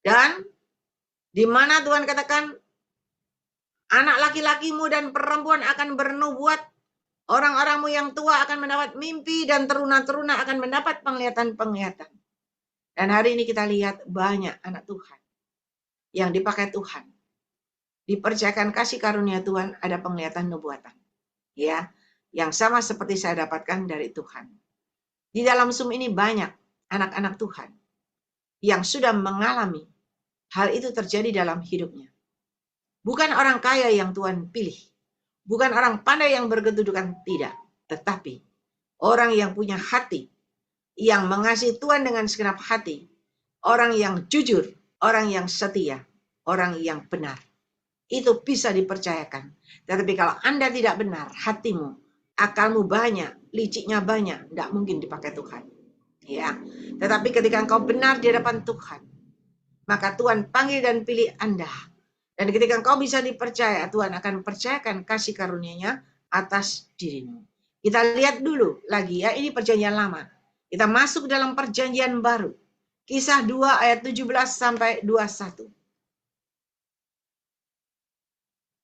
Dan di mana Tuhan katakan anak laki-lakimu dan perempuan akan bernubuat, orang-orangmu yang tua akan mendapat mimpi, dan teruna-teruna akan mendapat penglihatan-penglihatan. Dan hari ini kita lihat banyak anak Tuhan yang dipakai Tuhan, dipercayakan kasih karunia Tuhan, ada penglihatan nubuatan. Ya, yang sama seperti saya dapatkan dari Tuhan. Di dalam Zoom ini banyak anak-anak Tuhan yang sudah mengalami hal itu terjadi dalam hidupnya. Bukan orang kaya yang Tuhan pilih. Bukan orang pandai yang berkedudukan, tidak. Tetapi orang yang punya hati, yang mengasihi Tuhan dengan segenap hati, orang yang jujur, orang yang setia, orang yang benar. Itu bisa dipercayakan. Tetapi kalau Anda tidak benar, hatimu, akalmu banyak, liciknya banyak, tidak mungkin dipakai Tuhan. Ya, tetapi ketika engkau benar di hadapan Tuhan, maka Tuhan panggil dan pilih Anda. Dan ketika engkau bisa dipercaya, Tuhan akan percayakan kasih karunia-Nya atas dirimu. Kita lihat dulu lagi ya, ini perjanjian lama. Kita masuk dalam perjanjian baru. Kisah 2 ayat 17 sampai 21.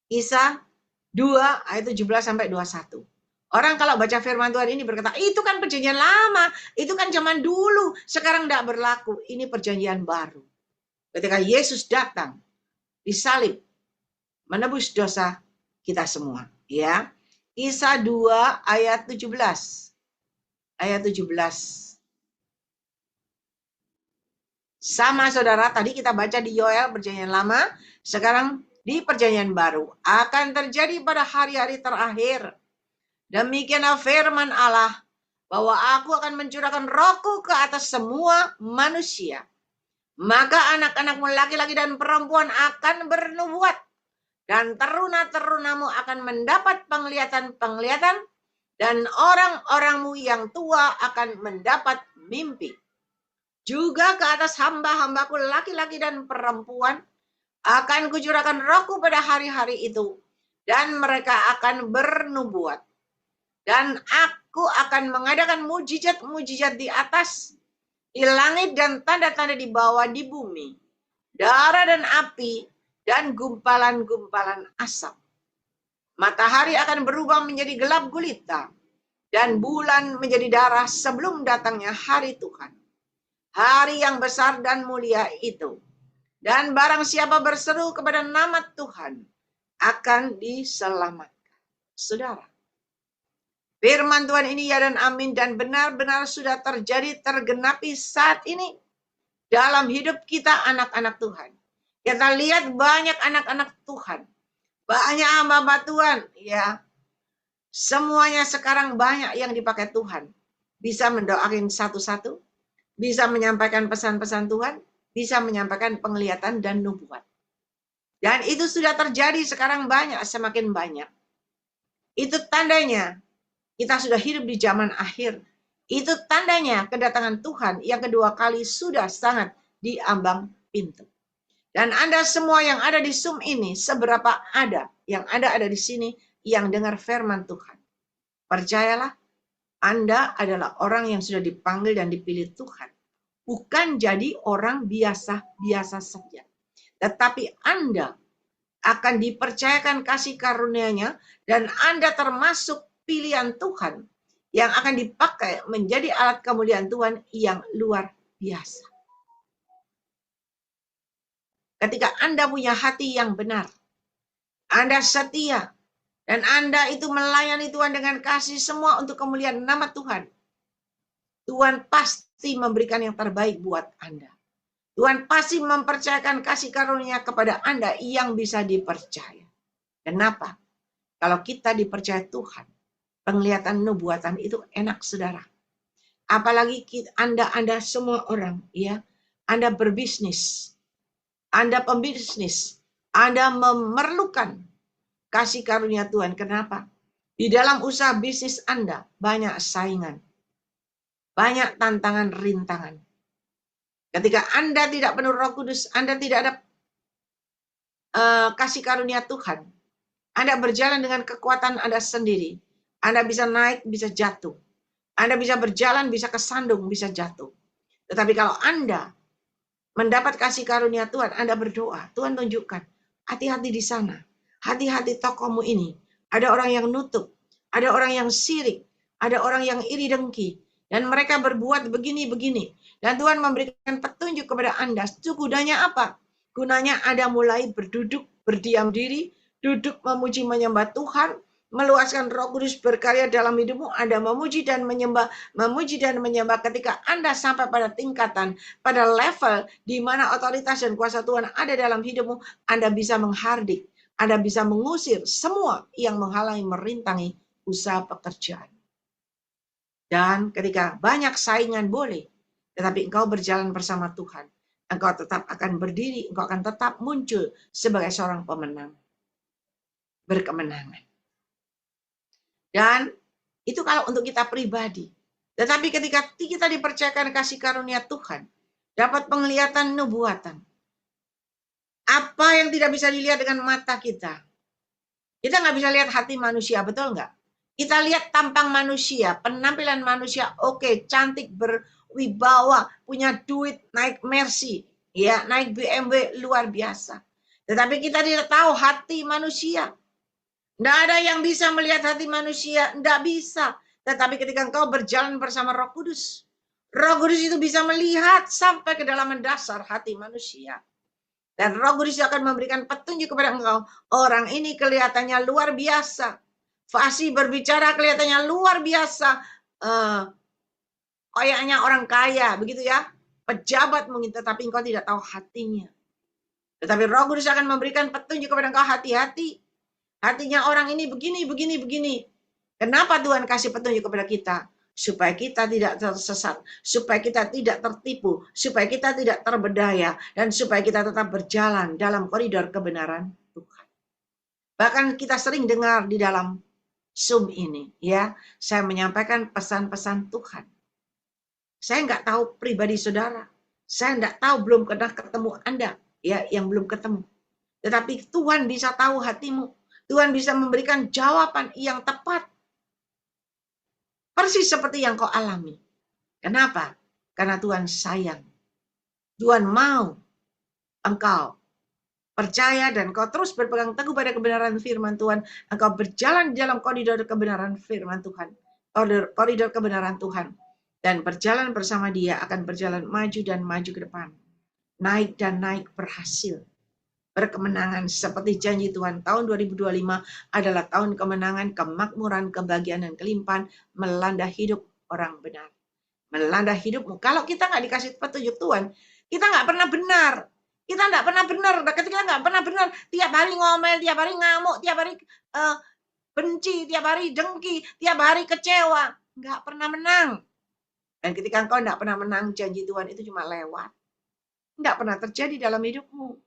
Kisah 2 ayat 17 sampai 21. Orang kalau baca firman Tuhan ini berkata, itu kan perjanjian lama, itu kan zaman dulu, sekarang tidak berlaku. Ini perjanjian baru. Ketika Yesus datang, disalib, menebus dosa kita semua. Ya, Kisah 2 ayat 17. Ayat 17. Sama saudara, tadi kita baca di Yoel perjanjian lama, sekarang di perjanjian baru. Akan terjadi pada hari-hari terakhir. Demikianlah firman Allah, bahwa aku akan mencurahkan rohku ke atas semua manusia. Maka anak-anakmu laki-laki dan perempuan akan bernubuat, dan teruna-terunamu akan mendapat penglihatan-penglihatan, dan orang-orangmu yang tua akan mendapat mimpi. Juga ke atas hamba-hambaku laki-laki dan perempuan akan kucurahkan rohku pada hari-hari itu, dan mereka akan bernubuat. Dan aku akan mengadakan mujizat-mujizat di atas, di langit, dan tanda-tanda di bawah di bumi, darah dan api, dan gumpalan-gumpalan asap. Matahari akan berubah menjadi gelap gulita, dan bulan menjadi darah sebelum datangnya hari Tuhan, hari yang besar dan mulia itu. Dan barang siapa berseru kepada nama Tuhan akan diselamatkan. Saudara, firman Tuhan ini ya dan amin, dan benar-benar sudah terjadi, tergenapi saat ini dalam hidup kita anak-anak Tuhan. Kita lihat banyak anak-anak Tuhan, banyak hamba-hamba Tuhan, ya. Semuanya sekarang banyak yang dipakai Tuhan. Bisa mendoakan satu-satu, bisa menyampaikan pesan-pesan Tuhan, bisa menyampaikan penglihatan dan nubuat. Dan itu sudah terjadi sekarang banyak, semakin banyak. Itu tandanya kita sudah hidup di zaman akhir. Itu tandanya kedatangan Tuhan yang kedua kali sudah sangat di ambang pintu. Dan Anda semua yang ada di Zoom ini, seberapa ada yang ada di sini yang dengar firman Tuhan. Percayalah, Anda adalah orang yang sudah dipanggil dan dipilih Tuhan. Bukan jadi orang biasa-biasa saja. Tetapi Anda akan dipercayakan kasih karunia-Nya, dan Anda termasuk pilihan Tuhan yang akan dipakai menjadi alat kemuliaan Tuhan yang luar biasa. Ketika Anda punya hati yang benar, Anda setia, dan Anda itu melayani Tuhan dengan kasih semua untuk kemuliaan nama Tuhan, Tuhan pasti memberikan yang terbaik buat Anda. Tuhan pasti mempercayakan kasih karunia kepada Anda yang bisa dipercaya. Kenapa? Kalau kita dipercaya Tuhan, penglihatan nubuatan itu enak, saudara. Apalagi Anda semua orang, ya, Anda berbisnis, Anda pembisnis, Anda memerlukan kasih karunia Tuhan. Kenapa? Di dalam usaha bisnis Anda banyak saingan, banyak tantangan, rintangan. Ketika Anda tidak penuh Roh Kudus, Anda tidak ada kasih karunia Tuhan, Anda berjalan dengan kekuatan Anda sendiri. Anda bisa naik, bisa jatuh. Anda bisa berjalan, bisa kesandung, bisa jatuh. Tetapi kalau Anda mendapat kasih karunia Tuhan, Anda berdoa, Tuhan tunjukkan, hati-hati di sana. Hati-hati tokomu ini. Ada orang yang nutup, ada orang yang sirik, ada orang yang iri dengki. Dan mereka berbuat begini-begini. Dan Tuhan memberikan petunjuk kepada Anda. Itu gunanya apa? Gunanya Anda mulai berduduk, berdiam diri, duduk memuji menyembah Tuhan, meluaskan Roh Kudus berkarya dalam hidupmu. Anda memuji dan menyembah ketika Anda sampai pada tingkatan, pada level di mana otoritas dan kuasa Tuhan ada dalam hidupmu, Anda bisa menghardik, Anda bisa mengusir semua yang menghalangi merintangi usaha pekerjaan. Dan ketika banyak saingan boleh, tetapi engkau berjalan bersama Tuhan, engkau tetap akan berdiri, engkau akan tetap muncul sebagai seorang pemenang, berkemenangan. Dan itu kalau untuk kita pribadi. Tetapi ketika kita dipercayakan kasih karunia Tuhan, dapat penglihatan nubuatan. Apa yang tidak bisa dilihat dengan mata kita. Kita nggak bisa lihat hati manusia, betul nggak? Kita lihat tampang manusia, penampilan manusia, oke, cantik, berwibawa, punya duit, naik Mercy, ya, naik BMW, luar biasa. Tetapi kita tidak tahu hati manusia. Tidak ada yang bisa melihat hati manusia, tidak bisa. Tetapi ketika engkau berjalan bersama Roh Kudus itu bisa melihat sampai ke dalam dasar hati manusia. Dan Roh Kudus akan memberikan petunjuk kepada engkau. Orang ini kelihatannya luar biasa. Fasih berbicara kelihatannya luar biasa. Kayaknya orang kaya, begitu ya. Pejabat mungkin, tetapi engkau tidak tahu hatinya. Tetapi Roh Kudus akan memberikan petunjuk kepada engkau, hati-hati. Hatinya orang ini begini, begini, begini. Kenapa Tuhan kasih petunjuk kepada kita? Supaya kita tidak tersesat, supaya kita tidak tertipu, supaya kita tidak terberdaya, dan supaya kita tetap berjalan dalam koridor kebenaran Tuhan. Bahkan kita sering dengar di dalam Zoom ini, ya, saya menyampaikan pesan-pesan Tuhan. Saya nggak tahu pribadi saudara, saya nggak tahu, belum pernah ketemu Anda, ya, yang belum ketemu. Tetapi Tuhan bisa tahu hatimu. Tuhan bisa memberikan jawaban yang tepat. Persis seperti yang kau alami. Kenapa? Karena Tuhan sayang. Tuhan mau engkau percaya dan kau terus berpegang teguh pada kebenaran firman Tuhan. Engkau berjalan di dalam koridor kebenaran firman Tuhan. Koridor kebenaran Tuhan. Dan berjalan bersama Dia akan berjalan maju dan maju ke depan. Naik dan naik berhasil. Berkemenangan seperti janji Tuhan. Tahun 2025 adalah tahun kemenangan, kemakmuran, kebahagiaan, dan kelimpahan melanda hidup orang benar. Melanda hidupmu. Kalau kita nggak dikasih petunjuk Tuhan, kita nggak pernah benar. Kita nggak pernah benar. Ketika nggak pernah benar, tiap hari ngomel, tiap hari ngamuk, tiap hari benci, tiap hari dengki, tiap hari kecewa. Nggak pernah menang. Dan ketika engkau nggak pernah menang, janji Tuhan itu cuma lewat. Nggak pernah terjadi dalam hidupmu.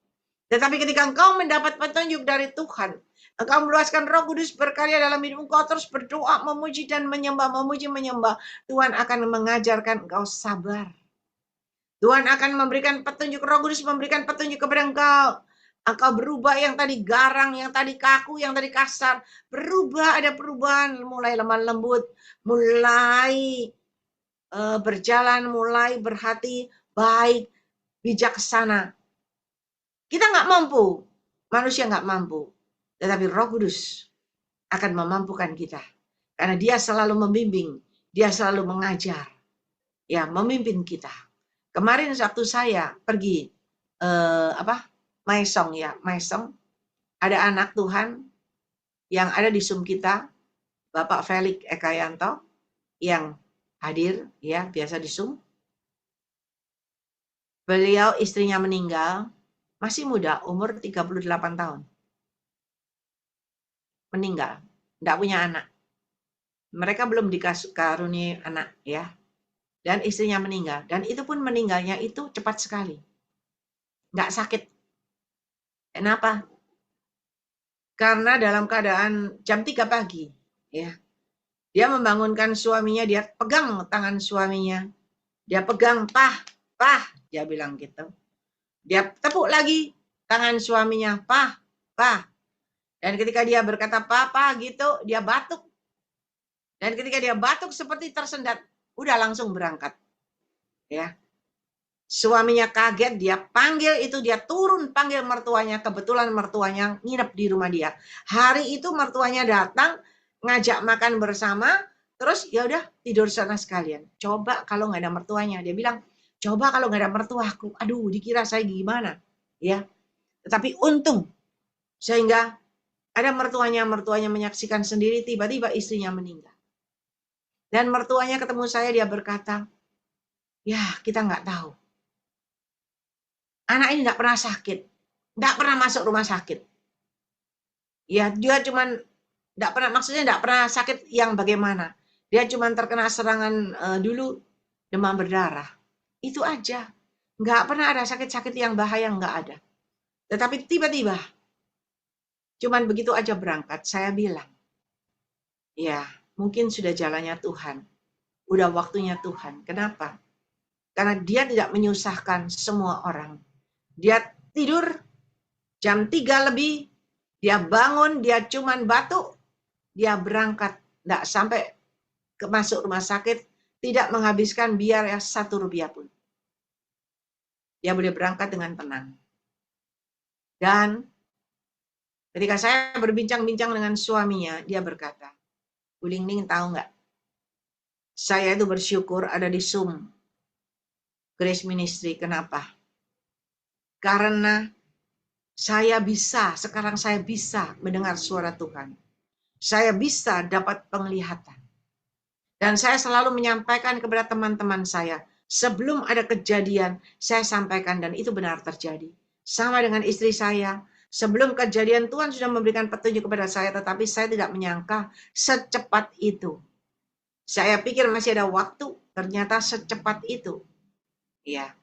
Tetapi ketika engkau mendapat petunjuk dari Tuhan, engkau meluaskan Roh Kudus berkarya dalam hidupmu, engkau terus berdoa, memuji dan menyembah, memuji menyembah, Tuhan akan mengajarkan engkau sabar. Tuhan akan memberikan petunjuk, Roh Kudus memberikan petunjuk kepada engkau. Engkau berubah, yang tadi garang, yang tadi kaku, yang tadi kasar, berubah, ada perubahan, mulai lemah lembut, mulai berjalan, mulai berhati baik, bijaksana. Kita nggak mampu, manusia nggak mampu, tetapi Roh Kudus akan memampukan kita, karena Dia selalu membimbing, Dia selalu mengajar, ya, memimpin kita. Kemarin waktu saya pergi Maesong, ya, Maesong, ada anak Tuhan yang ada di Zoom kita, Bapak Felix Ekayanto, yang hadir, ya, biasa di Zoom. Beliau istrinya meninggal. Masih muda, umur 38 tahun. Meninggal, tidak punya anak. Mereka belum dikaruniai anak, ya. Dan istrinya meninggal. Dan itu pun meninggalnya itu cepat sekali. Nggak sakit. Kenapa? Karena dalam keadaan jam 3 pagi, ya. Dia membangunkan suaminya, dia pegang tangan suaminya. Dia pegang, pah, dia bilang gitu. Dia tepuk lagi tangan suaminya, pah. Dan ketika dia berkata papa gitu, dia batuk. Dan ketika dia batuk seperti tersendat, udah langsung berangkat. Ya. Suaminya kaget, dia panggil itu, dia turun panggil mertuanya. Kebetulan mertuanya nginep di rumah dia. Hari itu mertuanya datang, ngajak makan bersama, terus ya udah tidur sana sekalian. Coba kalau nggak ada mertuanya, dia bilang, coba kalau nggak ada mertuaku, aduh dikira saya gimana, ya. Tetapi untung, sehingga ada mertuanya menyaksikan sendiri, tiba-tiba istrinya meninggal. Dan mertuanya ketemu saya, dia berkata, ya kita nggak tahu. Anak ini nggak pernah sakit, nggak pernah masuk rumah sakit. Ya, dia cuman nggak pernah, maksudnya nggak pernah sakit yang bagaimana. Dia cuman terkena serangan dulu demam berdarah. Itu aja. Nggak pernah ada sakit-sakit yang bahaya, nggak ada. Tetapi tiba-tiba, cuman begitu aja berangkat, saya bilang, ya mungkin sudah jalannya Tuhan. Udah waktunya Tuhan. Kenapa? Karena dia tidak menyusahkan semua orang. Dia tidur jam 3 lebih, dia bangun, dia cuman batuk, dia berangkat, tidak sampai masuk rumah sakit, tidak menghabiskan biaya 1 rupiah pun. Dia boleh berangkat dengan tenang. Dan ketika saya berbincang-bincang dengan suaminya, dia berkata, Bu Lingling tahu nggak, saya itu bersyukur ada di Zoom Grace Ministry. Kenapa? Karena sekarang saya bisa mendengar suara Tuhan. Saya bisa dapat penglihatan. Dan saya selalu menyampaikan kepada teman-teman saya, sebelum ada kejadian, saya sampaikan dan itu benar terjadi. Sama dengan istri saya, sebelum kejadian Tuhan sudah memberikan petunjuk kepada saya, tetapi saya tidak menyangka secepat itu. Saya pikir masih ada waktu, ternyata secepat itu. Ya.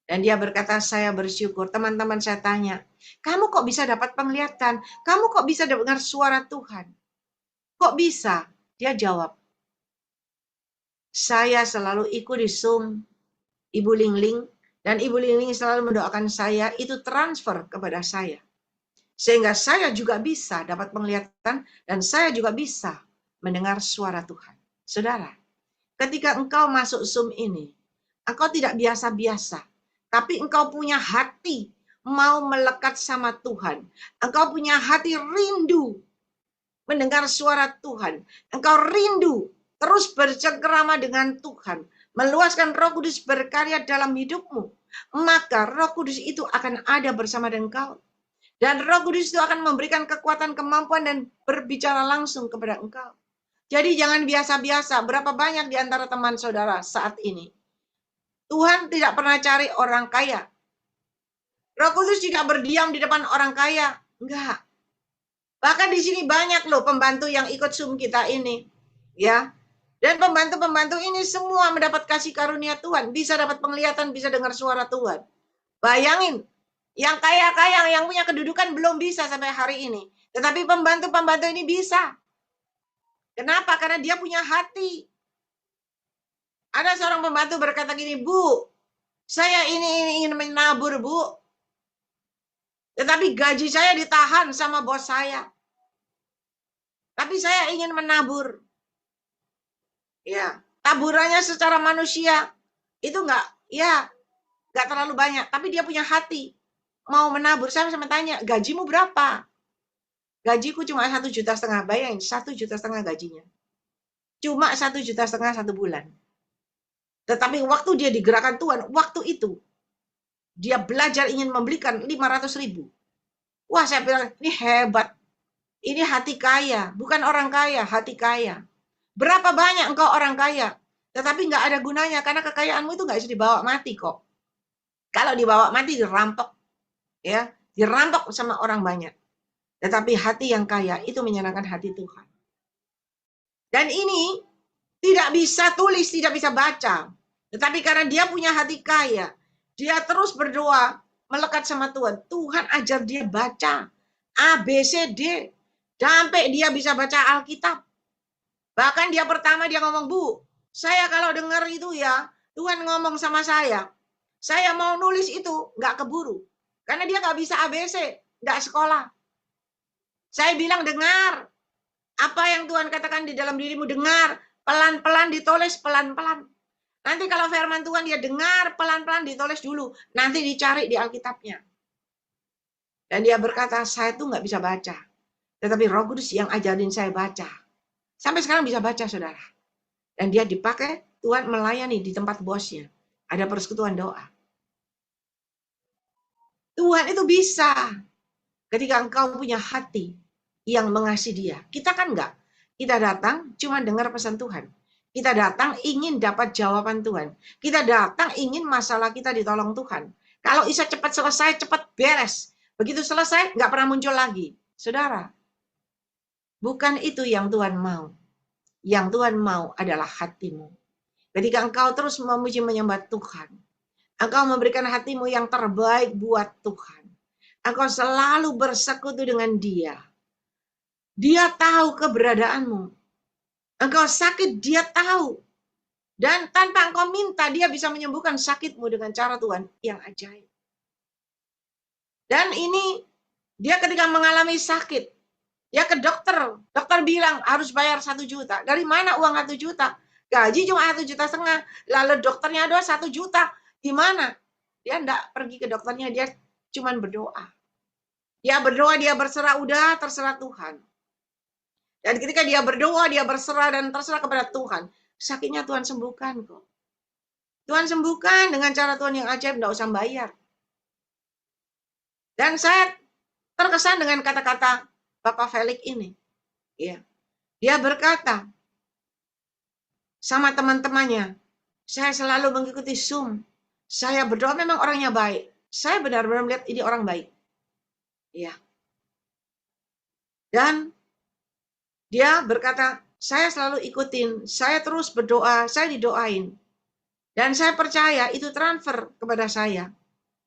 Dan dia berkata, saya bersyukur. Teman-teman saya tanya, kamu kok bisa dapat penglihatan? Kamu kok bisa dengar suara Tuhan? Kok bisa? Dia jawab, saya selalu ikut di Zoom Ibu Lingling, dan Ibu Lingling selalu mendoakan saya, itu transfer kepada saya. Sehingga saya juga bisa dapat penglihatan, dan saya juga bisa mendengar suara Tuhan. Saudara, ketika engkau masuk Zoom ini, engkau tidak biasa-biasa, tapi engkau punya hati mau melekat sama Tuhan. Engkau punya hati rindu mendengar suara Tuhan. Engkau rindu terus bercengkerama dengan Tuhan. Meluaskan Roh Kudus berkarya dalam hidupmu. Maka Roh Kudus itu akan ada bersama dengan engkau. Dan Roh Kudus itu akan memberikan kekuatan, kemampuan, dan berbicara langsung kepada engkau. Jadi jangan biasa-biasa. Berapa banyak di antara teman saudara saat ini, Tuhan tidak pernah cari orang kaya. Roh Kudus tidak berdiam di depan orang kaya. Enggak. Bahkan di sini banyak loh pembantu yang ikut Zoom kita ini. Ya. Dan pembantu-pembantu ini semua mendapat kasih karunia Tuhan. Bisa dapat penglihatan, bisa dengar suara Tuhan. Bayangin, yang kaya-kaya, yang punya kedudukan belum bisa sampai hari ini. Tetapi pembantu-pembantu ini bisa. Kenapa? Karena dia punya hati. Ada seorang pembantu berkata gini, Bu, saya ini ingin menabur, Bu. Tetapi gaji saya ditahan sama bos saya. Tapi saya ingin menabur. Ya, taburannya secara manusia itu enggak terlalu banyak, tapi dia punya hati mau menabur. Saya sama tanya, gajimu berapa? Gajiku cuma 1,5 juta. Bayangin, 1,5 juta gajinya. Cuma 1,5 juta 1 bulan. Tetapi waktu dia digerakkan Tuhan, waktu itu dia belajar ingin membelikan 500.000. Wah, saya bilang, ini hebat. Ini hati kaya, bukan orang kaya, hati kaya. Berapa banyak engkau orang kaya, tetapi nggak ada gunanya karena kekayaanmu itu nggak bisa dibawa mati kok. Kalau dibawa mati dirampok, ya, dirampok sama orang banyak. Tetapi hati yang kaya itu menyenangkan hati Tuhan. Dan ini tidak bisa tulis, tidak bisa baca. Tetapi karena dia punya hati kaya, dia terus berdoa, melekat sama Tuhan. Tuhan ajar dia baca A, B, C, D. Sampai dia bisa baca Alkitab. Bahkan dia pertama dia ngomong, Bu, saya kalau dengar itu ya, Tuhan ngomong sama saya mau nulis itu, nggak keburu. Karena dia nggak bisa ABC, nggak sekolah. Saya bilang, dengar. Apa yang Tuhan katakan di dalam dirimu, dengar. Pelan-pelan ditulis, pelan-pelan. Nanti kalau firman Tuhan dia dengar pelan-pelan ditulis dulu. Nanti dicari di Alkitabnya. Dan dia berkata, saya tuh nggak bisa baca. Tetapi Roh Kudus yang ajarin saya baca. Sampai sekarang bisa baca, saudara. Dan dia dipakai Tuhan melayani di tempat bosnya. Ada persekutuan doa. Tuhan itu bisa. Ketika engkau punya hati yang mengasihi dia. Kita kan enggak. Kita datang cuma dengar pesan Tuhan. Kita datang ingin dapat jawaban Tuhan. Kita datang ingin masalah kita ditolong Tuhan. Kalau bisa cepat selesai, cepat beres. Begitu selesai, nggak pernah muncul lagi. Saudara, bukan itu yang Tuhan mau. Yang Tuhan mau adalah hatimu. Ketika engkau terus memuji menyembah Tuhan, engkau memberikan hatimu yang terbaik buat Tuhan. Engkau selalu bersekutu dengan Dia. Dia tahu keberadaanmu. Engkau sakit, Dia tahu. Dan tanpa engkau minta, Dia bisa menyembuhkan sakitmu dengan cara Tuhan yang ajaib. Dan ini, dia ketika mengalami sakit, dia ke dokter. Dokter bilang harus bayar 1 juta. Dari mana uang 1 juta? Gaji cuma 1,5 juta. Lalu dokternya ada 1 juta. Gimana? Dia enggak pergi ke dokternya, dia cuma berdoa. Dia berdoa, dia berserah, udah terserah Tuhan. Dan ketika dia berdoa, dia berserah dan terserah kepada Tuhan. Sakitnya Tuhan sembuhkan kok. Tuhan sembuhkan dengan cara Tuhan yang ajaib, enggak usah bayar. Dan saya terkesan dengan kata-kata Bapak Felix ini. Ya. Dia berkata sama teman-temannya, saya selalu mengikuti Zoom. Saya berdoa, memang orangnya baik. Saya benar-benar melihat ini orang baik. Ya. Dan dia berkata, saya selalu ikutin, saya terus berdoa, saya didoain. Dan saya percaya itu transfer kepada saya.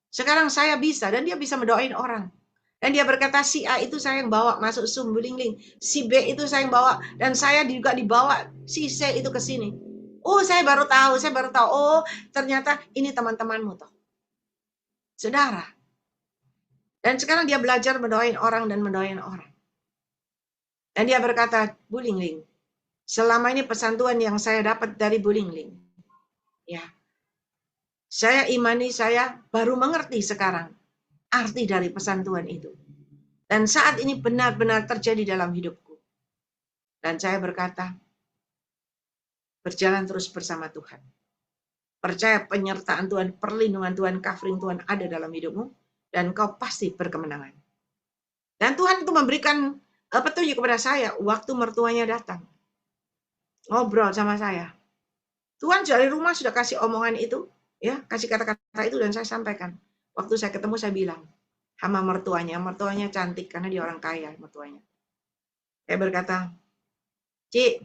Sekarang saya bisa, dan dia bisa mendoain orang. Dan dia berkata, si A itu saya yang bawa masuk Zoom Bulingling. Si B itu saya yang bawa. Dan saya juga dibawa si C itu ke sini. Oh, saya baru tahu. Oh, ternyata ini teman-temanmu toh. Saudara. Dan sekarang dia belajar mendoain orang dan mendoain orang. Dan dia berkata, Bulingling, selama ini pesan Tuhan yang saya dapat dari Bulingling. Ya. Saya imani, saya baru mengerti sekarang arti dari pesan Tuhan itu. Dan saat ini benar-benar terjadi dalam hidupku. Dan saya berkata, berjalan terus bersama Tuhan. Percaya penyertaan Tuhan, perlindungan Tuhan, covering Tuhan ada dalam hidupmu. Dan kau pasti berkemenangan. Dan Tuhan itu memberikan petunjuk kepada saya waktu mertuanya datang. Ngobrol sama saya. Tuhan dari rumah sudah kasih omongan itu, ya, kasih kata-kata itu dan saya sampaikan. Waktu saya ketemu saya bilang sama mertuanya cantik karena dia orang kaya mertuanya. Saya berkata, Cik,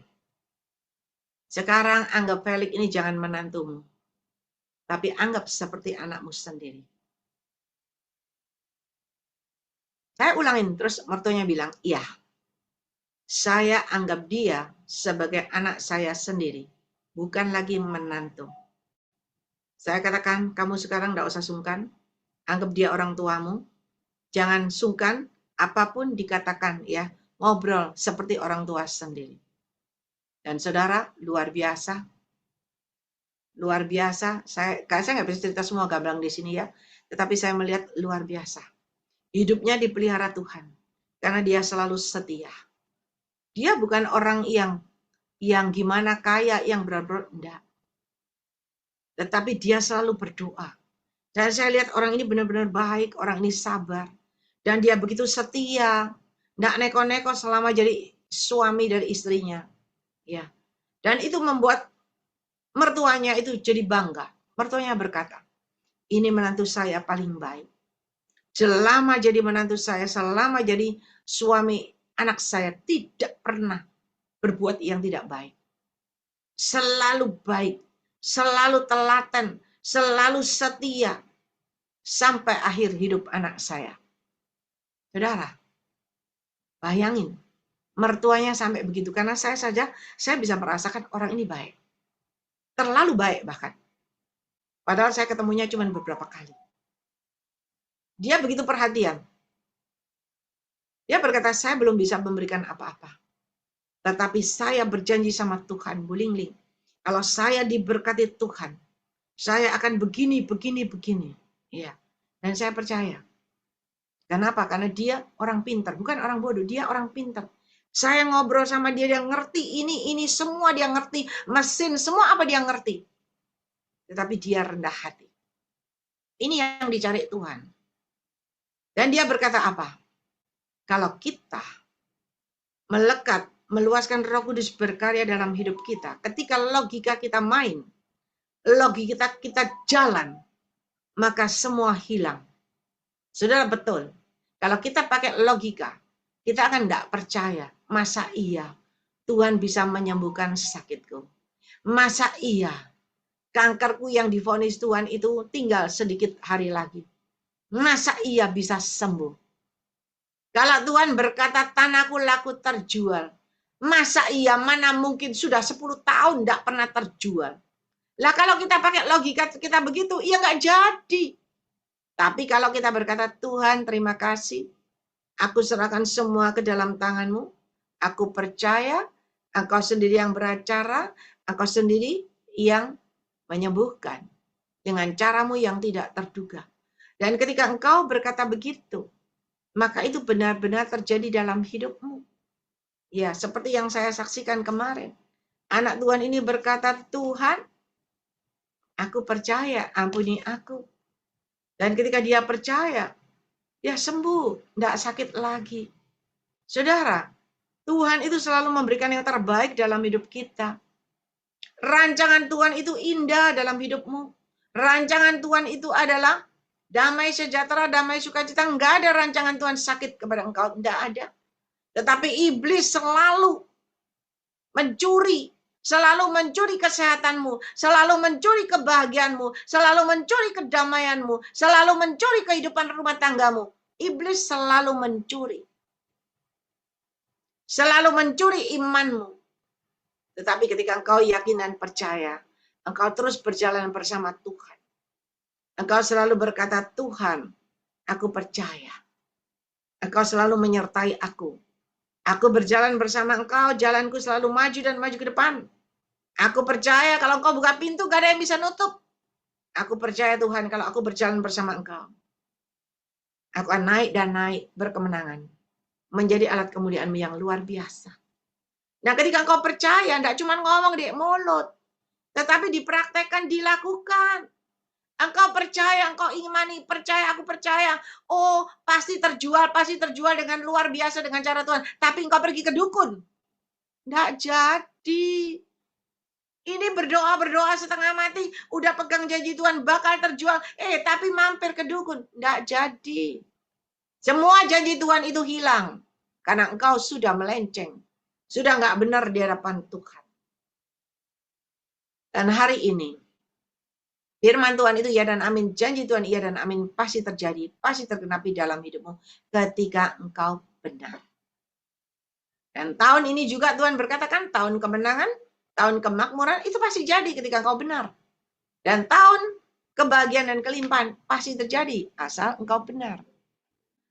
sekarang anggap Felix ini jangan menantumu, tapi anggap seperti anakmu sendiri. Saya ulangin, terus mertuanya bilang, iya, saya anggap dia sebagai anak saya sendiri, bukan lagi menantu. Saya katakan, kamu sekarang tidak usah sungkan, anggap dia orang tuamu, jangan sungkan, apapun dikatakan, ya, ngobrol seperti orang tua sendiri. Dan saudara, luar biasa, saya nggak bisa cerita semua gamblang di sini ya, tetapi saya melihat luar biasa. Hidupnya dipelihara Tuhan, karena dia selalu setia. Dia bukan orang yang gimana kaya, yang benar-benar enggak. Tetapi dia selalu berdoa. Dan saya lihat orang ini benar-benar baik, orang ini sabar. Dan dia begitu setia, enggak neko-neko selama jadi suami dari istrinya. Ya. Dan itu membuat mertuanya itu jadi bangga. Mertuanya berkata, ini menantu saya paling baik. Selama jadi menantu saya, selama jadi suami anak saya, tidak pernah berbuat yang tidak baik. Selalu baik, selalu telaten, selalu setia, sampai akhir hidup anak saya. Saudara, bayangin, mertuanya sampai begitu. Karena saya bisa merasakan orang ini baik. Terlalu baik bahkan. Padahal saya ketemunya cuma beberapa kali. Dia begitu perhatian. Dia berkata, saya belum bisa memberikan apa-apa. Tetapi saya berjanji sama Tuhan, Bulingling, Kalau saya diberkati Tuhan, saya akan begini, begini, begini. Ya. Dan saya percaya. Kenapa? Karena dia orang pintar, bukan orang bodoh, dia orang pintar. Saya ngobrol sama dia, dia ngerti ini semua dia ngerti, mesin semua apa dia ngerti. Tetapi dia rendah hati. Ini yang dicari Tuhan. Dan dia berkata apa? Kalau kita melekat, meluaskan Roh Kudus berkarya dalam hidup kita, ketika logika kita main, logika kita jalan, maka semua hilang. Saudara, betul. Kalau kita pakai logika, kita akan tidak percaya. Masa iya Tuhan bisa menyembuhkan sakitku? Masa iya kankerku yang divonis Tuhan itu tinggal sedikit hari lagi? Masa iya bisa sembuh? Kalau Tuhan berkata tanahku laku terjual, masa iya mana mungkin sudah 10 tahun tidak pernah terjual? Lah kalau kita pakai logika kita begitu, iya nggak jadi. Tapi kalau kita berkata, Tuhan terima kasih, aku serahkan semua ke dalam tangan-Mu, aku percaya Engkau sendiri yang beracara, Engkau sendiri yang menyembuhkan dengan cara-Mu yang tidak terduga. Dan ketika Engkau berkata begitu, maka itu benar-benar terjadi dalam hidupmu. Ya, seperti yang saya saksikan kemarin. Anak Tuhan ini berkata, Tuhan, aku percaya, ampuni aku. Dan ketika dia percaya, dia sembuh, tidak sakit lagi. Saudara, Tuhan itu selalu memberikan yang terbaik dalam hidup kita. Rancangan Tuhan itu indah dalam hidupmu. Rancangan Tuhan itu adalah damai sejahtera, damai sukacita. Enggak ada rancangan Tuhan sakit kepada engkau, tidak ada. Tetapi iblis selalu mencuri kesehatanmu, selalu mencuri kebahagiaanmu, selalu mencuri kedamaianmu, selalu mencuri kehidupan rumah tanggamu. Iblis selalu mencuri imanmu. Tetapi ketika engkau yakin dan percaya, engkau terus berjalan bersama Tuhan. Engkau selalu berkata, Tuhan, aku percaya. Engkau selalu menyertai aku. Aku berjalan bersama engkau, jalanku selalu maju dan maju ke depan. Aku percaya kalau engkau buka pintu, gak ada yang bisa nutup. Aku percaya Tuhan kalau aku berjalan bersama engkau. Aku akan naik dan naik berkemenangan. Menjadi alat kemuliaan-Mu yang luar biasa. Nah ketika engkau percaya, tidak cuma ngomong di mulut. Tetapi dipraktekkan, dilakukan. Engkau percaya, engkau imani, percaya, aku percaya. Oh, pasti terjual dengan luar biasa dengan cara Tuhan. Tapi engkau pergi ke dukun. Tidak jadi. Ini berdoa setengah mati, udah pegang janji Tuhan bakal terjual. Tapi mampir ke dukun. Tidak jadi. Semua janji Tuhan itu hilang. Karena engkau sudah melenceng. Sudah nggak benar di hadapan Tuhan. Dan hari ini, firman Tuhan itu ya dan amin, janji Tuhan iya dan amin, pasti terjadi, pasti tergenapi dalam hidupmu ketika engkau benar. Dan tahun ini juga Tuhan berkatakan, tahun kemenangan, tahun kemakmuran, itu pasti jadi ketika engkau benar. Dan tahun kebahagiaan dan kelimpahan pasti terjadi, asal engkau benar.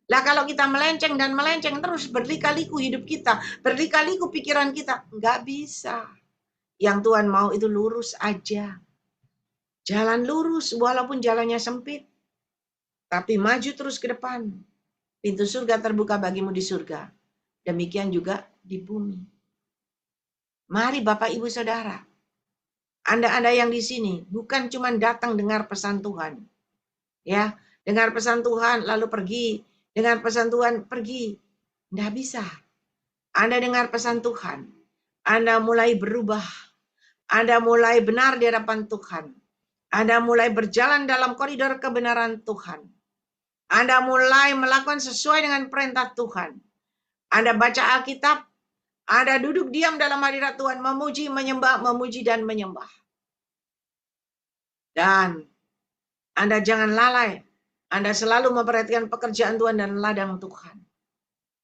Lah kalau kita melenceng dan melenceng terus, berlika-liku hidup kita, berlika-liku pikiran kita, nggak bisa. Yang Tuhan mau itu lurus aja. Jalan lurus walaupun jalannya sempit. Tapi maju terus ke depan. Pintu surga terbuka bagimu di surga. Demikian juga di bumi. Mari Bapak Ibu Saudara. Anda yang di sini bukan cuma datang dengar pesan Tuhan. Ya, dengar pesan Tuhan lalu pergi. Dengar pesan Tuhan pergi. Tidak bisa. Anda dengar pesan Tuhan. Anda mulai berubah. Anda mulai benar di hadapan Tuhan. Anda mulai berjalan dalam koridor kebenaran Tuhan. Anda mulai melakukan sesuai dengan perintah Tuhan. Anda baca Alkitab. Anda duduk diam dalam hadirat Tuhan. Memuji, menyembah, memuji dan menyembah. Dan Anda jangan lalai. Anda selalu memperhatikan pekerjaan Tuhan dan ladang Tuhan.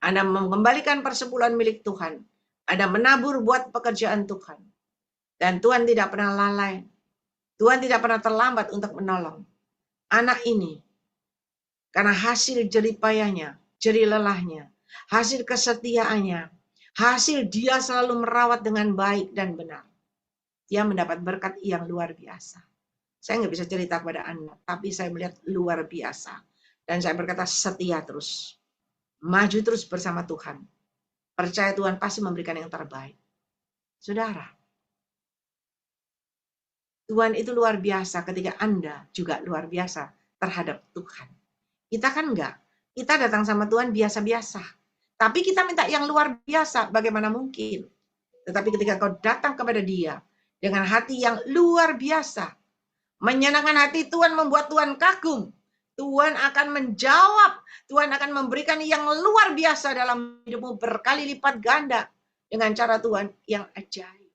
Anda mengembalikan persepuluhan milik Tuhan. Anda menabur buat pekerjaan Tuhan. Dan Tuhan tidak pernah lalai. Tuhan tidak pernah terlambat untuk menolong anak ini. Karena hasil jerih payahnya, jerih lelahnya, hasil kesetiaannya, hasil dia selalu merawat dengan baik dan benar. dia mendapat berkat yang luar biasa. Saya nggak bisa cerita kepada Anda, tapi saya melihat luar biasa. Dan saya berkata setia terus. Maju terus bersama Tuhan. Percaya Tuhan pasti memberikan yang terbaik. Saudara, Tuhan itu luar biasa ketika Anda juga luar biasa terhadap Tuhan. Kita kan enggak. Kita datang sama Tuhan biasa-biasa. Tapi kita minta yang luar biasa, bagaimana mungkin? Tetapi ketika kau datang kepada Dia dengan hati yang luar biasa, menyenangkan hati Tuhan, membuat Tuhan kagum. Tuhan akan menjawab. Tuhan akan memberikan yang luar biasa dalam hidupmu berkali lipat ganda dengan cara Tuhan yang ajaib.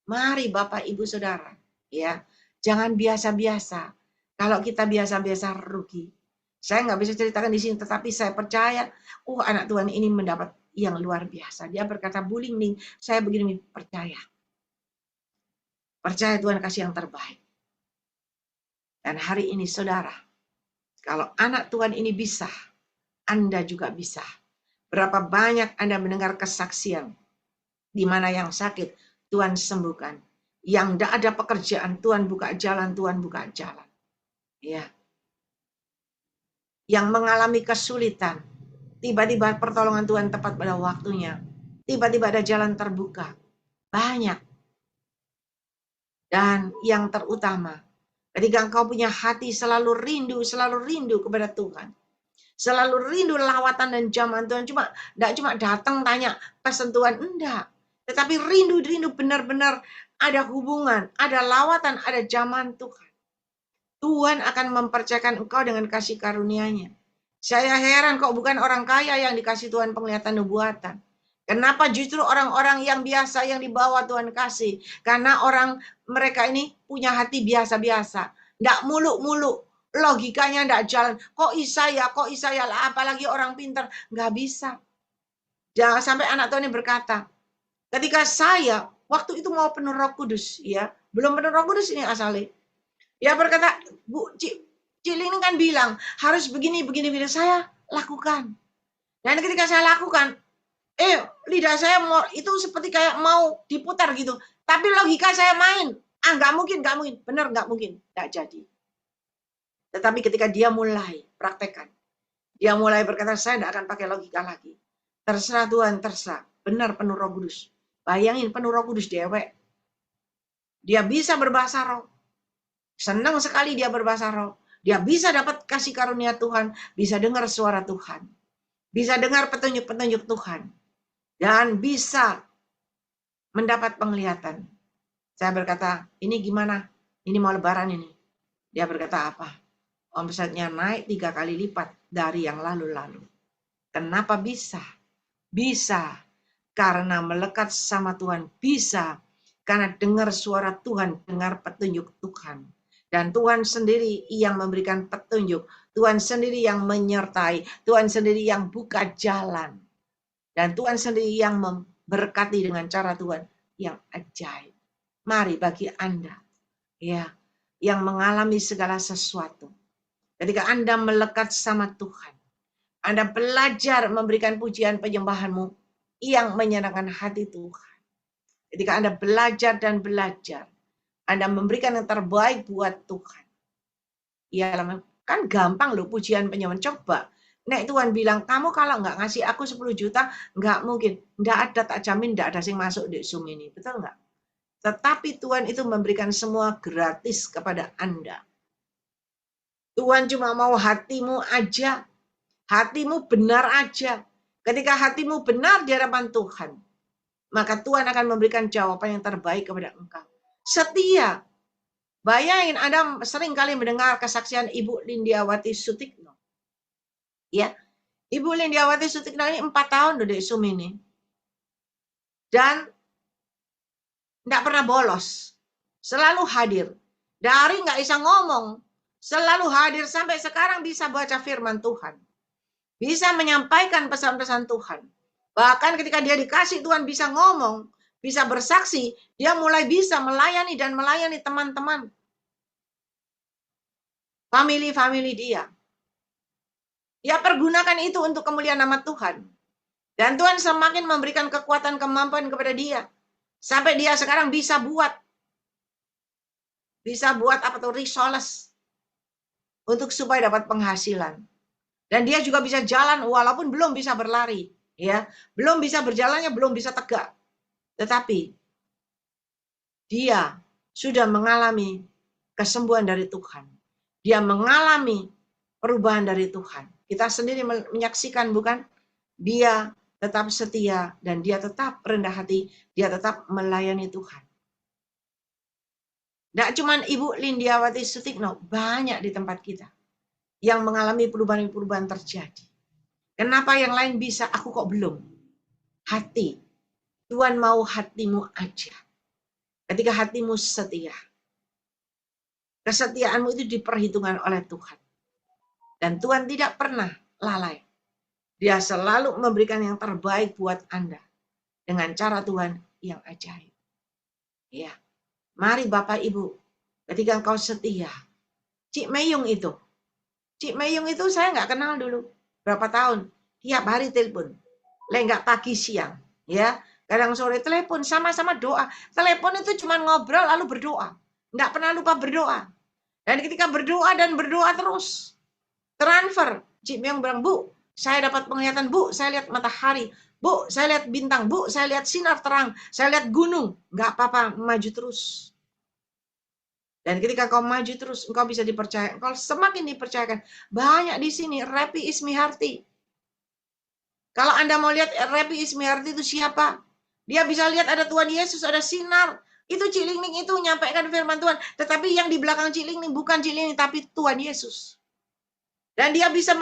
Mari Bapak, Ibu, Saudara, ya, jangan biasa-biasa. Kalau kita biasa-biasa rugi. Saya nggak bisa ceritakan di sini, tetapi saya percaya, anak Tuhan ini mendapat yang luar biasa. Dia berkata, Bu Ling, saya begini, percaya. Percaya Tuhan kasih yang terbaik. Dan hari ini saudara, kalau anak Tuhan ini bisa, Anda juga bisa. Berapa banyak Anda mendengar kesaksian, di mana yang sakit, Tuhan sembuhkan. Yang tidak ada pekerjaan, Tuhan buka jalan, Tuhan buka jalan. Ya. Yang mengalami kesulitan, tiba-tiba pertolongan Tuhan tepat pada waktunya. Tiba-tiba ada jalan terbuka. Banyak. Dan yang terutama, ketika engkau punya hati selalu rindu kepada Tuhan. Selalu rindu lawatan dan zaman Tuhan. Tidak cuma datang tanya pesan Tuhan, enggak. Tetapi rindu benar-benar ada hubungan, ada lawatan, ada zaman Tuhan. Tuhan akan mempercayakan engkau dengan kasih karunia-Nya. Saya heran kok bukan orang kaya yang dikasih Tuhan penglihatan nubuatan. Kenapa justru orang-orang yang biasa yang dibawa Tuhan kasih? Karena mereka ini punya hati biasa-biasa. Tidak muluk-muluk. Logikanya tidak jalan. Kok Isaya lah, apalagi orang pintar. Nggak bisa. Jangan sampai anak Tuhan ini berkata, ketika saya waktu itu mau penuh Roh Kudus, ya belum penuh Roh Kudus ini asalnya. Dia berkata, Bu Ciling ini kan bilang harus begini. Saya lakukan. Dan ketika saya lakukan, lidah saya itu seperti kayak mau diputar gitu. Tapi logika saya main. Nggak mungkin. Benar nggak mungkin. Nggak jadi. Tetapi ketika dia mulai praktekkan, dia mulai berkata, saya tidak akan pakai logika lagi. Terserah Tuhan, terserah. Benar penuh Roh Kudus. Bayangin penuh Roh Kudus dewek. Dia bisa berbahasa roh. Senang sekali dia berbahasa roh. Dia bisa dapat kasih karunia Tuhan. Bisa dengar suara Tuhan. Bisa dengar petunjuk-petunjuk Tuhan. Dan bisa mendapat penglihatan. Saya berkata, ini gimana? Ini mau lebaran ini. Dia berkata apa? Omsetnya naik 3 kali lipat dari yang lalu-lalu. Kenapa bisa? Bisa karena melekat sama Tuhan. Bisa karena dengar suara Tuhan, dengar petunjuk Tuhan. Dan Tuhan sendiri yang memberikan petunjuk. Tuhan sendiri yang menyertai. Tuhan sendiri yang buka jalan. Dan Tuhan sendiri yang memberkati dengan cara Tuhan yang ajaib. Mari bagi Anda ya yang mengalami segala sesuatu. Ketika Anda melekat sama Tuhan, Anda belajar memberikan pujian penyembahanmu yang menyenangkan hati Tuhan. Ketika Anda belajar dan belajar, Anda memberikan yang terbaik buat Tuhan. Ya, kan gampang loh pujian penyembahan. Coba, nek Tuhan bilang, kamu kalau nggak ngasih aku 10 juta, nggak mungkin. Nggak ada, tak jamin nggak ada yang masuk di Zoom ini. Betul nggak? Tetapi Tuhan itu memberikan semua gratis kepada Anda. Tuhan cuma mau hatimu aja. Hatimu benar aja. Ketika hatimu benar di hadapan Tuhan, maka Tuhan akan memberikan jawaban yang terbaik kepada engkau. Setia. Bayangin Anda sering kali mendengar kesaksian Ibu Lindiawati Sutikno. Ya, Ibu Lindiawati Sutikno ini 4 tahun udah di Zoom ini. Dan tidak pernah bolos. Selalu hadir. Dari nggak bisa ngomong. Selalu hadir sampai sekarang bisa baca firman Tuhan. Bisa menyampaikan pesan-pesan Tuhan. Bahkan ketika dia dikasih Tuhan bisa ngomong, bisa bersaksi, dia mulai bisa melayani dan melayani teman-teman. Family dia. Dia pergunakan itu untuk kemuliaan nama Tuhan. Dan Tuhan semakin memberikan kekuatan kemampuan kepada dia. Sampai dia sekarang bisa buat apa tuh, risoles untuk supaya dapat penghasilan. Dan dia juga bisa jalan walaupun belum bisa berlari, ya. Belum bisa berjalannya, belum bisa tegak. Tetapi dia sudah mengalami kesembuhan dari Tuhan. Dia mengalami perubahan dari Tuhan. Kita sendiri menyaksikan, bukan? Dia tetap setia dan dia tetap rendah hati, dia tetap melayani Tuhan. Tidak cuma Ibu Lindiawati Sutikno, banyak di tempat kita yang mengalami perubahan-perubahan terjadi. Kenapa yang lain bisa, aku kok belum? Hati. Tuhan mau hatimu aja. Ketika hatimu setia. Kesetiaanmu itu diperhitungkan oleh Tuhan. Dan Tuhan tidak pernah lalai. Dia selalu memberikan yang terbaik buat Anda. Dengan cara Tuhan yang ajaib. Ya. Mari Bapak Ibu. Ketika engkau setia. Cik Mayung itu saya nggak kenal dulu. Berapa tahun. Tiap hari telepon. Nggak pagi siang. Ya. Kadang sore telepon. Sama-sama doa. Telepon itu cuma ngobrol lalu berdoa. Nggak pernah lupa berdoa. Dan ketika berdoa dan berdoa terus. Transfer. Cik Mayung bilang, Bu, saya dapat penglihatan, Bu. Saya lihat matahari. Bu, saya lihat bintang. Bu, saya lihat sinar terang. Saya lihat gunung. Nggak apa-apa. Maju terus. Dan ketika kau maju terus, engkau bisa dipercaya. Engkau semakin dipercayakan. Banyak di sini, Repi Ismiharti. Kalau Anda mau lihat Repi Ismiharti itu siapa? Dia bisa lihat ada Tuhan Yesus, ada sinar. Itu Cilingning itu menyampaikan firman Tuhan. Tetapi yang di belakang Cilingning bukan Cilingning, tapi Tuhan Yesus. Dan dia bisa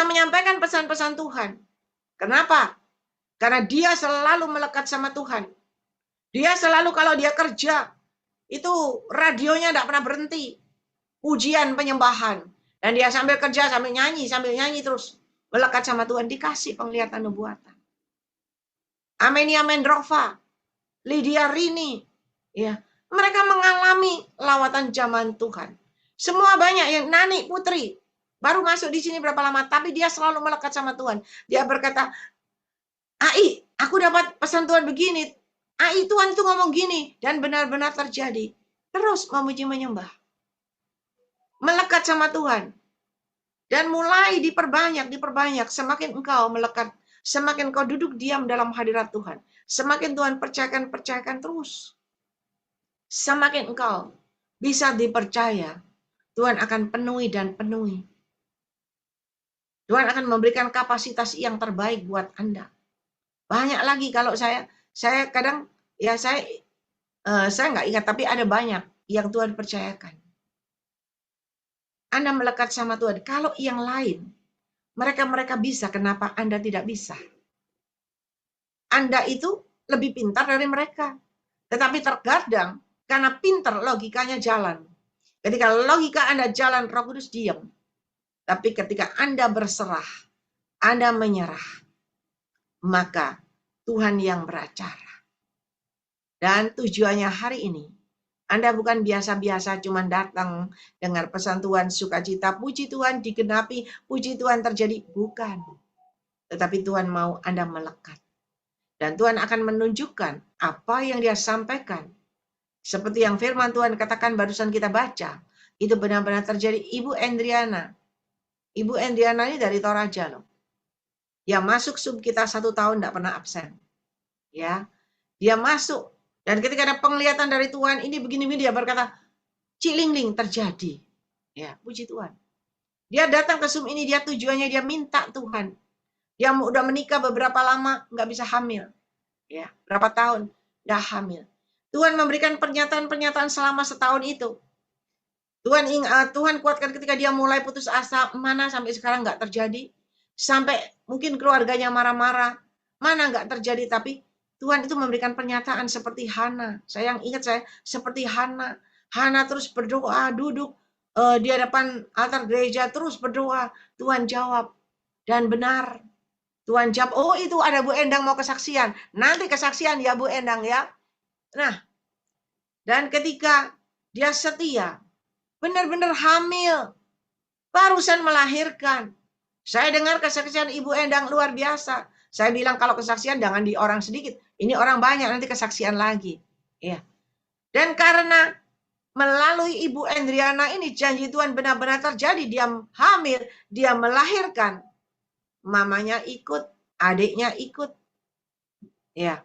menyampaikan pesan-pesan Tuhan. Kenapa? Karena dia selalu melekat sama Tuhan. Dia selalu kalau dia kerja, itu radionya tidak pernah berhenti. Pujian, penyembahan. Dan dia sambil kerja, sambil nyanyi terus. Melekat sama Tuhan, dikasih penglihatan nubuatan. Amenia Mendrova, Lydia Rini. Ya, mereka mengalami lawatan zaman Tuhan. Semua banyak yang Nani Putri. Baru masuk di sini berapa lama, tapi dia selalu melekat sama Tuhan. Dia berkata, Ai, aku dapat pesan Tuhan begini. Ai, Tuhan itu ngomong gini. Dan benar-benar terjadi. Terus memuji menyembah. Melekat sama Tuhan. Dan mulai diperbanyak. Semakin engkau melekat. Semakin engkau duduk diam dalam hadirat Tuhan. Semakin Tuhan percayakan terus. Semakin engkau bisa dipercaya. Tuhan akan penuhi dan penuhi. Tuhan akan memberikan kapasitas yang terbaik buat Anda. Banyak lagi kalau saya kadang, ya saya nggak ingat, tapi ada banyak yang Tuhan percayakan. Anda melekat sama Tuhan. Kalau yang lain, mereka bisa, kenapa Anda tidak bisa? Anda itu lebih pintar dari mereka. Tetapi terkadang, karena pintar, logikanya jalan. Ketika logika Anda jalan, Roh Kudus diam. Tapi ketika Anda berserah, Anda menyerah, maka Tuhan yang beracara. Dan tujuannya hari ini, Anda bukan biasa-biasa cuma datang dengar pesan Tuhan, sukacita, puji Tuhan digenapi, puji Tuhan terjadi. Bukan. Tetapi Tuhan mau Anda melekat. Dan Tuhan akan menunjukkan apa yang dia sampaikan. Seperti yang firman Tuhan katakan barusan kita baca. Itu benar-benar terjadi. Ibu Endriana ini dari Toraja loh. Dia masuk sub kita 1 tahun tidak pernah absen. Ya, dia masuk. Dan ketika ada penglihatan dari Tuhan, ini begini-begini, dia berkata, Cilingling terjadi. Ya, puji Tuhan. Dia datang ke sum ini, dia tujuannya dia minta Tuhan. Dia udah menikah beberapa lama, nggak bisa hamil. Ya, berapa tahun, nggak hamil. Tuhan memberikan pernyataan-pernyataan selama setahun itu. Tuhan kuatkan ketika dia mulai putus asa, mana sampai sekarang nggak terjadi. Sampai mungkin keluarganya marah-marah, mana nggak terjadi, tapi Tuhan itu memberikan pernyataan seperti Hana. Saya yang ingat seperti Hana. Hana terus berdoa, duduk di hadapan altar gereja, terus berdoa. Tuhan jawab. Dan benar. Tuhan jawab, oh itu ada Bu Endang mau kesaksian. Nanti kesaksian ya Bu Endang ya. Nah, dan ketika dia setia, benar-benar hamil, barusan melahirkan. Saya dengar kesaksian Ibu Endang luar biasa. Saya bilang kalau kesaksian jangan di orang sedikit, Ini orang banyak nanti kesaksian lagi. Ya. Dan karena melalui Ibu Endriana ini janji Tuhan benar-benar terjadi. Dia hamil, dia melahirkan. Mamanya ikut, adiknya ikut. Ya,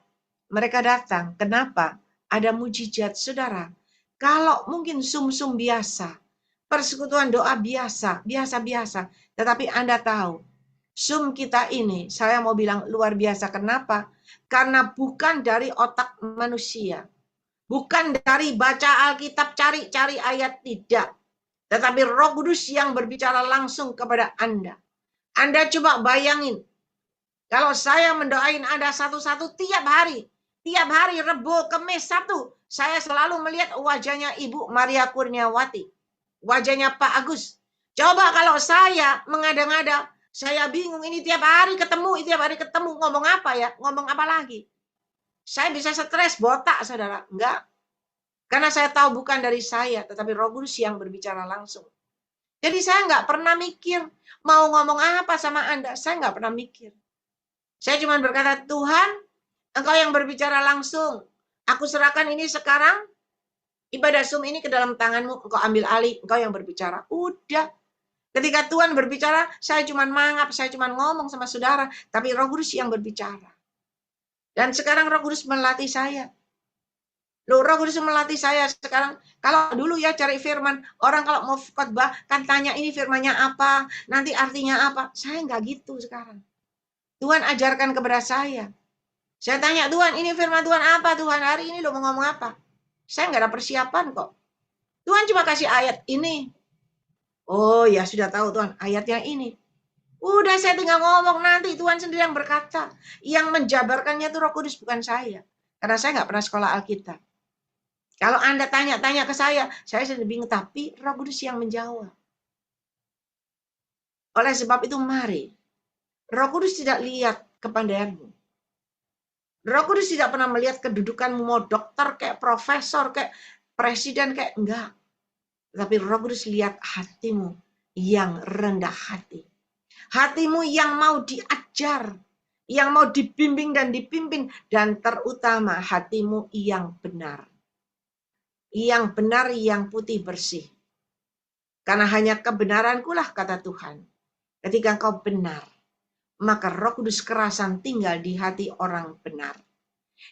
mereka datang. Kenapa? Ada mujizat, saudara. Kalau mungkin sum-sum biasa, persekutuan doa biasa, biasa-biasa. Tetapi Anda tahu, Zoom kita ini, saya mau bilang luar biasa. Kenapa? Karena bukan dari otak manusia. Bukan dari baca Alkitab, cari-cari ayat, tidak. Tetapi Roh Kudus yang berbicara langsung kepada Anda. Anda coba bayangin, kalau saya mendoain Anda satu-satu tiap hari Rebo, Kamis, Sabtu, saya selalu melihat wajahnya Ibu Maria Kurniawati, wajahnya Pak Agus. Coba kalau saya mengada-ngada, saya bingung ini tiap hari ketemu, ngomong apa ya, ngomong apa lagi. Saya bisa stres, botak, saudara. Enggak. Karena saya tahu bukan dari saya, tetapi Roh Kudus yang berbicara langsung. Jadi saya nggak pernah mikir mau ngomong apa sama Anda. Saya nggak pernah mikir. Saya cuma berkata, Tuhan, Engkau yang berbicara langsung. Aku serahkan ini sekarang, ibadah Zoom ini ke dalam tangan-Mu. Engkau ambil alih, Engkau yang berbicara. Udah. Ketika Tuhan berbicara, saya cuma mangap, saya cuma ngomong sama saudara. Tapi Roh Kudus yang berbicara. Dan sekarang Roh Kudus melatih saya. Loh, Roh Kudus melatih saya sekarang. Kalau dulu ya cari firman, orang kalau mau khotbah kan tanya ini firmannya apa, nanti artinya apa. Saya nggak gitu sekarang. Tuhan ajarkan kepada saya. Saya tanya, Tuhan ini firman Tuhan apa Tuhan? Hari ini lo mau ngomong apa? Saya nggak ada persiapan kok. Tuhan cuma kasih ayat ini. Oh ya sudah tahu Tuhan, ayatnya ini. Udah saya tinggal ngomong, nanti Tuhan sendiri yang berkata. Yang menjabarkannya itu Roh Kudus, bukan saya. Karena saya nggak pernah sekolah Alkitab. Kalau Anda tanya-tanya ke saya sudah bingung. Tapi Roh Kudus yang menjawab. Oleh sebab itu mari. Roh Kudus tidak lihat kepandaianmu. Roh Kudus tidak pernah melihat kedudukanmu, mau dokter, kayak profesor, kayak presiden, kayak enggak. Tapi Roh Kudus lihat hatimu yang rendah hati. Hatimu yang mau diajar, yang mau dibimbing dan dipimpin, dan terutama hatimu yang benar. Yang benar, yang putih bersih. Karena hanya kebenaranku lah, kata Tuhan. Ketika engkau benar, maka Roh Kudus kerasan tinggal di hati orang benar.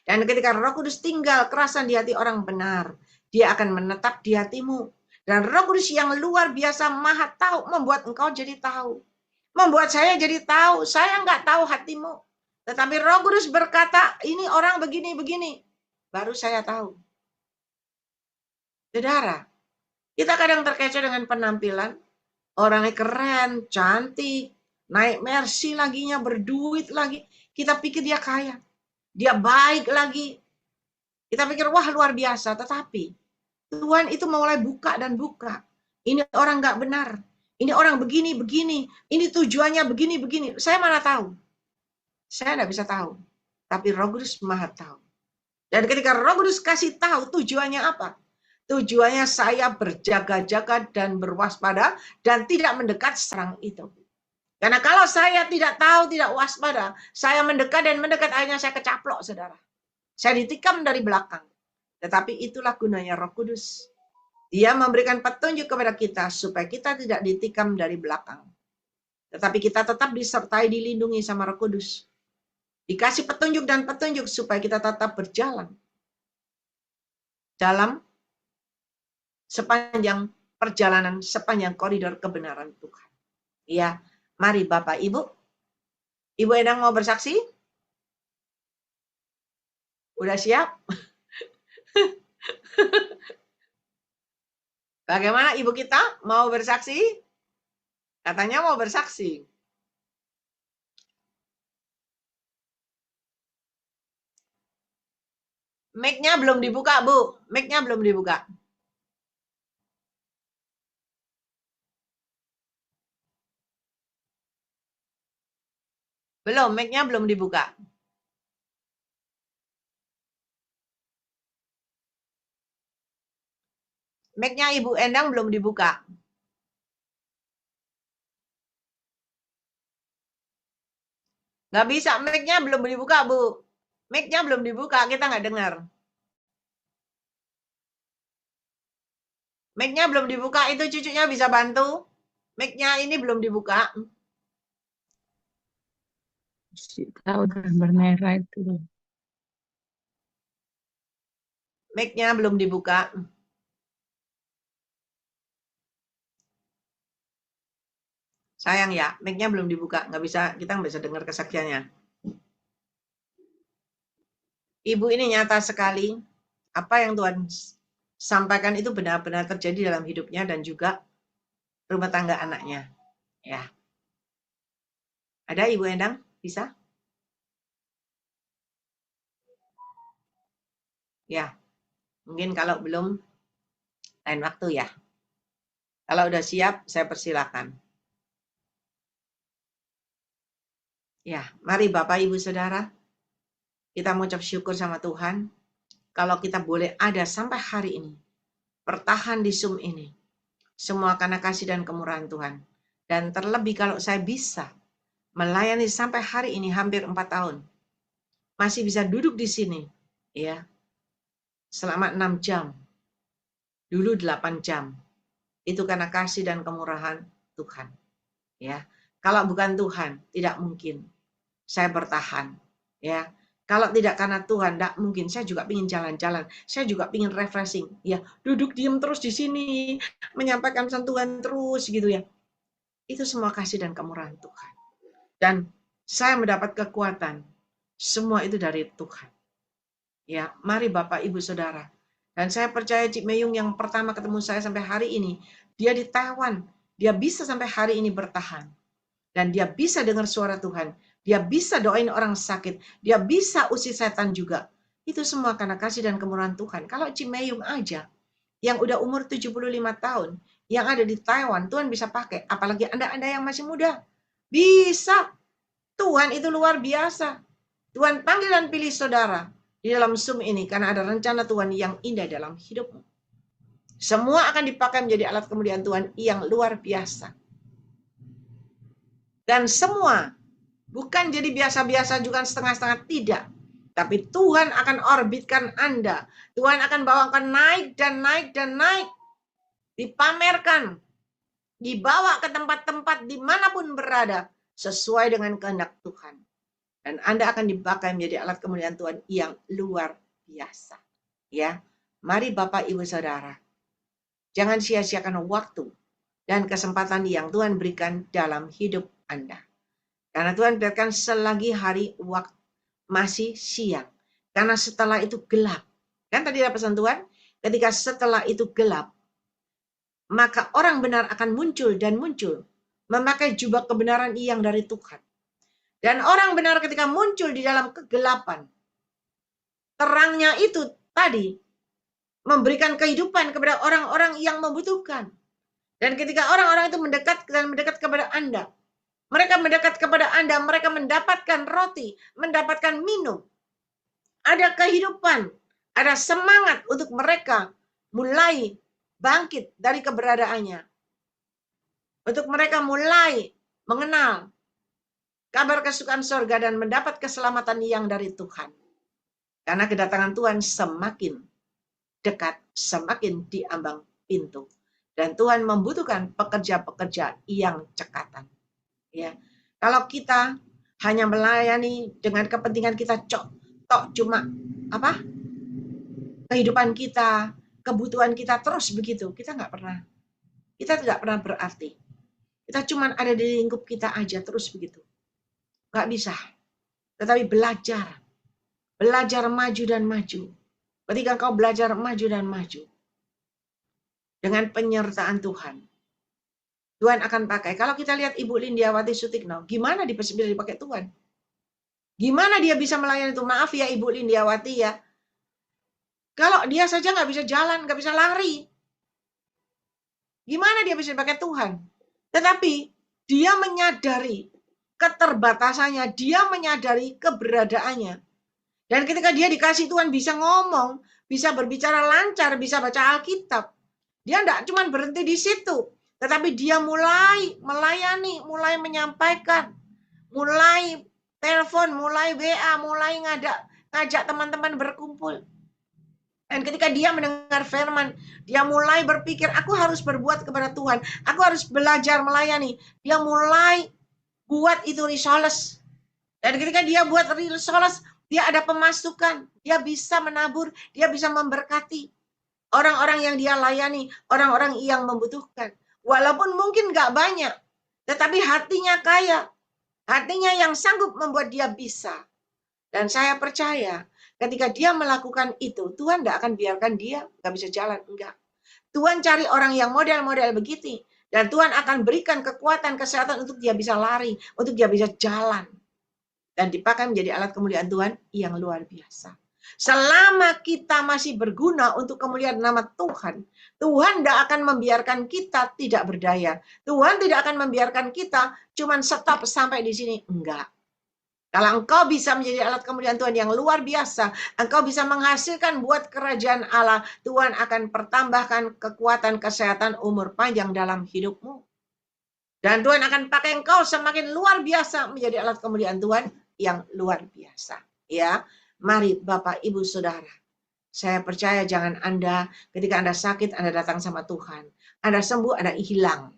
Dan ketika Roh Kudus tinggal kerasan di hati orang benar, dia akan menetap di hatimu. Dan Roh Kudus yang luar biasa maha tahu membuat engkau jadi tahu. Membuat saya jadi tahu. Saya nggak tahu hatimu. Tetapi Roh Kudus berkata, ini orang begini-begini. Baru saya tahu. Saudara, kita kadang terkecoh dengan penampilan. Orangnya keren, cantik, naik Mercy laginya, berduit lagi. Kita pikir dia kaya. Dia baik lagi. Kita pikir, wah luar biasa. Tetapi Tuhan itu mulai buka dan buka. Ini orang nggak benar. Ini orang begini-begini. Ini tujuannya begini-begini. Saya mana tahu? Saya nggak bisa tahu. Tapi Roh Kudus maha tahu. Dan ketika Roh Kudus kasih tahu tujuannya apa? Tujuannya saya berjaga-jaga dan berwaspada dan tidak mendekat serang itu. Karena kalau saya tidak tahu, tidak waspada, saya mendekat dan mendekat, akhirnya saya kecaplok, saudara. Saya ditikam dari belakang. Tetapi itulah gunanya Roh Kudus. Dia memberikan petunjuk kepada kita supaya kita tidak ditikam dari belakang. Tetapi kita tetap disertai, dilindungi sama Roh Kudus. Dikasih petunjuk dan petunjuk supaya kita tetap berjalan dalam sepanjang perjalanan, sepanjang koridor kebenaran Tuhan. Ya, mari Bapak Ibu. Ibu Endang mau bersaksi? Udah siap? Bagaimana Ibu kita? Mau bersaksi? Katanya mau bersaksi. Mic-nya belum dibuka, Bu. Mic-nya belum dibuka. Belum, mic-nya belum dibuka. Mic-nya Ibu Endang belum dibuka. Nggak bisa, mic-nya belum dibuka, Bu. Mic-nya belum dibuka, kita nggak dengar. Mic-nya belum dibuka, itu cucunya bisa bantu. Mic-nya ini belum dibuka. Kita udah bermerah itu. Mic-nya belum dibuka. Sayang ya, mic-nya belum dibuka. Kita nggak bisa dengar kesaksiannya. Ibu ini nyata sekali. Apa yang Tuhan sampaikan itu benar-benar terjadi dalam hidupnya dan juga rumah tangga anaknya. Ya. Ada Ibu Endang? Bisa? Ya. Mungkin kalau belum, lain waktu ya. Kalau udah siap, saya persilakan. Ya, mari Bapak, Ibu, Saudara. Kita mengucap syukur sama Tuhan. Kalau kita boleh ada sampai hari ini. Bertahan di Zoom ini. Semua karena kasih dan kemurahan Tuhan. Dan terlebih kalau saya bisa melayani sampai hari ini hampir 4 tahun. Masih bisa duduk di sini. Ya, selama 6 jam. Dulu 8 jam. Itu karena kasih dan kemurahan Tuhan. Ya, kalau bukan Tuhan, tidak mungkin saya bertahan. Ya, kalau tidak karena Tuhan, tidak mungkin. Saya juga ingin jalan-jalan. Saya juga ingin refreshing. Ya, duduk diam terus di sini, menyampaikan pesan Tuhan terus gitu ya. Itu semua kasih dan kemurahan Tuhan. Dan saya mendapat kekuatan. Semua itu dari Tuhan. Ya, mari Bapak, Ibu, Saudara. Dan saya percaya Cik Meyung yang pertama ketemu saya sampai hari ini, dia di Taiwan. Dia bisa sampai hari ini bertahan. Dan dia bisa dengar suara Tuhan. Dia bisa doain orang sakit. Dia bisa usir setan juga. Itu semua karena kasih dan kemurahan Tuhan. Kalau Cik Meyung aja, yang udah umur 75 tahun, yang ada di Taiwan, Tuhan bisa pakai. Apalagi Anda yang masih muda. Bisa. Tuhan itu luar biasa. Tuhan panggil dan pilih saudara di dalam Zoom ini karena ada rencana Tuhan yang indah dalam hidupmu. Semua akan dipakai menjadi alat kemuliaan Tuhan yang luar biasa. Dan semua bukan jadi biasa-biasa juga setengah-setengah, tidak. Tapi Tuhan akan orbitkan Anda. Tuhan akan bawakan naik dan naik dan naik. Dipamerkan. Dibawa ke tempat-tempat dimanapun berada. Sesuai dengan kehendak Tuhan. Dan Anda akan dipakai menjadi alat kemuliaan Tuhan yang luar biasa. Ya, mari Bapak, Ibu, Saudara. Jangan sia-siakan waktu dan kesempatan yang Tuhan berikan dalam hidup Anda. Karena Tuhan biarkan selagi hari waktu masih siang. Karena setelah itu gelap. Kan tadi ada pesan Tuhan, ketika setelah itu gelap, maka orang benar akan muncul dan muncul. Memakai jubah kebenaran yang dari Tuhan. Dan orang benar ketika muncul di dalam kegelapan, terangnya itu tadi memberikan kehidupan kepada orang-orang yang membutuhkan. Dan ketika orang-orang itu mendekat kepada Anda, mereka mendekat kepada Anda, mereka mendapatkan roti, mendapatkan minum. Ada kehidupan, ada semangat untuk mereka mulai bangkit dari keberadaannya. Untuk mereka mulai mengenal kabar kesukaan surga dan mendapat keselamatan yang dari Tuhan. Karena kedatangan Tuhan semakin dekat, semakin di ambang pintu. Dan Tuhan membutuhkan pekerja-pekerja yang cekatan. Ya, kalau kita hanya melayani dengan kepentingan kita tok cuma apa? Kehidupan kita, kebutuhan kita terus begitu, kita tidak pernah berarti. Kita cuma ada di lingkup kita aja terus begitu. Nggak bisa. Tetapi belajar maju dan maju. Ketika kau belajar maju dan maju dengan penyertaan Tuhan, Tuhan akan pakai. Kalau kita lihat Ibu Lindiawati Sutikno, gimana bisa dipakai Tuhan? Gimana dia bisa melayani itu? Maaf ya Ibu Lindiawati ya. Kalau dia saja nggak bisa jalan, nggak bisa lari, gimana dia bisa dipakai Tuhan? Tetapi dia menyadari keterbatasannya, dia menyadari keberadaannya. Dan ketika dia dikasih Tuhan bisa ngomong, bisa berbicara lancar, bisa baca Alkitab, dia enggak cuma berhenti di situ, tetapi dia mulai melayani, mulai menyampaikan, mulai telepon, mulai WA, mulai ngajak teman-teman berkumpul. Dan ketika dia mendengar firman, dia mulai berpikir, aku harus berbuat kepada Tuhan. Aku harus belajar melayani. Dia mulai buat itu risoles. Dan ketika dia buat risoles, dia ada pemasukan. Dia bisa menabur, dia bisa memberkati orang-orang yang dia layani, orang-orang yang membutuhkan. Walaupun mungkin gak banyak, tetapi hatinya kaya. Hatinya yang sanggup membuat dia bisa. Dan saya percaya ketika dia melakukan itu, Tuhan tidak akan biarkan dia nggak bisa jalan. Enggak. Tuhan cari orang yang model-model begitu. Dan Tuhan akan berikan kekuatan, kesehatan untuk dia bisa lari, untuk dia bisa jalan. Dan dipakai menjadi alat kemuliaan Tuhan yang luar biasa. Selama kita masih berguna untuk kemuliaan nama Tuhan, Tuhan tidak akan membiarkan kita tidak berdaya. Tuhan tidak akan membiarkan kita cuman stop sampai di sini. Enggak. Kalau engkau bisa menjadi alat kemuliaan Tuhan yang luar biasa, engkau bisa menghasilkan buat kerajaan Allah, Tuhan akan pertambahkan kekuatan, kesehatan, umur panjang dalam hidupmu. Dan Tuhan akan pakai engkau semakin luar biasa menjadi alat kemuliaan Tuhan yang luar biasa. Ya, mari Bapak, Ibu, Saudara. Saya percaya jangan Anda, ketika Anda sakit, Anda datang sama Tuhan. Anda sembuh, Anda hilang.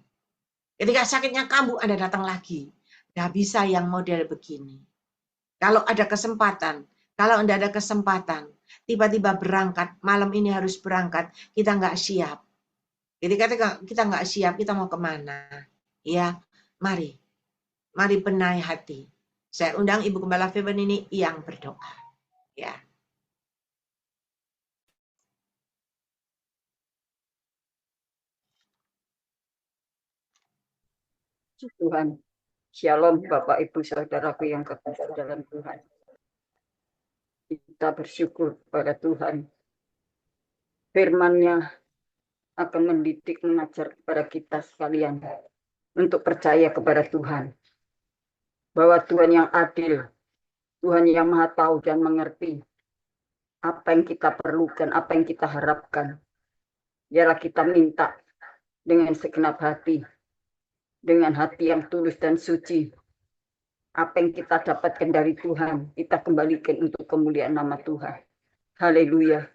Ketika sakitnya kambuh, Anda datang lagi. Tidak bisa yang model begini. Kalau ada kesempatan, kalau tidak ada kesempatan, tiba-tiba berangkat, malam ini harus berangkat, kita nggak siap. Jadi kita nggak siap, kita mau kemana? Ya, mari benahi hati. Saya undang Ibu Gembala Feben ini yang berdoa. Ya. Tuhan, Shalom Bapak Ibu Saudaraku yang kekasih dalam Tuhan. Kita bersyukur pada Tuhan. Firman-Nya akan mendidik, mengajar kepada kita sekalian untuk percaya kepada Tuhan. Bahwa Tuhan yang adil, Tuhan yang maha tahu dan mengerti apa yang kita perlukan, apa yang kita harapkan. Biarlah kita minta dengan segenap hati, dengan hati yang tulus dan suci. Apa yang kita dapatkan dari Tuhan, kita kembalikan untuk kemuliaan nama Tuhan. Haleluya.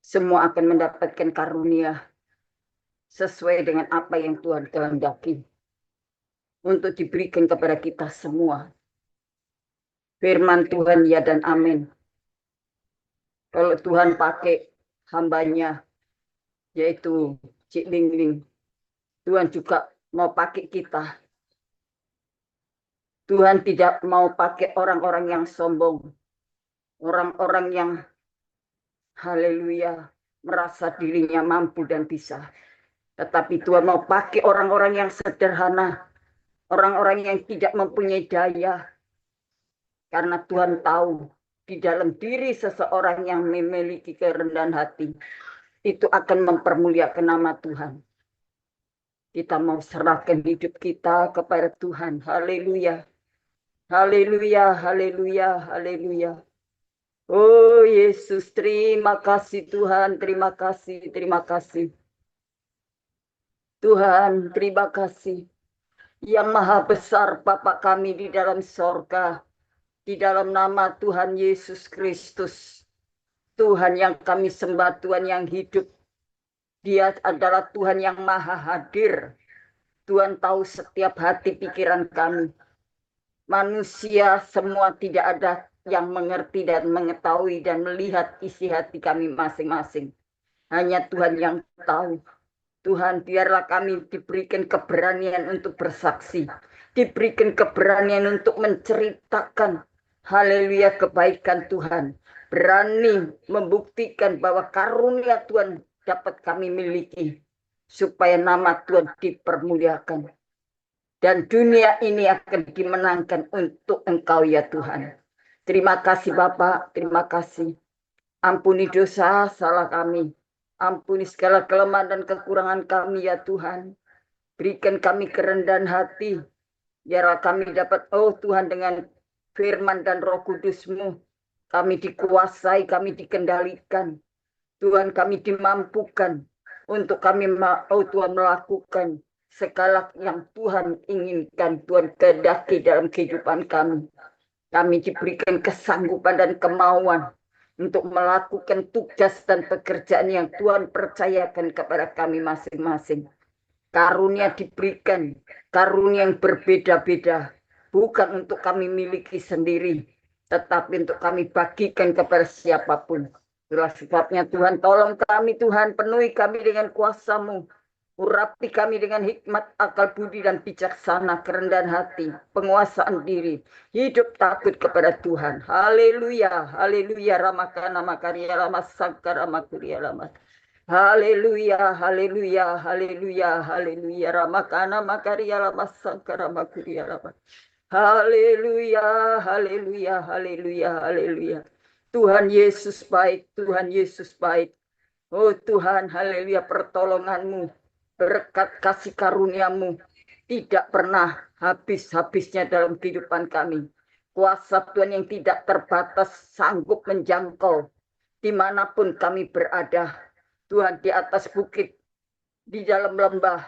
Semua akan mendapatkan karunia sesuai dengan apa yang Tuhan kehendaki untuk diberikan kepada kita semua. Firman Tuhan ya dan amin. Kalau Tuhan pakai hambanya, yaitu Cik Ling Ling, Tuhan juga mau pakai kita. Tuhan tidak mau pakai orang-orang yang sombong, orang-orang yang haleluya merasa dirinya mampu dan bisa. Tetapi Tuhan mau pakai orang-orang yang sederhana, orang-orang yang tidak mempunyai daya. Karena Tuhan tahu di dalam diri seseorang yang memiliki kerendahan hati, itu akan mempermuliakan nama Tuhan. Kita mau serahkan hidup kita kepada Tuhan. Haleluya. Haleluya, haleluya, haleluya. Oh Yesus, terima kasih Tuhan, terima kasih, terima kasih. Tuhan, terima kasih. Yang maha besar Bapa kami di dalam sorga, di dalam nama Tuhan Yesus Kristus. Tuhan yang kami sembah, Tuhan yang hidup. Dia adalah Tuhan yang maha hadir. Tuhan tahu setiap hati pikiran kami. Manusia semua tidak ada yang mengerti dan mengetahui dan melihat isi hati kami masing-masing. Hanya Tuhan yang tahu. Tuhan, biarlah kami diberikan keberanian untuk bersaksi. Diberikan keberanian untuk menceritakan haleluya kebaikan Tuhan. Berani membuktikan bahwa karunia Tuhan dapat kami miliki. Supaya nama Tuhan dipermuliakan. Dan dunia ini akan dimenangkan untuk Engkau ya Tuhan. Terima kasih Bapak, terima kasih. Ampuni dosa salah kami. Ampuni segala kelemahan dan kekurangan kami ya Tuhan. Berikan kami kerendahan hati. Biarlah kami dapat, oh Tuhan, dengan firman dan roh kudus-Mu. Kami dikuasai, kami dikendalikan. Tuhan, kami dimampukan untuk kami, oh Tuhan, melakukan segala yang Tuhan inginkan, Tuhan kehendaki dalam kehidupan kami. Kami diberikan kesanggupan dan kemauan untuk melakukan tugas dan pekerjaan yang Tuhan percayakan kepada kami masing-masing. Karunia diberikan, karunia yang berbeda-beda, bukan untuk kami miliki sendiri, tetapi untuk kami bagikan kepada siapapun. Itulah sebabnya Tuhan, tolong kami Tuhan, penuhi kami dengan kuasa-Mu. Urapi kami dengan hikmat, akal budi, dan bijaksana, kerendahan hati, penguasaan diri, hidup takut kepada Tuhan. Haleluya, haleluya, ramakana makarya lama sangka ramakuria lama. Haleluya, haleluya, haleluya, haleluya, ramakana makarya lama sangka ramakuria lama. Haleluya, haleluya, haleluya, haleluya. Tuhan Yesus baik, Tuhan Yesus baik. Oh Tuhan, haleluya, pertolongan-Mu, berkat kasih karunia-Mu tidak pernah habis-habisnya dalam kehidupan kami. Kuasa Tuhan yang tidak terbatas sanggup menjangkau dimanapun kami berada. Tuhan, di atas bukit, di dalam lembah.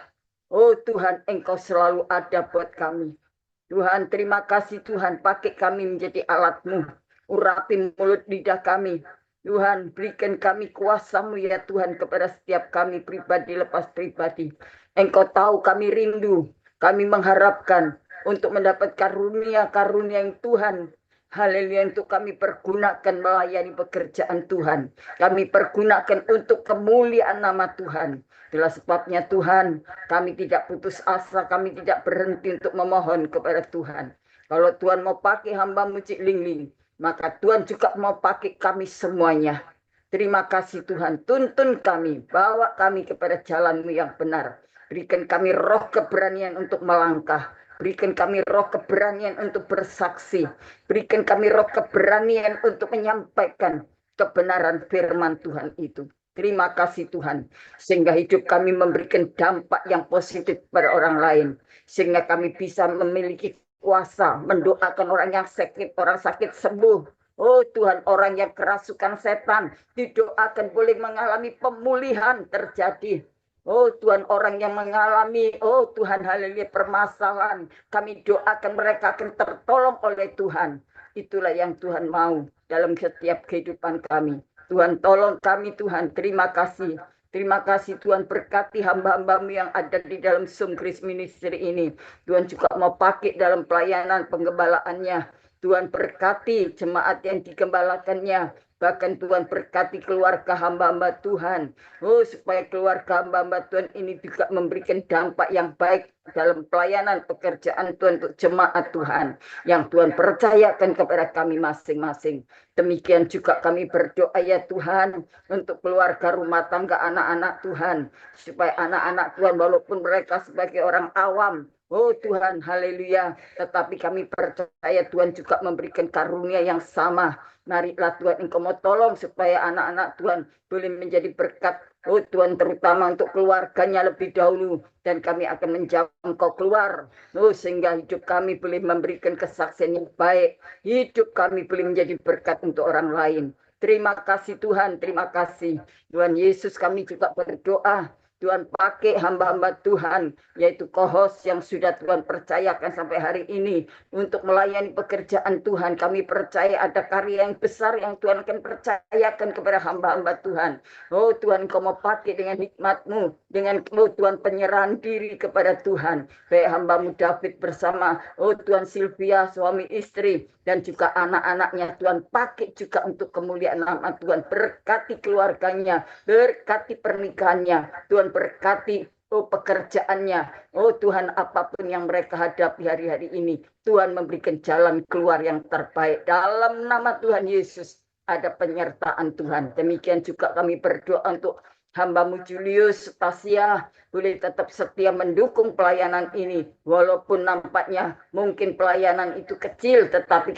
Oh Tuhan, Engkau selalu ada buat kami. Tuhan, terima kasih Tuhan, pakai kami menjadi alat-Mu. Urapi mulut lidah kami. Tuhan, berikan kami kuasa-Mu ya Tuhan kepada setiap kami pribadi lepas pribadi. Engkau tahu kami rindu, kami mengharapkan untuk mendapat karunia-karunia yang Tuhan. Haleluya, untuk kami pergunakan melayani pekerjaan Tuhan. Kami pergunakan untuk kemuliaan nama Tuhan. Itulah sebabnya Tuhan, kami tidak putus asa, kami tidak berhenti untuk memohon kepada Tuhan. Kalau Tuhan mau pakai hamba-Mu Cik Lingling, maka Tuhan juga mau pakai kami semuanya. Terima kasih Tuhan, tuntun kami, bawa kami kepada jalan-Mu yang benar. Berikan kami roh keberanian untuk melangkah. Berikan kami roh keberanian untuk bersaksi. Berikan kami roh keberanian untuk menyampaikan kebenaran firman Tuhan itu. Terima kasih Tuhan, sehingga hidup kami memberikan dampak yang positif pada orang lain. Sehingga kami bisa memiliki kuasa mendoakan orang yang sakit, orang sakit sembuh. Oh Tuhan, orang yang kerasukan setan didoakan boleh mengalami pemulihan terjadi. Oh Tuhan, orang yang mengalami, oh Tuhan, haleluya, permasalahan, kami doakan mereka akan tertolong oleh Tuhan. Itulah yang Tuhan mau dalam setiap kehidupan kami. Tuhan, tolong kami Tuhan, terima kasih. Terima kasih Tuhan, berkati hamba-hamba-Mu yang ada di dalam Zoom Grace Ministry ini. Tuhan juga mau pakai dalam pelayanan penggembalaannya. Tuhan berkati jemaat yang digembalakannya. Bahkan Tuhan berkati keluarga hamba-hamba Tuhan. Oh, supaya keluarga hamba-hamba Tuhan ini juga memberikan dampak yang baik dalam pelayanan pekerjaan Tuhan untuk jemaat Tuhan. Yang Tuhan percayakan kepada kami masing-masing. Demikian juga kami berdoa ya Tuhan untuk keluarga rumah tangga anak-anak Tuhan. Supaya anak-anak Tuhan walaupun mereka sebagai orang awam, oh Tuhan, haleluya. Tetapi kami percaya Tuhan juga memberikan karunia yang sama. Marilah Tuhan, Engkau mau tolong supaya anak-anak Tuhan boleh menjadi berkat. Oh Tuhan, terutama untuk keluarganya lebih dahulu. Dan kami akan menjangkau keluar. Oh, sehingga hidup kami boleh memberikan kesaksian yang baik. Hidup kami boleh menjadi berkat untuk orang lain. Terima kasih Tuhan, terima kasih. Tuhan Yesus, kami juga berdoa. Tuhan pakai hamba-hamba Tuhan, yaitu co-host yang sudah Tuhan percayakan sampai hari ini untuk melayani pekerjaan Tuhan. Kami percaya ada karya yang besar yang Tuhan akan percayakan kepada hamba-hamba Tuhan. Oh Tuhan, Kau mau pakai dengan hikmat-Mu, dengan Tuhan penyerahan diri kepada Tuhan. Baik hamba-Mu David bersama, oh Tuhan Sylvia, suami istri, dan juga anak-anaknya. Tuhan pakai juga untuk kemuliaan nama Tuhan. Berkati keluarganya, berkati pernikahannya. Tuhan berkati pekerjaannya. Oh Tuhan, apapun yang mereka hadapi hari-hari ini, Tuhan memberikan jalan keluar yang terbaik. Dalam nama Tuhan Yesus ada penyertaan Tuhan. Demikian juga kami berdoa untuk hamba-Mu Julius, Stasia, boleh tetap setia mendukung pelayanan ini. Walaupun nampaknya mungkin pelayanan itu kecil, tetapi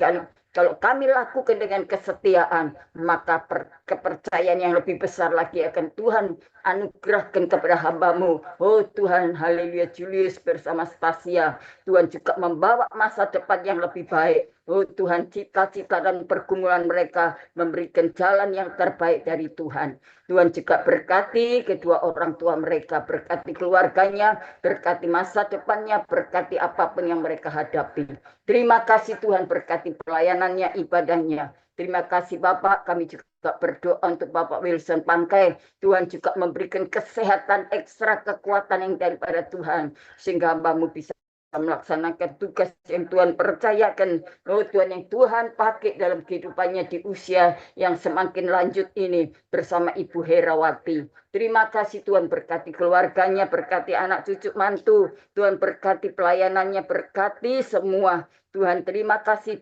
kalau kami lakukan dengan kesetiaan, maka kepercayaan yang lebih besar lagi akan Tuhan anugerahkan kepada hamba-Mu. Oh Tuhan, haleluya, Julius bersama Stasia. Tuhan juga membawa masa depan yang lebih baik. Oh Tuhan, cita-cita dan pergumulan mereka memberikan jalan yang terbaik dari Tuhan. Tuhan juga berkati kedua orang tua mereka, berkati keluarganya, berkati masa depannya, berkati apapun yang mereka hadapi. Terima kasih Tuhan, berkati pelayanannya, ibadahnya. Terima kasih Bapak, kami juga berdoa untuk Bapak Wilson Pangkai. Tuhan juga memberikan kesehatan ekstra, kekuatan yang daripada Tuhan, sehingga hamba-Mu bisa melaksanakan tugas yang Tuhan percayakan. Oh Tuhan, yang Tuhan pakai dalam kehidupannya di usia yang semakin lanjut ini bersama Ibu Herawati. Terima kasih Tuhan, berkati keluarganya, berkati anak cucu mantu. Tuhan berkati pelayanannya, berkati semua. Tuhan terima kasih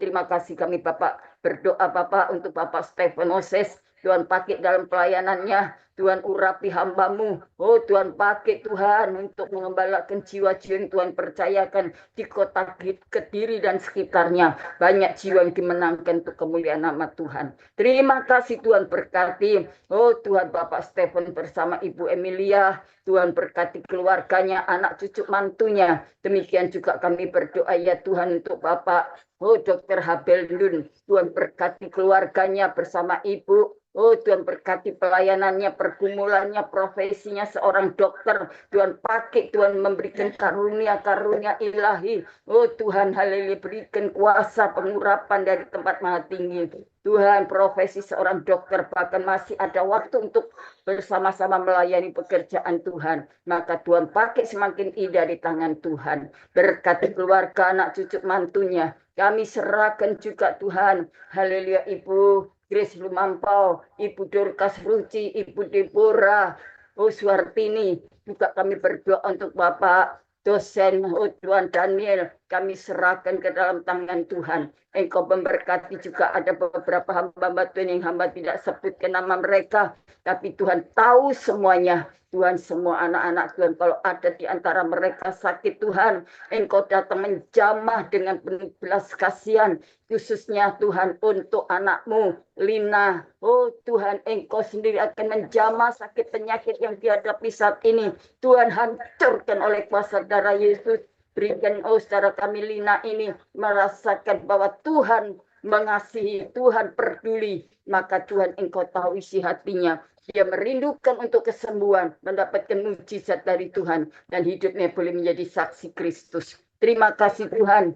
kami Bapak berdoa Bapak untuk Bapak Stephen Moses. Tuhan pakai dalam pelayanannya, Tuhan urapi hamba-Mu. Oh Tuhan pakai Tuhan untuk mengembalakan jiwa-jiwa yang Tuhan percayakan di kota Kediri dan sekitarnya. Banyak jiwa yang dimenangkan untuk kemuliaan nama Tuhan. Terima kasih Tuhan, berkati. Oh Tuhan, Bapak Stephen bersama Ibu Emilia. Tuhan berkati keluarganya, anak cucu mantunya. Demikian juga kami berdoa ya Tuhan untuk Bapak Dr. Habel Dun. Tuhan berkati keluarganya bersama Ibu. Oh Tuhan berkati pelayanannya, pergumulannya, profesinya seorang dokter. Tuhan pakai, Tuhan memberikan karunia-karunia ilahi. Oh Tuhan, haleluya, berikan kuasa pengurapan dari tempat maha tinggi. Tuhan, profesi seorang dokter bahkan masih ada waktu untuk bersama-sama melayani pekerjaan Tuhan. Maka Tuhan pakai semakin indah di tangan Tuhan. Berkati keluarga, anak cucu mantunya. Kami serahkan juga Tuhan. Haleluya, Ibu Grace Lumampau, Ibu Dorcas Ruci, Ibu Deborah, Suartini. Juga kami berdoa untuk Bapak dosen Tuhan Daniel. Kami serahkan ke dalam tangan Tuhan. Engkau memberkati juga ada beberapa hamba-hamba Tuhan yang hamba tidak sebutkan nama mereka. Tapi Tuhan tahu semuanya. Tuhan, semua anak-anak Tuhan, kalau ada di antara mereka sakit Tuhan, Engkau datang menjamah dengan penuh belas kasihan. Khususnya Tuhan untuk anakmu, Lina. Oh Tuhan, Engkau sendiri akan menjamah sakit penyakit yang dihadapi saat ini. Tuhan, hancurkan oleh kuasa darah Yesus. Berikan saudara kami Lina ini merasakan bahwa Tuhan mengasihi, Tuhan peduli. Maka Tuhan, Engkau tahu isi hatinya. Dia merindukan untuk kesembuhan, mendapatkan mujizat dari Tuhan, dan hidupnya boleh menjadi saksi Kristus. Terima kasih Tuhan.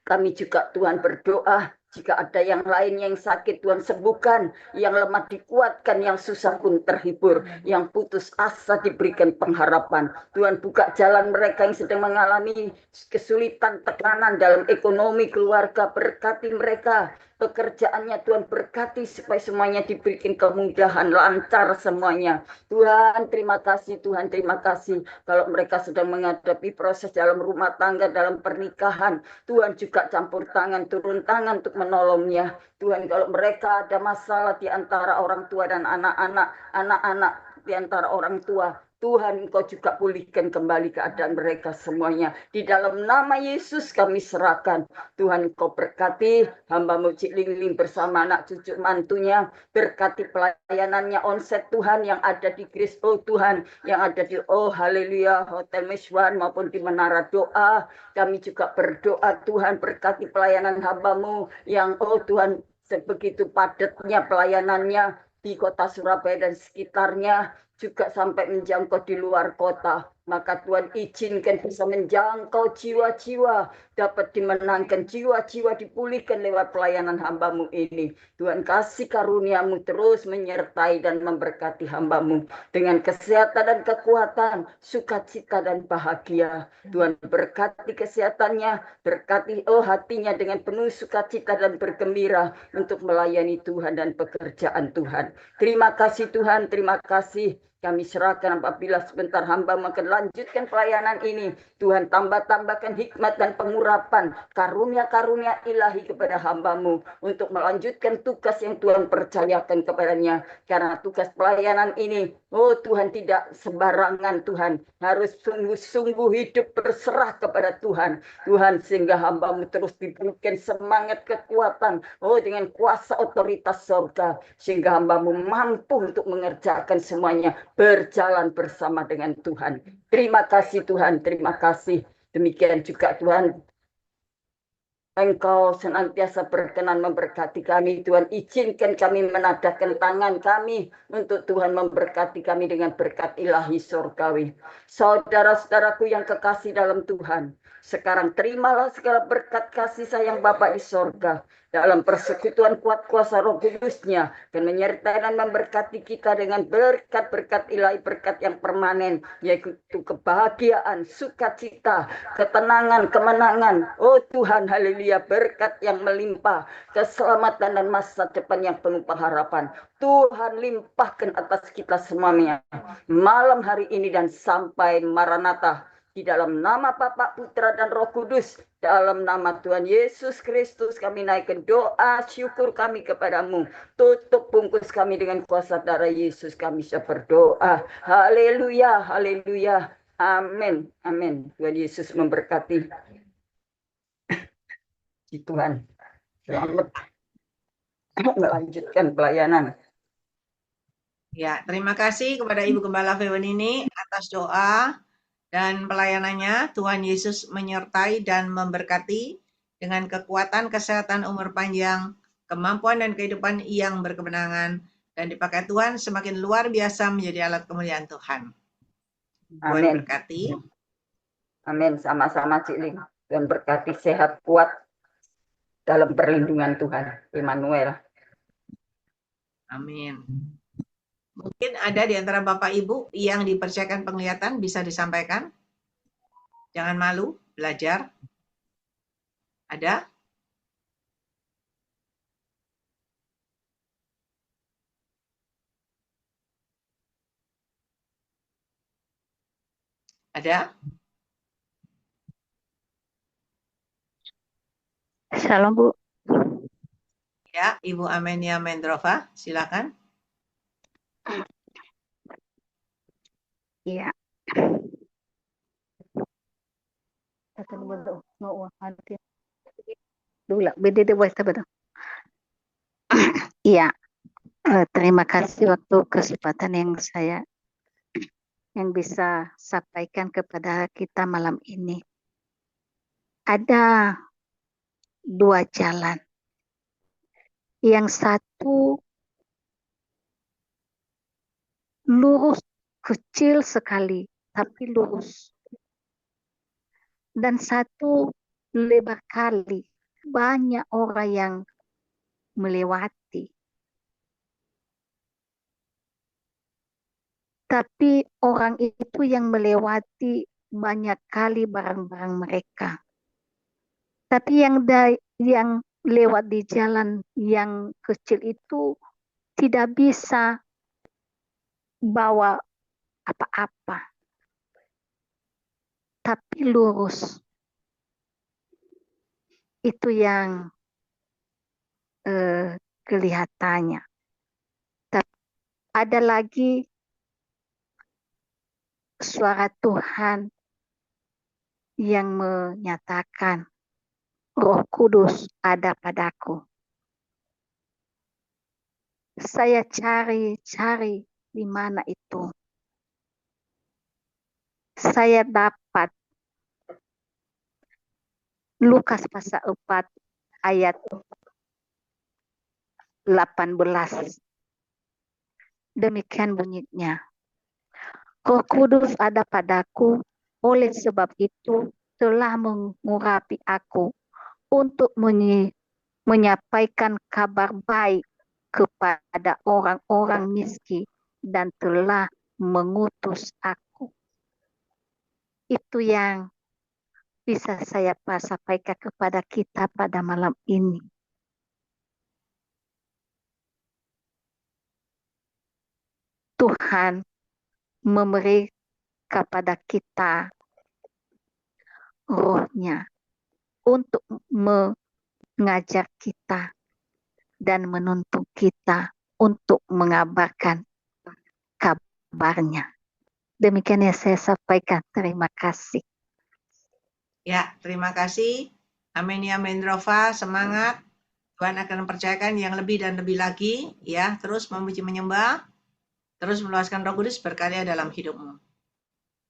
Kami juga Tuhan berdoa, jika ada yang lain yang sakit Tuhan sembuhkan, yang lemah dikuatkan, yang susah pun terhibur, yang putus asa diberikan pengharapan. Tuhan buka jalan mereka yang sedang mengalami kesulitan, tekanan dalam ekonomi keluarga, berkati mereka. Pekerjaannya Tuhan berkati supaya semuanya diberikan kemudahan, lancar semuanya. Tuhan terima kasih, Tuhan terima kasih. Kalau mereka sedang menghadapi proses dalam rumah tangga, dalam pernikahan, Tuhan juga campur tangan, turun tangan untuk menolongnya. Tuhan, kalau mereka ada masalah di antara orang tua dan anak-anak di antara orang tua, Tuhan, Engkau juga pulihkan kembali keadaan mereka semuanya. Di dalam nama Yesus kami serahkan. Tuhan, Engkau berkati hamba-Mu Cik Lingling bersama anak cucu mantunya. Berkati pelayanannya onset Tuhan yang ada di Grace, Tuhan, yang ada di haleluya, Hotel Miswan maupun di Menara Doa. Kami juga berdoa Tuhan, berkati pelayanan hamba-Mu yang Tuhan, sebegitu padatnya pelayanannya di kota Surabaya dan sekitarnya, juga sampai menjangkau di luar kota. Maka Tuhan izinkan bisa menjangkau jiwa-jiwa, dapat dimenangkan jiwa-jiwa, dipulihkan lewat pelayanan hamba-Mu ini. Tuhan, kasih karunia-Mu terus menyertai dan memberkati hamba-Mu dengan kesehatan dan kekuatan, sukacita dan bahagia. Tuhan, berkati kesehatannya, berkati hatinya dengan penuh sukacita dan bergembira untuk melayani Tuhan dan pekerjaan Tuhan. Terima kasih Tuhan, terima kasih. Kami serahkan apabila sebentar hamba akan lanjutkan pelayanan ini. Tuhan, tambahkan hikmat dan pengurapan, karunia-karunia ilahi kepada hamba-Mu untuk melanjutkan tugas yang Tuhan percayakan kepadanya. Karena tugas pelayanan ini, Tuhan, tidak sembarangan Tuhan. Harus sungguh-sungguh hidup berserah kepada Tuhan. Tuhan, sehingga hamba-Mu terus diberikan semangat, kekuatan, dengan kuasa otoritas surga. Sehingga hamba-Mu mampu untuk mengerjakan semuanya, berjalan bersama dengan Tuhan. Terima kasih Tuhan, terima kasih. Demikian juga Tuhan, Engkau senantiasa berkenan memberkati kami. Tuhan, izinkan kami menadahkan tangan kami untuk Tuhan memberkati kami dengan berkat ilahi surgawi. Saudara-saudaraku yang kekasih dalam Tuhan, sekarang terimalah segala berkat kasih sayang Bapa di surga dalam persekutuan kuat kuasa Roh Kudus-Nya, dan menyertai dan memberkati kita dengan berkat-berkat ilahi, berkat yang permanen, yaitu kebahagiaan, sukacita, ketenangan, kemenangan. Oh Tuhan, haleluya, berkat yang melimpah, keselamatan dan masa depan yang penuh pengharapan. Tuhan limpahkan atas kita semuanya malam hari ini dan sampai Maranatha. Di dalam nama Bapa, Putra, dan Roh Kudus, dalam nama Tuhan Yesus Kristus, kami naikkan doa syukur kami kepadamu. Tutup bungkus kami dengan kuasa darah Yesus, kami bisa berdoa. Haleluya, haleluya. Amin, amin. Tuhan Yesus memberkati. Tuhan, selamat melanjutkan pelayanan. Ya, terima kasih kepada Ibu Gembala Fewenini atas doa dan pelayanannya. Tuhan Yesus menyertai dan memberkati dengan kekuatan, kesehatan, umur panjang, kemampuan dan kehidupan yang berkemenangan, dan dipakai Tuhan semakin luar biasa menjadi alat kemuliaan Tuhan. Tuhan Amin. berkati. Amin, sama-sama Cik Ling. Tuhan berkati, sehat, kuat dalam perlindungan Tuhan. Immanuel. Amin. Mungkin ada di antara Bapak Ibu yang dipercayakan penglihatan, bisa disampaikan. Jangan malu, belajar. Ada? Ada? Shalom Bu. Ya, Ibu Amenia Mendrova, silakan. Iya. Iya. Terima kasih waktu kesempatan yang bisa sampaikan kepada kita malam ini. Ada dua jalan. Yang satu lurus, kecil sekali, tapi lurus. Dan satu lebar kali, banyak orang yang melewati. Tapi orang itu yang melewati banyak kali barang-barang mereka. Tapi yang lewat di jalan yang kecil itu tidak bisa bawa apa-apa. Tapi lurus. Itu yang kelihatannya. Tapi ada lagi suara Tuhan yang menyatakan Roh Kudus ada padaku. Saya cari di mana itu. Saya dapat Lukas pasal 4 ayat 18. Demikian bunyinya. Roh Kudus ada padaku, oleh sebab itu telah mengurapi aku untuk menyampaikan kabar baik kepada orang-orang miskin dan telah mengutus aku. Itu yang bisa saya sampaikan kepada kita pada malam ini. Tuhan memberi kepada kita rohnya untuk mengajar kita dan menuntun kita untuk mengabarkan kabarnya. Demikian yang saya sampaikan. Terima kasih. Ya, terima kasih. Amenia Mendrova, semangat. Tuhan akan mempercayakan yang lebih dan lebih lagi. Ya, terus memuji menyembah. Terus meluaskan Roh Kudus berkarya dalam hidupmu.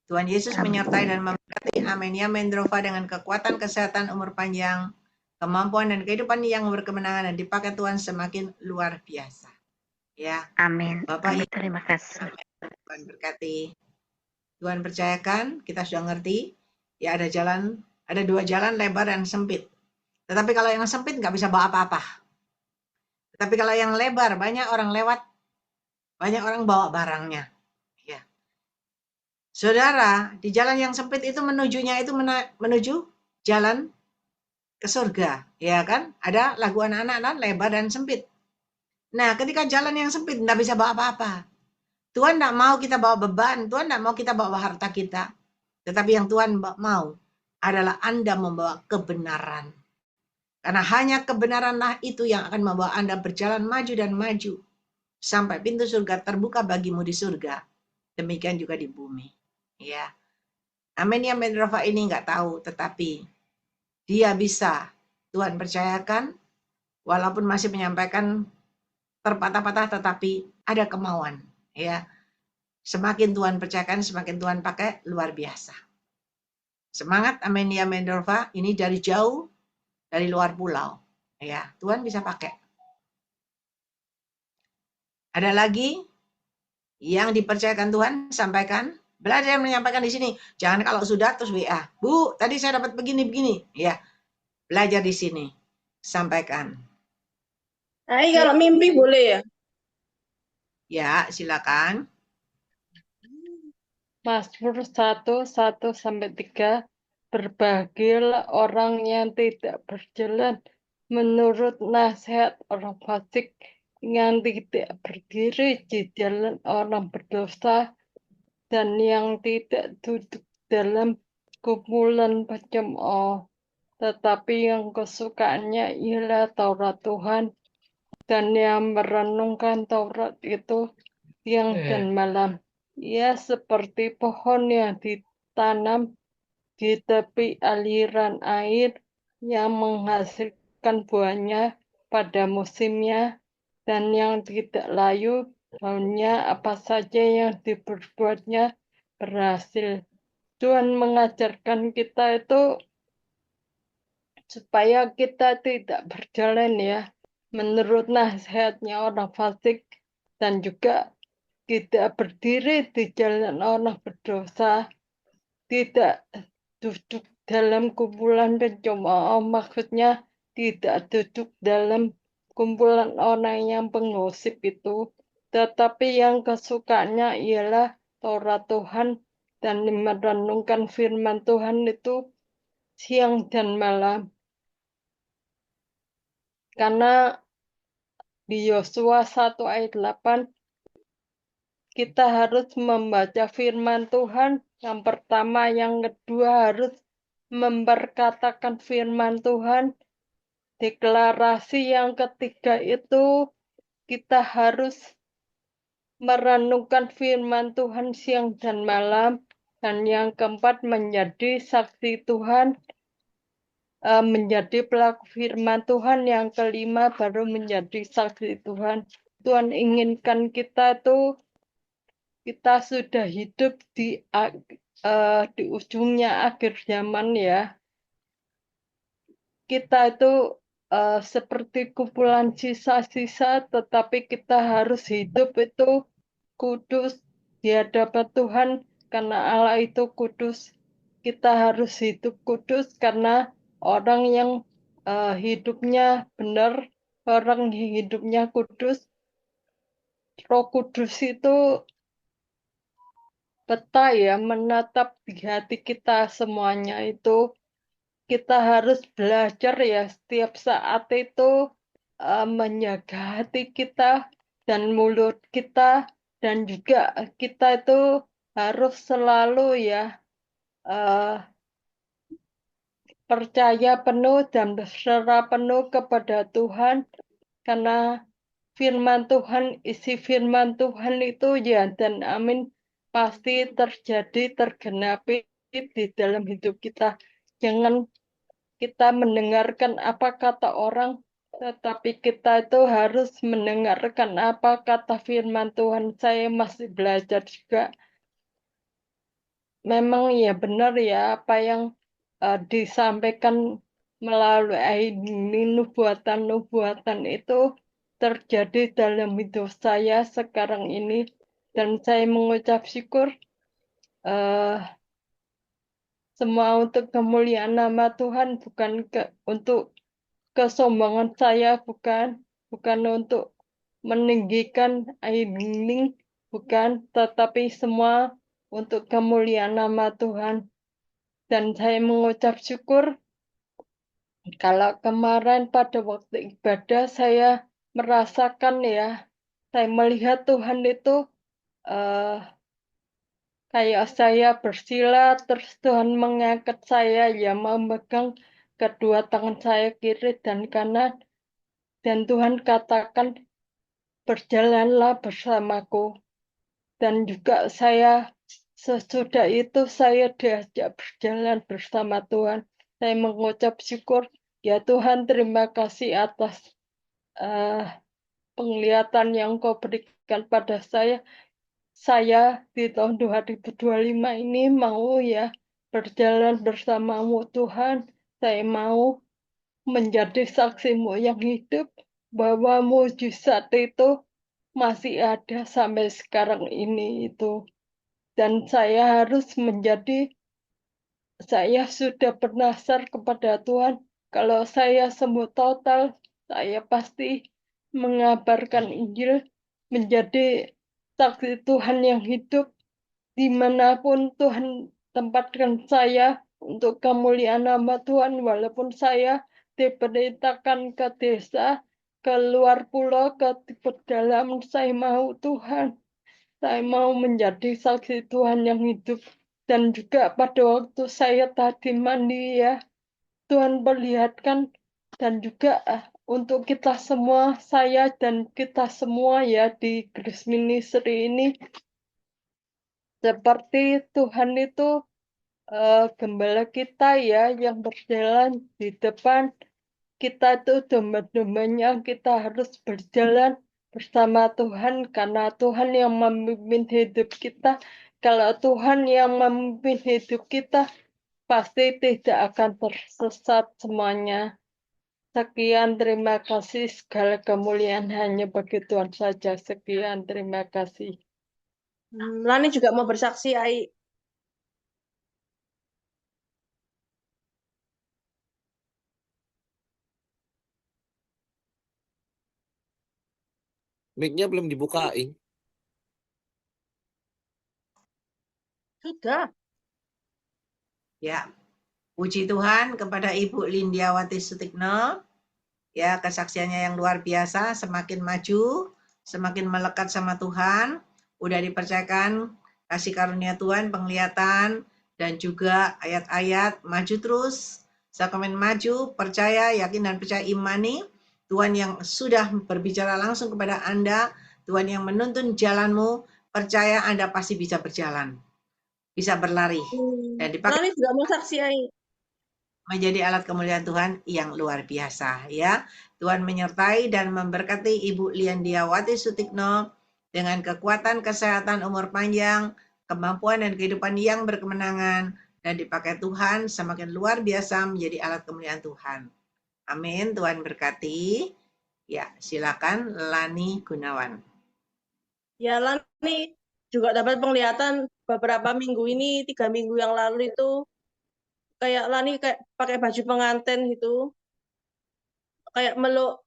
Tuhan Yesus menyertai dan memberkati Amenia Mendrova dengan kekuatan, kesehatan, umur panjang, kemampuan dan kehidupan yang berkemenangan dan dipakai Tuhan semakin luar biasa. Ya, Amin. Bapak Amin. Ibu, Terima kasih. Tuhan berkati. Tuhan percayakan, kita sudah ngerti, ya ada dua jalan lebar dan sempit. Tetapi kalau yang sempit nggak bisa bawa apa-apa. Tetapi kalau yang lebar, banyak orang lewat, banyak orang bawa barangnya. Ya. Saudara, di jalan yang sempit itu menujunya itu menuju jalan ke surga, ya kan? Ada lagu anak-anak kan, lebar dan sempit. Nah, ketika jalan yang sempit nggak bisa bawa apa-apa. Tuhan tidak mau kita bawa beban, Tuhan tidak mau kita bawa harta kita. Tetapi yang Tuhan mau adalah Anda membawa kebenaran. Karena hanya kebenaranlah itu yang akan membawa Anda berjalan maju dan maju. Sampai pintu surga terbuka bagimu di surga. Demikian juga di bumi. Ya. Amin ya Rafa ini nggak tahu, tetapi dia bisa. Tuhan percayakan, walaupun masih menyampaikan terpatah-patah, tetapi ada kemauan. Ya. Semakin Tuhan percayakan, semakin Tuhan pakai, luar biasa. Semangat Amin ya Rafa, ini dari jauh, dari luar pulau. Ya, Tuhan bisa pakai. Ada lagi yang dipercayakan Tuhan, sampaikan. Belajar menyampaikan di sini. Jangan kalau sudah terus WA. Bu, tadi saya dapat begini-begini. Ya, belajar di sini. Sampaikan. Kalau mimpi boleh ya? Ya, silakan. Mazmur 1:1-3. Berbahagialah orang yang tidak berjalan menurut nasihat orang fasik, yang tidak berdiri di jalan orang berdosa, dan yang tidak duduk dalam kumpulan pencemooh, tetapi yang kesukaannya ialah Taurat Tuhan, dan yang merenungkan Taurat itu siang dan malam. Ia seperti pohon yang ditanam di tepi aliran air, yang menghasilkan buahnya pada musimnya, dan yang tidak layu daunnya, apa saja yang diperbuatnya berhasil. Tuhan mengajarkan kita itu supaya kita tidak berjalan ya menurut nasihatnya orang fasik, dan juga tidak berdiri di jalan orang berdosa, tidak duduk dalam kumpulan pencemooh, maksudnya tidak duduk dalam kumpulan orang yang pengosip itu, tetapi yang kesukaannya ialah Taurat Tuhan, dan merenungkan firman Tuhan itu siang dan malam. Karena di Yosua 1:8 kita harus membaca firman Tuhan. Yang pertama, yang kedua harus memperkatakan firman Tuhan. Deklarasi yang ketiga itu kita harus merenungkan firman Tuhan siang dan malam. Dan yang keempat, menjadi saksi Tuhan, menjadi pelaku firman Tuhan. Yang kelima baru menjadi saksi Tuhan. Tuhan inginkan kita tuh kita sudah hidup di ujungnya akhir zaman ya. Kita itu seperti kumpulan sisa-sisa, tetapi kita harus hidup itu kudus di hadapan Tuhan, karena Allah itu kudus. Kita harus hidup kudus karena orang yang hidupnya benar, orang yang hidupnya kudus, Roh Kudus itu peta ya, menatap di hati kita semuanya itu. Kita harus belajar ya setiap saat itu menjaga hati kita dan mulut kita, dan juga kita itu harus selalu ya percaya penuh dan berserah penuh kepada Tuhan, karena firman Tuhan, isi firman Tuhan itu ya dan amin pasti terjadi, tergenapi di dalam hidup kita. Jangan kita mendengarkan apa kata orang, tetapi kita itu harus mendengarkan apa kata firman Tuhan. Saya masih belajar juga. Memang ya benar ya apa yang disampaikan melalui ini nubuatan-nubuatan itu terjadi dalam hidup saya sekarang ini, dan saya mengucap syukur semua untuk kemuliaan nama Tuhan, bukan untuk kesombongan saya, bukan untuk meninggikan ini, bukan, tetapi semua untuk kemuliaan nama Tuhan. Dan saya mengucap syukur kalau kemarin pada waktu ibadah saya merasakan ya, saya melihat Tuhan itu kayak saya bersila, terus Tuhan mengangkat saya, ya memegang kedua tangan saya kiri dan kanan, dan Tuhan katakan berjalanlah bersamaku. Dan juga saya sesudah itu saya diajak berjalan bersama Tuhan. Saya mengucap syukur, ya Tuhan, terima kasih atas penglihatan yang Kau berikan pada saya. Saya di tahun 2025 ini mau ya berjalan bersamamu Tuhan. Saya mau menjadi saksimu yang hidup bahwa mujizat itu masih ada sampai sekarang ini itu. Dan saya sudah bernasar kepada Tuhan, kalau saya sembuh total, saya pasti mengabarkan Injil, menjadi saksi Tuhan yang hidup, dimanapun Tuhan tempatkan saya untuk kemuliaan nama Tuhan, walaupun saya diperintahkan ke desa, ke luar pulau, ke pedalaman, saya mau Tuhan. Saya mau menjadi saksi Tuhan yang hidup. Dan juga pada waktu saya tadi mandi ya, Tuhan perlihatkan, dan juga untuk kita semua, saya dan kita semua ya di Grace Ministry ini, seperti Tuhan itu gembala kita ya yang berjalan di depan. Kita itu domba-dombanya, kita harus berjalan bersama Tuhan karena Tuhan yang memimpin hidup kita. Kalau Tuhan yang memimpin hidup kita, pasti tidak akan tersesat semuanya. Sekian, terima kasih. Segala kemuliaan hanya bagi Tuhan saja. Sekian, terima kasih. Lani juga mau bersaksi, Ai. Mic-nya belum dibukain. Sudah. Ya, puji Tuhan kepada Ibu Lindiawati Sutikno. Ya, kesaksiannya yang luar biasa, semakin maju, semakin melekat sama Tuhan. Udah dipercayakan kasih karunia Tuhan, penglihatan, dan juga ayat-ayat, maju terus, semakin maju, percaya, yakin, dan percaya imani. Tuhan yang sudah berbicara langsung kepada Anda, Tuhan yang menuntun jalanmu, percaya Anda pasti bisa berjalan, bisa berlari, dan dipakai Lani juga mau saksi, Ai. menjadi alat kemuliaan Tuhan yang luar biasa ya. Tuhan menyertai dan memberkati Ibu Liandiawati Sutikno dengan kekuatan, kesehatan, umur panjang, kemampuan dan kehidupan yang berkemenangan, dan dipakai Tuhan semakin luar biasa menjadi alat kemuliaan Tuhan. Amin. Tuhan berkati. Ya, silakan Lani Gunawan. Ya, Lani juga dapat penglihatan beberapa minggu ini, 3 minggu yang lalu itu, kayak Lani kayak pakai baju pengantin gitu, kayak meluk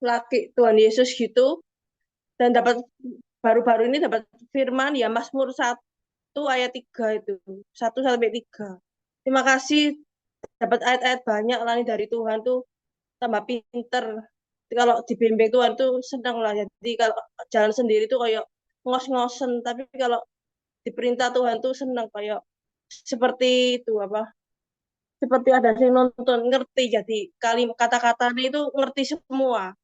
laki Tuhan Yesus gitu, dan dapat baru-baru ini dapat firman ya Mazmur 1 ayat 3 itu, 1-3. Terima kasih dapat ayat-ayat banyak Lani dari Tuhan tuh, tambah pinter. Kalau dibimbing Tuhan tuh senang lah. Jadi kalau jalan sendiri tuh kayak ngos-ngosen, tapi kalau diperintah Tuhan tuh senang, kayak seperti itu seperti ada yang nonton, ngerti, jadi kalimat kata-katanya itu ngerti semua,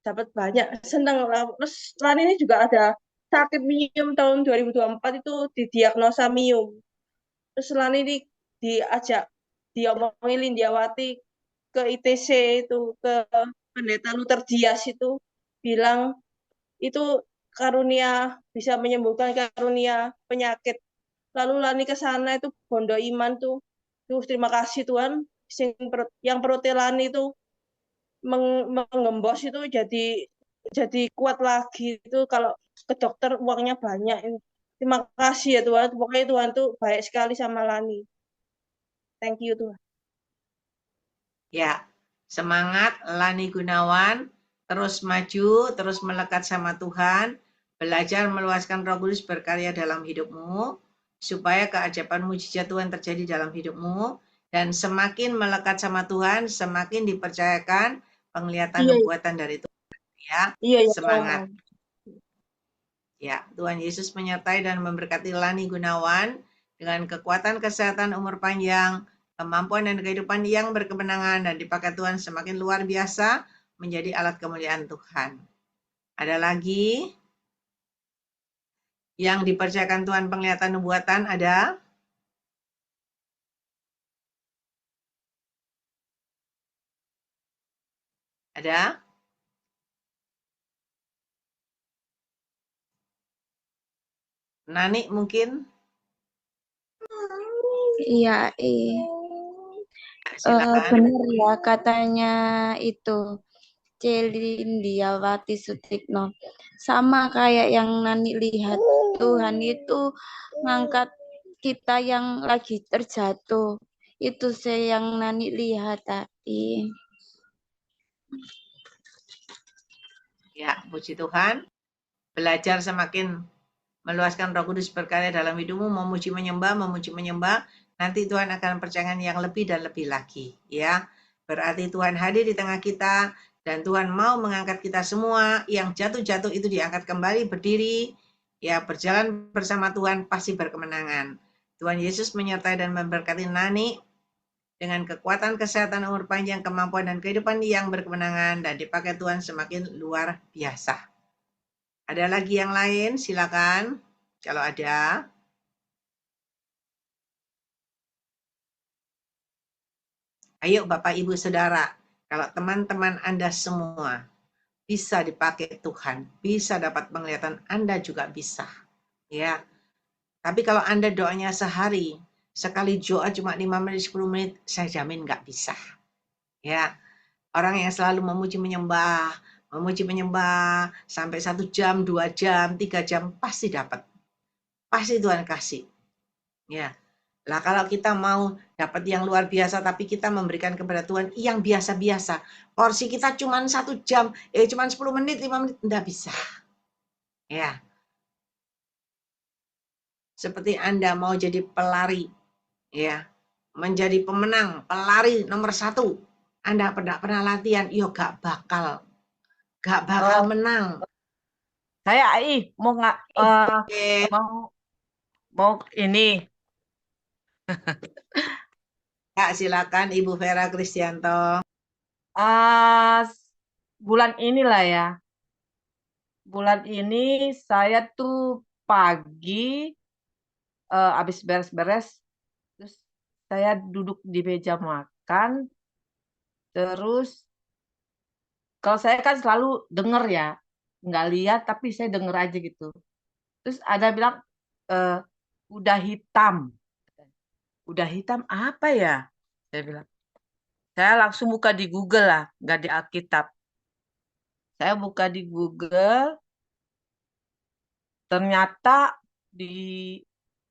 dapat banyak, senang lah. Terus Lani ini juga ada sakit mium tahun 2024 itu didiagnosa mium. Terus Lani ini diomongin Lindiawati ke ITC itu, ke pendeta Luther Dias itu, bilang itu karunia bisa menyembuhkan, karunia penyakit. Lalu Lani ke sana itu Bondo Iman tuh Duh, terima kasih Tuhan. Yang perut Lani itu mengembos itu jadi kuat lagi itu kalau ke dokter uangnya banyak. Terima kasih ya Tuhan. Pokoknya Tuhan tuh baik sekali sama Lani. Thank you Tuhan. Ya, semangat Lani Gunawan, terus maju, terus melekat sama Tuhan, belajar meluaskan Roh Kudus berkarya dalam hidupmu, supaya keajaiban mujizat Tuhan terjadi dalam hidupmu, dan semakin melekat sama Tuhan, semakin dipercayakan penglihatan Iya, nubuatan dari Tuhan. Ya, iya ya. semangat. Ya, Tuhan Yesus menyertai dan memberkati Lani Gunawan dengan kekuatan kesehatan umur panjang, kemampuan dan kehidupan yang berkemenangan dan dipakai Tuhan semakin luar biasa menjadi alat kemuliaan Tuhan. Ada lagi yang dipercayakan Tuhan penglihatan nubuatan ada? Ada? Nani mungkin? Iya, Silakan. benar ya katanya itu Celindiawati Sutikno. Sama kayak yang Nani lihat, Tuhan itu ngangkat kita yang lagi terjatuh. Itu sih yang Nani lihat tadi. Ya, puji Tuhan. Belajar semakin meluaskan Roh Kudus berkarya dalam hidupmu, memuji menyembah, nanti Tuhan akan percayakan yang lebih dan lebih lagi, ya. Berarti Tuhan hadir di tengah kita dan Tuhan mau mengangkat kita semua yang jatuh-jatuh itu diangkat kembali berdiri, ya, berjalan bersama Tuhan pasti berkemenangan. Tuhan Yesus menyertai dan memberkati Nani dengan kekuatan kesehatan umur panjang, kemampuan dan kehidupan yang berkemenangan dan dipakai Tuhan semakin luar biasa. Ada lagi yang lain? Silakan. Kalau ada. Ayo Bapak Ibu Saudara, kalau teman-teman Anda semua bisa dipakai Tuhan, bisa dapat penglihatan, Anda juga bisa. Ya. Tapi kalau Anda doanya sehari, sekali doa cuma 5 menit, 10 menit, saya jamin nggak bisa. Ya. Orang yang selalu memuji menyembah sampai 1 jam, 2 jam, 3 jam pasti dapat. Pasti Tuhan kasih. Ya. Lah kalau kita mau dapat yang luar biasa tapi kita memberikan kepada Tuhan yang biasa-biasa. Porsi kita cuma 1 jam, cuma 10 menit, 5 menit enggak bisa. Ya. Seperti Anda mau jadi pelari, ya. Menjadi pemenang, pelari nomor 1. Anda pernah latihan, yo gak bakal menang. Saya mau nggak mau ini. Ya, silakan Ibu Vera Kristianto. Bulan inilah ya. Bulan ini saya tuh pagi habis beres-beres, terus saya duduk di meja makan, terus kalau saya kan selalu denger ya, nggak lihat tapi saya denger aja gitu. Terus ada bilang udah hitam. Udah hitam apa ya? Saya bilang. Saya langsung buka di Google lah, nggak di Alkitab. Saya buka di Google, ternyata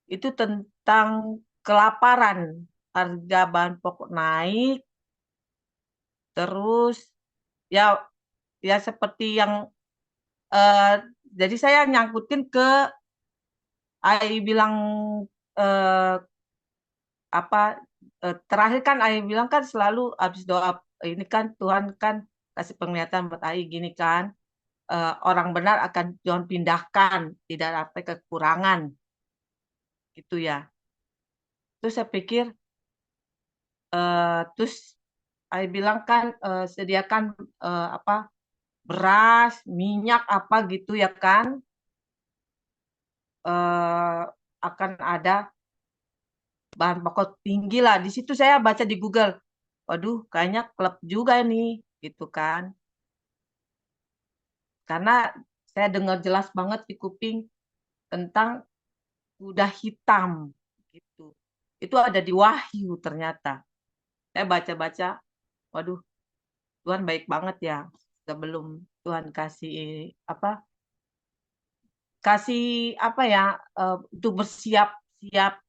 itu tentang kelaparan, harga bahan pokok naik, terus ya seperti yang jadi saya nyangkutin ke Ai bilang terakhir kan Ai bilang kan selalu habis doa ini kan Tuhan kan kasih penglihatan buat Ai gini kan, orang benar akan Tuhan pindahkan, tidak ada kekurangan gitu ya. Terus saya pikir terus Ai bilang kan sediakan beras, minyak apa gitu ya kan, akan ada bahan pokok tinggi lah. Di situ saya baca di Google, waduh kayaknya klub juga nih gitu kan, karena saya dengar jelas banget di kuping tentang kuda hitam gitu. Itu ada di Wahyu ternyata. Saya baca-baca, waduh, Tuhan baik banget ya. Sebelum Tuhan kasih ya, untuk bersiap-siap,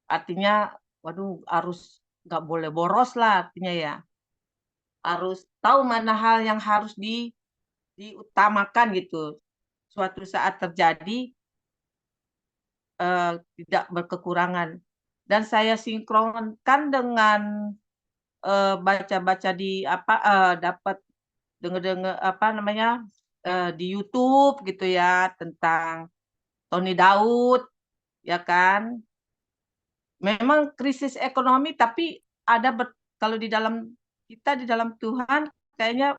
artinya, waduh, harus nggak boleh boros lah artinya ya. Harus tahu mana hal yang harus diutamakan gitu. Suatu saat terjadi, tidak berkekurangan. Dan saya sinkronkan dengan baca-baca dapat dengar di YouTube gitu ya, tentang Tony Daud, ya kan. Memang krisis ekonomi, tapi kalau di dalam Tuhan kayaknya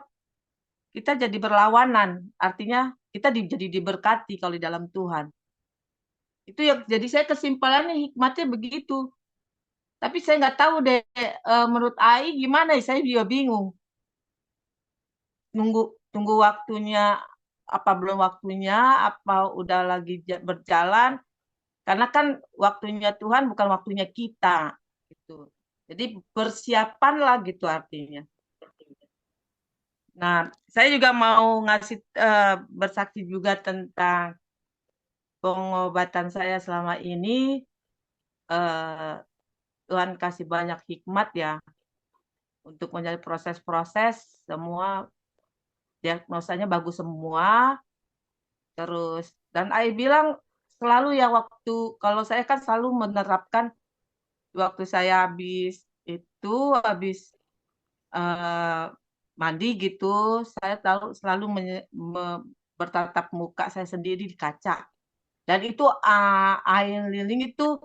kita jadi berlawanan. Artinya kita jadi diberkati kalau di dalam Tuhan. Itu ya, jadi saya kesimpulannya hikmatnya begitu. Tapi saya nggak tahu deh, menurut Ai gimana ya, saya juga bingung. Tunggu waktunya, apa belum waktunya, apa udah lagi berjalan. Karena kan waktunya Tuhan bukan waktunya kita. Gitu. Jadi persiapanlah gitu artinya. Nah, saya juga mau ngasih bersaksi juga tentang pengobatan saya selama ini. Tuhan kasih banyak hikmat ya untuk menjadi proses-proses, semua diagnosanya bagus semua. Terus dan Ai bilang selalu ya, kalau saya kan selalu menerapkan waktu saya habis mandi gitu, saya selalu bertatap muka saya sendiri di kaca. Dan itu air lilin itu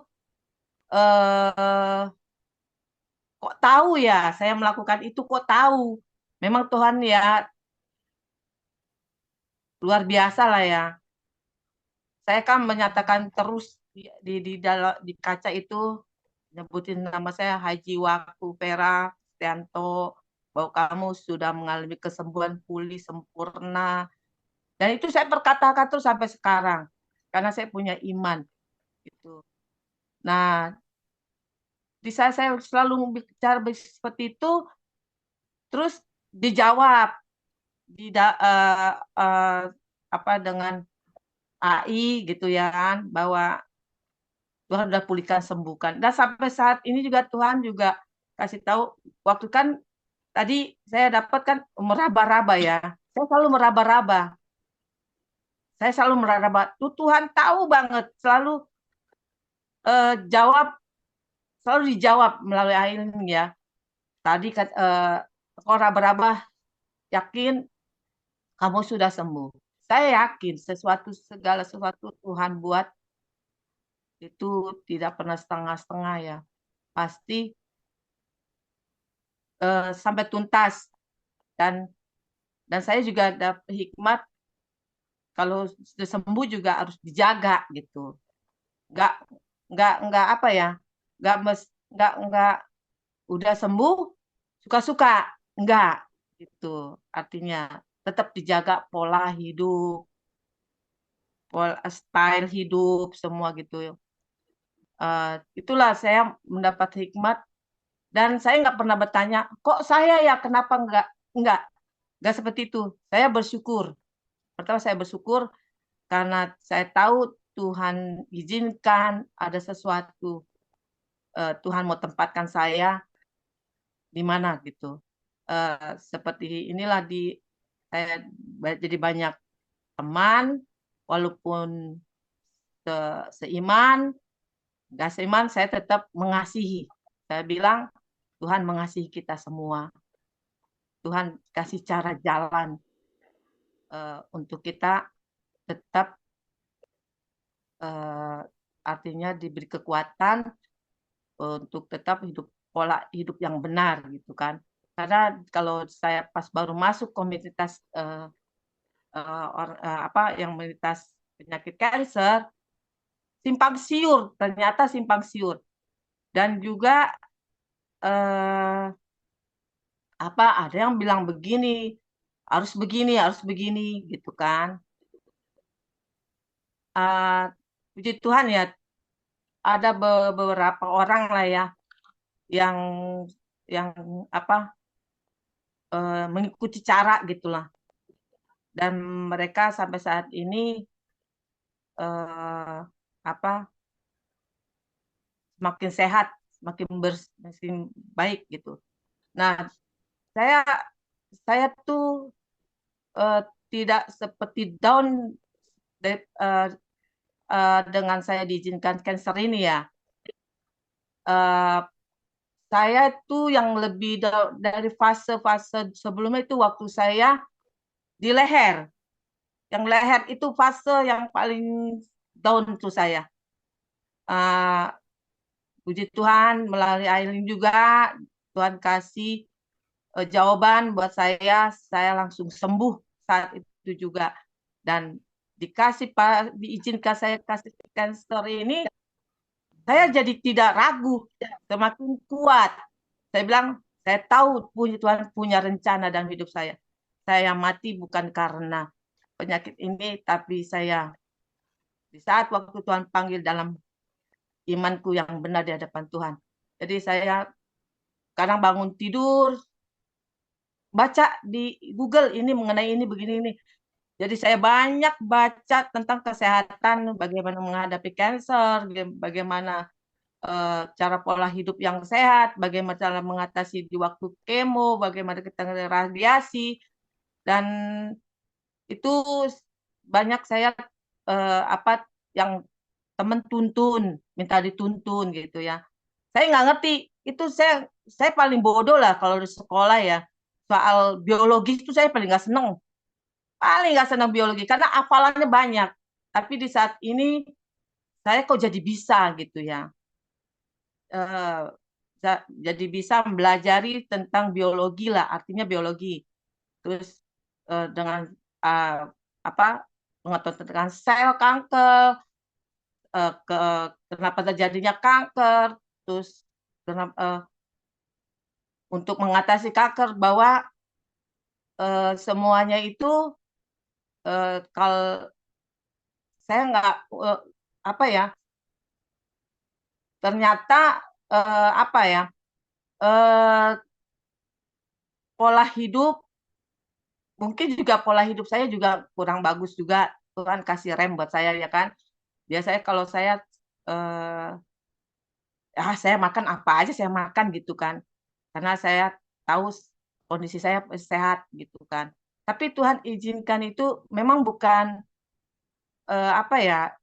kok tahu ya saya melakukan itu, kok tahu. Memang Tuhan ya luar biasa lah ya. Saya kan menyatakan terus di kaca itu, nyebutin nama saya Haji Waku Vera Stianto, bahwa kamu sudah mengalami kesembuhan pulih sempurna. Dan itu saya berkata-kata terus sampai sekarang, karena saya punya iman. Gitu. Nah, di saat saya selalu bicara seperti itu, terus dijawab dengan AI gitu ya kan, bahwa Tuhan sudah pulihkan, sembuhkan. Dan sampai saat ini juga Tuhan juga kasih tahu, waktu kan tadi saya dapat kan meraba-raba ya. Saya selalu meraba-raba. Tuhan tahu banget, selalu selalu dijawab melalui Aileen ya. Tadi kok raba-raba yakin kamu sudah sembuh. Saya yakin segala sesuatu Tuhan buat itu tidak pernah setengah-setengah ya. Pasti sampai tuntas. Dan saya juga dapat hikmat, kalau sudah sembuh juga harus dijaga gitu. Nggak apa ya, nggak udah sembuh suka-suka, enggak gitu. Artinya tetap dijaga pola hidup, style hidup semua gitu. Itulah saya mendapat hikmat, dan saya nggak pernah bertanya, kok saya ya, kenapa enggak seperti itu. Saya bersyukur. Pertama saya bersyukur karena saya tahu Tuhan izinkan ada sesuatu, Tuhan mau tempatkan saya di mana gitu. Seperti inilah saya jadi banyak teman, walaupun seiman, nggak seiman, saya tetap mengasihi. Saya bilang Tuhan mengasihi kita semua. Tuhan kasih cara jalan untuk kita tetap artinya diberi kekuatan untuk tetap pola hidup yang benar gitu kan. Karena kalau saya pas baru masuk komunitas yang komunitas penyakit kanker, ternyata simpang siur. Dan juga ada yang bilang begini, harus begini gitu kan. Puji Tuhan ya, ada beberapa orang lah ya yang apa mengikuti cara gitulah, dan mereka sampai saat ini apa semakin sehat, semakin baik gitu. Nah, saya tuh tidak seperti down dengan saya diizinkan cancer ini ya. Saya tuh yang lebih dari fase-fase sebelumnya itu waktu saya di leher. Yang leher itu fase yang paling down tuh saya. Puji Tuhan melalui Aileen juga Tuhan kasih jawaban buat saya langsung sembuh saat itu juga, dan diizinkan saya kasih cancer ini, saya jadi tidak ragu, semakin kuat. Saya bilang, saya tahu Tuhan punya rencana dalam hidup saya. Saya mati bukan karena penyakit ini, tapi saya di saat waktu Tuhan panggil dalam imanku yang benar di hadapan Tuhan. Jadi saya kadang bangun tidur, baca di Google ini mengenai ini begini ini. Jadi saya banyak baca tentang kesehatan, bagaimana menghadapi kanker, bagaimana cara pola hidup yang sehat, bagaimana cara mengatasi di waktu kemo, bagaimana kita radiasi, dan itu banyak saya apa yang teman minta dituntun gitu ya. Saya nggak ngerti, itu saya paling bodoh lah kalau di sekolah ya. Soal biologi itu saya paling nggak seneng biologi karena hafalannya banyak. Tapi di saat ini saya kok jadi bisa gitu ya. Jadi bisa mempelajari tentang biologi lah, artinya biologi. Terus dengan pengetahuan tentang sel kanker, kenapa terjadinya kanker, terus untuk mengatasi kanker, bahwa semuanya itu kalau saya nggak apa ya, ternyata apa ya, pola hidup, mungkin juga pola hidup saya juga kurang bagus juga. Tuhan kasih rem buat saya ya kan. Biasanya kalau saya saya makan apa aja saya makan gitu kan, karena saya tahu kondisi saya sehat gitu kan. Tapi Tuhan izinkan itu memang bukan apa ya.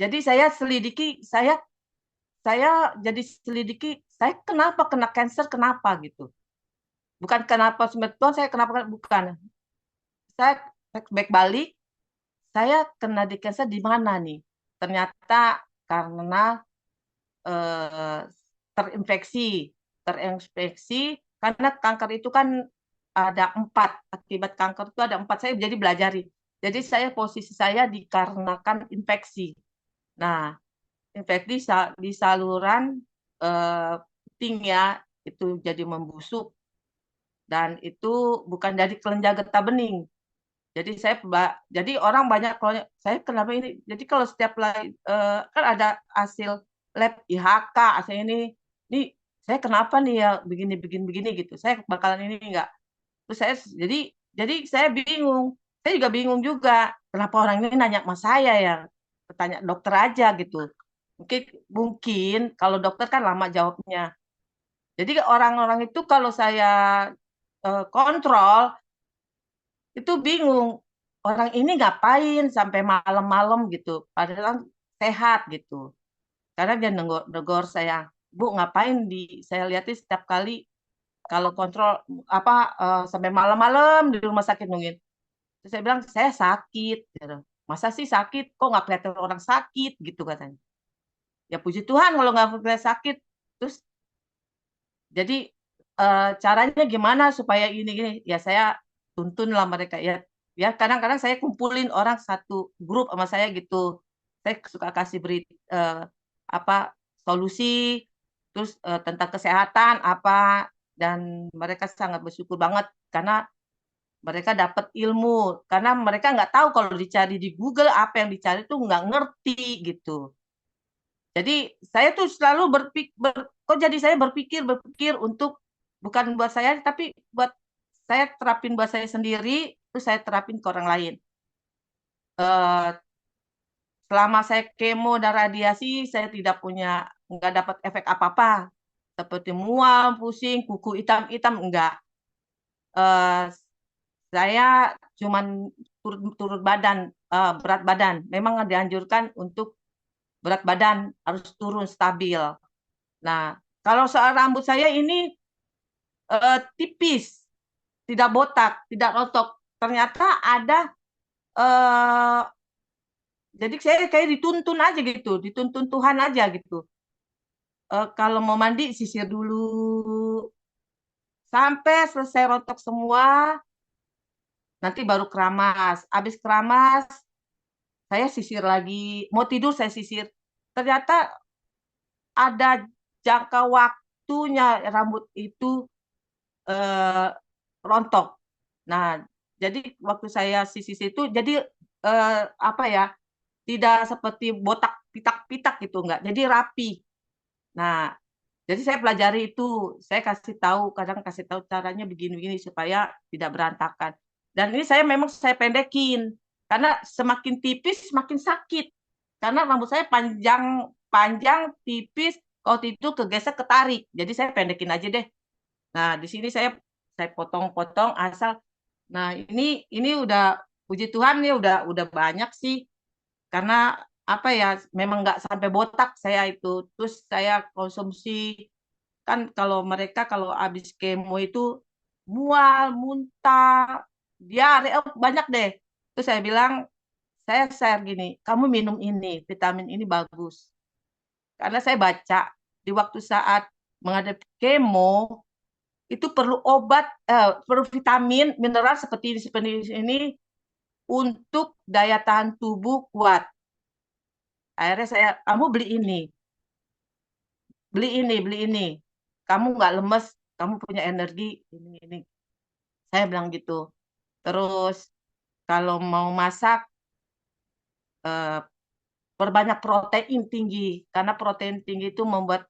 Jadi saya kenapa kena cancer, kenapa gitu. Bukan kenapa Tuhan saya kenapa, bukan. Saya back balik, saya kena di cancer di mana nih? Ternyata karena terinfeksi karena kanker itu kan ada 4, akibat kanker itu ada 4, saya jadi belajari. Jadi posisi saya dikarenakan infeksi. Nah, infeksi di saluran puting ya, itu jadi membusuk, dan itu bukan dari kelenjar getah bening. Jadi orang banyak kalau saya kenapa ini. Jadi kalau setiap kan ada hasil lab IHK, hasil ini saya kenapa nih ya begini gitu. Saya bakalan ini enggak. Terus jadi saya bingung. Saya juga bingung juga kenapa orang ini nanya sama saya ya. Tanya dokter aja gitu. Mungkin kalau dokter kan lama jawabnya. Jadi orang-orang itu kalau saya kontrol itu bingung, orang ini ngapain sampai malam-malam gitu, padahal sehat gitu. Karena dia negor saya, Bu ngapain saya lihatin setiap kali kalau kontrol sampai malam-malam di rumah sakit nungguin. Terus saya bilang saya sakit, gitu. Masa sih sakit, kok nggak kelihatan orang sakit gitu katanya. Ya puji Tuhan kalau nggak kelihatan sakit. Terus jadi caranya gimana supaya ini ya saya tuntun lah mereka ya. Ya kadang-kadang saya kumpulin orang satu grup sama saya gitu. Saya suka kasih beri solusi, terus tentang kesehatan dan mereka sangat bersyukur banget karena mereka dapat ilmu, karena mereka nggak tahu kalau dicari di Google apa yang dicari tuh nggak ngerti gitu. Jadi saya tuh selalu kok jadi saya berpikir untuk bukan buat saya, tapi buat saya terapin buat saya sendiri, terus saya terapin ke orang lain. Selama saya kemo dan radiasi, saya nggak dapat efek apa-apa, seperti mual, pusing, kuku hitam-hitam, enggak. Saya cuman turut badan, berat badan. Memang dianjurkan untuk berat badan harus turun stabil. Nah, kalau soal rambut saya ini tipis, tidak botak, tidak rontok. Ternyata ada, jadi saya kayak dituntun aja gitu, dituntun Tuhan aja gitu. Kalau mau mandi sisir dulu sampai selesai rontok semua, nanti baru keramas. Habis keramas, saya sisir lagi. Mau tidur saya sisir. Ternyata ada jangka waktunya rambut itu rontok. Nah, jadi waktu saya sisir itu, jadi apa ya? Tidak seperti botak pitak-pitak gitu, enggak. Jadi rapi. Nah, jadi saya pelajari itu, saya kadang kasih tahu caranya begini-begini supaya tidak berantakan. Dan ini memang saya pendekin, karena semakin tipis semakin sakit. Karena rambut saya panjang, tipis, kalau itu kegesek ketarik. Jadi saya pendekin aja deh. Nah, di sini saya potong-potong asal. Nah, ini udah puji Tuhan nih udah banyak sih. Karena apa ya, memang nggak sampai botak saya itu. Terus saya konsumsi, kan kalau mereka kalau habis kemo itu mual, muntah, diare, banyak deh. Terus saya bilang, saya share gini, kamu minum ini, vitamin ini bagus. Karena saya baca di waktu saat menghadapi kemo itu perlu obat, perlu vitamin, mineral seperti ini untuk daya tahan tubuh kuat. Akhirnya kamu beli ini. Kamu nggak lemes, kamu punya energi, ini. Saya bilang gitu. Terus kalau mau masak, perbanyak protein tinggi. Karena protein tinggi itu membuat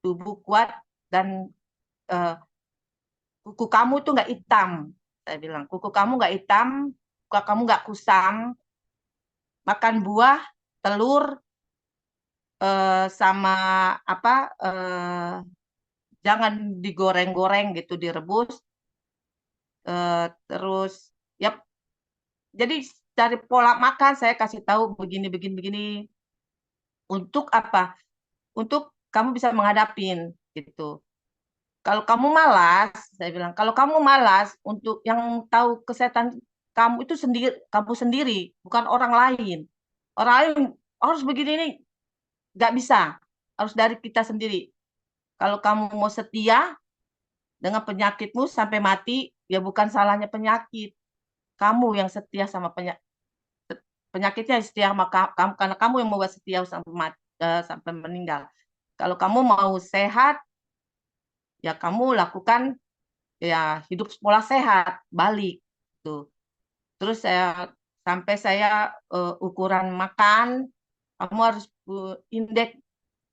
tubuh kuat dan kuku kamu tuh nggak hitam. Saya bilang, kuku kamu nggak hitam, kuku kamu nggak kusam. Makan buah, telur, sama apa, jangan digoreng-goreng gitu, direbus. Terus ya, jadi dari pola makan saya kasih tahu begini. Untuk apa? Untuk kamu bisa menghadapin gitu. Kalau kamu malas, saya bilang, kalau kamu malas, untuk yang tahu kesehatan kamu itu kamu sendiri, bukan orang lain. Orang lain harus begini, ini nggak bisa. Harus dari kita sendiri. Kalau kamu mau setia dengan penyakitmu sampai mati, ya bukan salahnya penyakit. Kamu yang setia sama penyakitnya, setia sama kamu, karena kamu yang membuat setia sampai meninggal. Kalau kamu mau sehat, ya kamu lakukan ya hidup pola sehat, balik tuh. Terus sampai saya ukuran makan, kamu harus indeks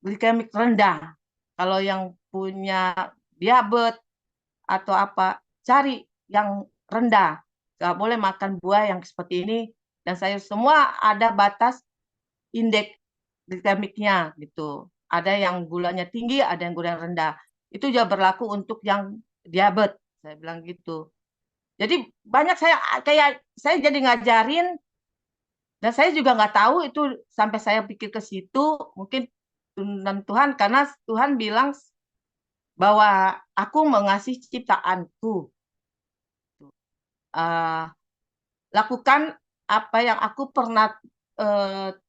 glikemik rendah. Kalau yang punya diabetes atau apa, cari yang rendah. Gak boleh makan buah yang seperti ini. Dan sayur semua ada batas indeks glikemiknya gitu. Ada yang gulanya tinggi, ada yang gulanya rendah. Itu juga berlaku untuk yang diabetes. Saya bilang gitu. Jadi banyak saya jadi ngajarin, dan saya juga nggak tahu itu sampai saya pikir ke situ, mungkin tuntunan Tuhan, karena Tuhan bilang bahwa aku mengasihi ciptaanku. Lakukan apa yang aku pernah,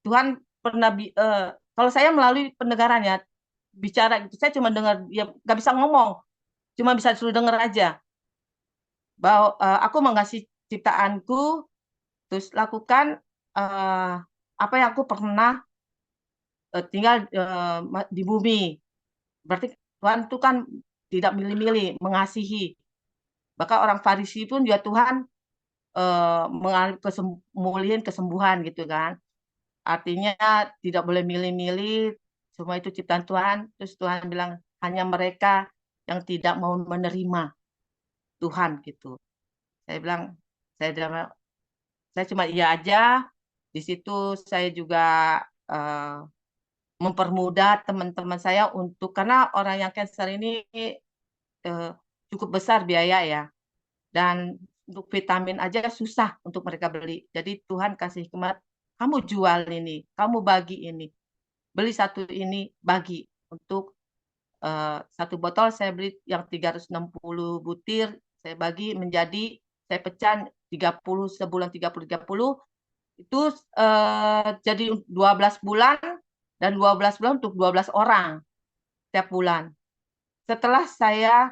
Tuhan pernah, kalau saya melalui pendengarannya, bicara, saya cuma dengar, dia nggak bisa ngomong, cuma bisa suruh dengar aja. Bahwa aku mengasihi ciptaanku, terus lakukan apa yang aku pernah tinggal di bumi. Berarti Tuhan itu kan tidak milih-milih, mengasihi. Bahkan orang Farisi pun juga Tuhan mengalami kesembuhan gitu kan. Artinya tidak boleh milih-milih, semua itu ciptaan Tuhan. Terus Tuhan bilang hanya mereka yang tidak mau menerima Tuhan gitu. Saya bilang, saya cuma iya aja. Di situ saya juga mempermudah teman-teman saya untuk, karena orang yang cancer ini cukup besar biaya ya. Dan untuk vitamin aja susah untuk mereka beli. Jadi Tuhan kasih hikmat, kamu jual ini, kamu bagi ini. Beli satu ini, bagi. Untuk satu botol saya beli yang 360 butir, saya bagi menjadi, saya pecah 30 sebulan 30 itu jadi 12 bulan, dan 12 bulan untuk 12 orang setiap bulan. Setelah saya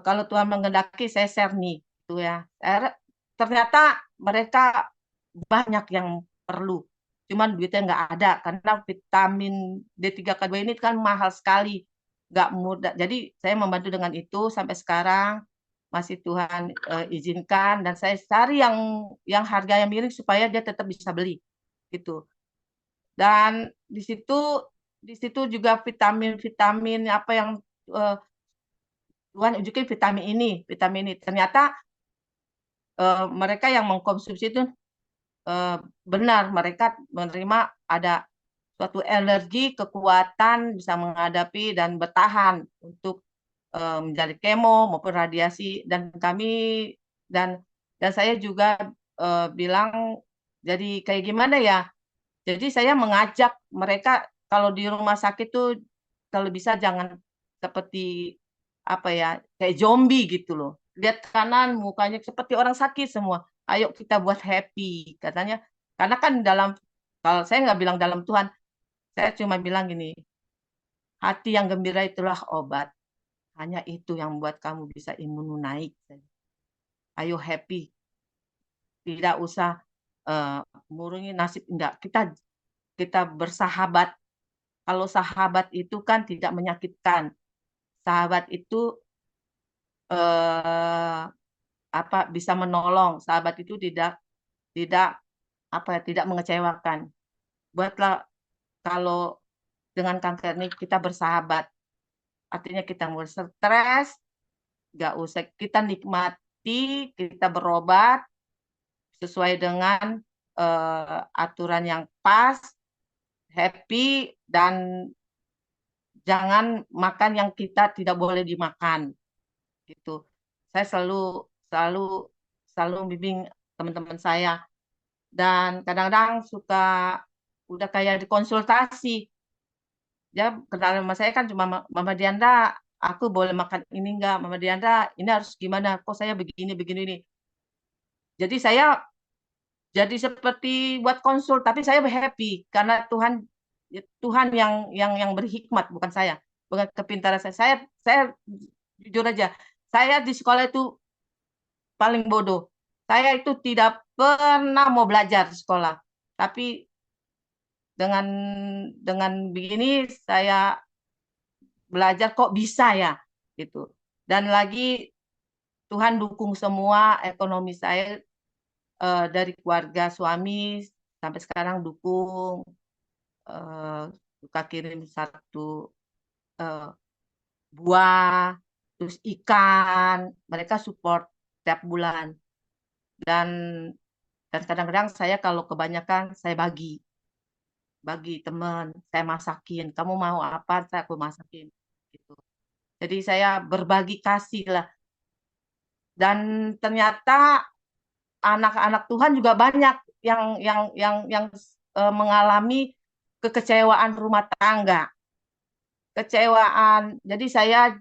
kalau Tuhan mengendaki saya share nih gitu ya. Ternyata mereka banyak yang perlu. Cuman duitnya nggak ada karena vitamin D3K2 ini kan mahal sekali. Nggak mudah. Jadi saya membantu dengan itu sampai sekarang masih Tuhan izinkan, dan saya cari yang harganya miring supaya dia tetap bisa beli gitu. Dan di situ juga vitamin apa yang Tuhan unjukin vitamin ini. Ternyata mereka yang mengkonsumsi itu benar, mereka menerima ada suatu energi, kekuatan bisa menghadapi dan bertahan untuk menjalani kemo maupun radiasi. Dan kami dan saya juga bilang, jadi kayak gimana ya? Jadi saya mengajak mereka kalau di rumah sakit tuh kalau bisa jangan seperti apa ya, kayak zombie gitu loh. Lihat kanan mukanya seperti orang sakit semua. Ayo kita buat happy katanya. Karena kan kalau saya nggak bilang dalam Tuhan, saya cuma bilang gini, hati yang gembira itulah obat. Hanya itu yang membuat kamu bisa imunmu naik. Ayo happy. Tidak usah murungi nasib, enggak. Kita bersahabat. Kalau sahabat itu kan tidak menyakitkan. Sahabat itu bisa menolong. Sahabat itu tidak mengecewakan. Buatlah kalau dengan kanker ini kita bersahabat. Artinya kita mau stres, nggak usah, kita nikmati, kita berobat sesuai dengan aturan yang pas, happy, dan jangan makan yang kita tidak boleh dimakan gitu. Saya selalu bimbing teman-teman saya, dan kadang-kadang suka udah kayak dikonsultasi. Dia kenal sama saya kan cuma, Mama Diandra, aku boleh makan ini enggak? Mama Diandra, ini harus gimana? Kok saya begini ini. Jadi saya jadi seperti buat konsul, tapi saya happy karena Tuhan yang berhikmat, bukan saya, bukan kepintaran saya. Saya jujur aja, saya di sekolah itu paling bodoh. Saya itu tidak pernah mau belajar di sekolah, tapi dengan begini saya belajar kok bisa ya gitu. Dan lagi Tuhan dukung semua ekonomi saya, dari keluarga suami sampai sekarang dukung, suka kirim satu buah, terus ikan, mereka support tiap bulan. Dan kadang-kadang saya kalau kebanyakan saya bagi teman, saya masakin, kamu mau apa, aku masakin gitu. Jadi saya berbagi kasih lah. Dan ternyata anak-anak Tuhan juga banyak yang mengalami kekecewaan rumah tangga. Kecewaan. Jadi saya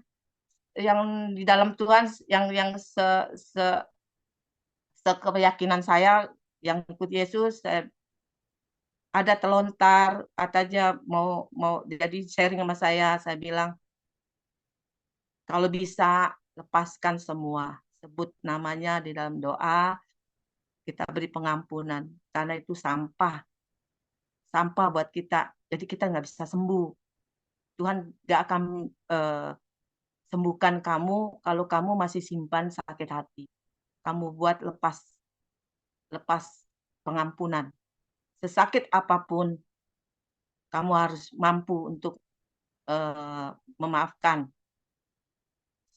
yang di dalam Tuhan yang sekeyakinan saya yang ikut Yesus, saya ada telontar katanya mau jadi sharing sama saya bilang kalau bisa lepaskan semua, sebut namanya di dalam doa, kita beri pengampunan karena itu sampah buat kita, jadi kita nggak bisa sembuh. Tuhan nggak akan sembuhkan kamu kalau kamu masih simpan sakit hati. Kamu buat lepas pengampunan. Sesakit apapun kamu harus mampu untuk memaafkan.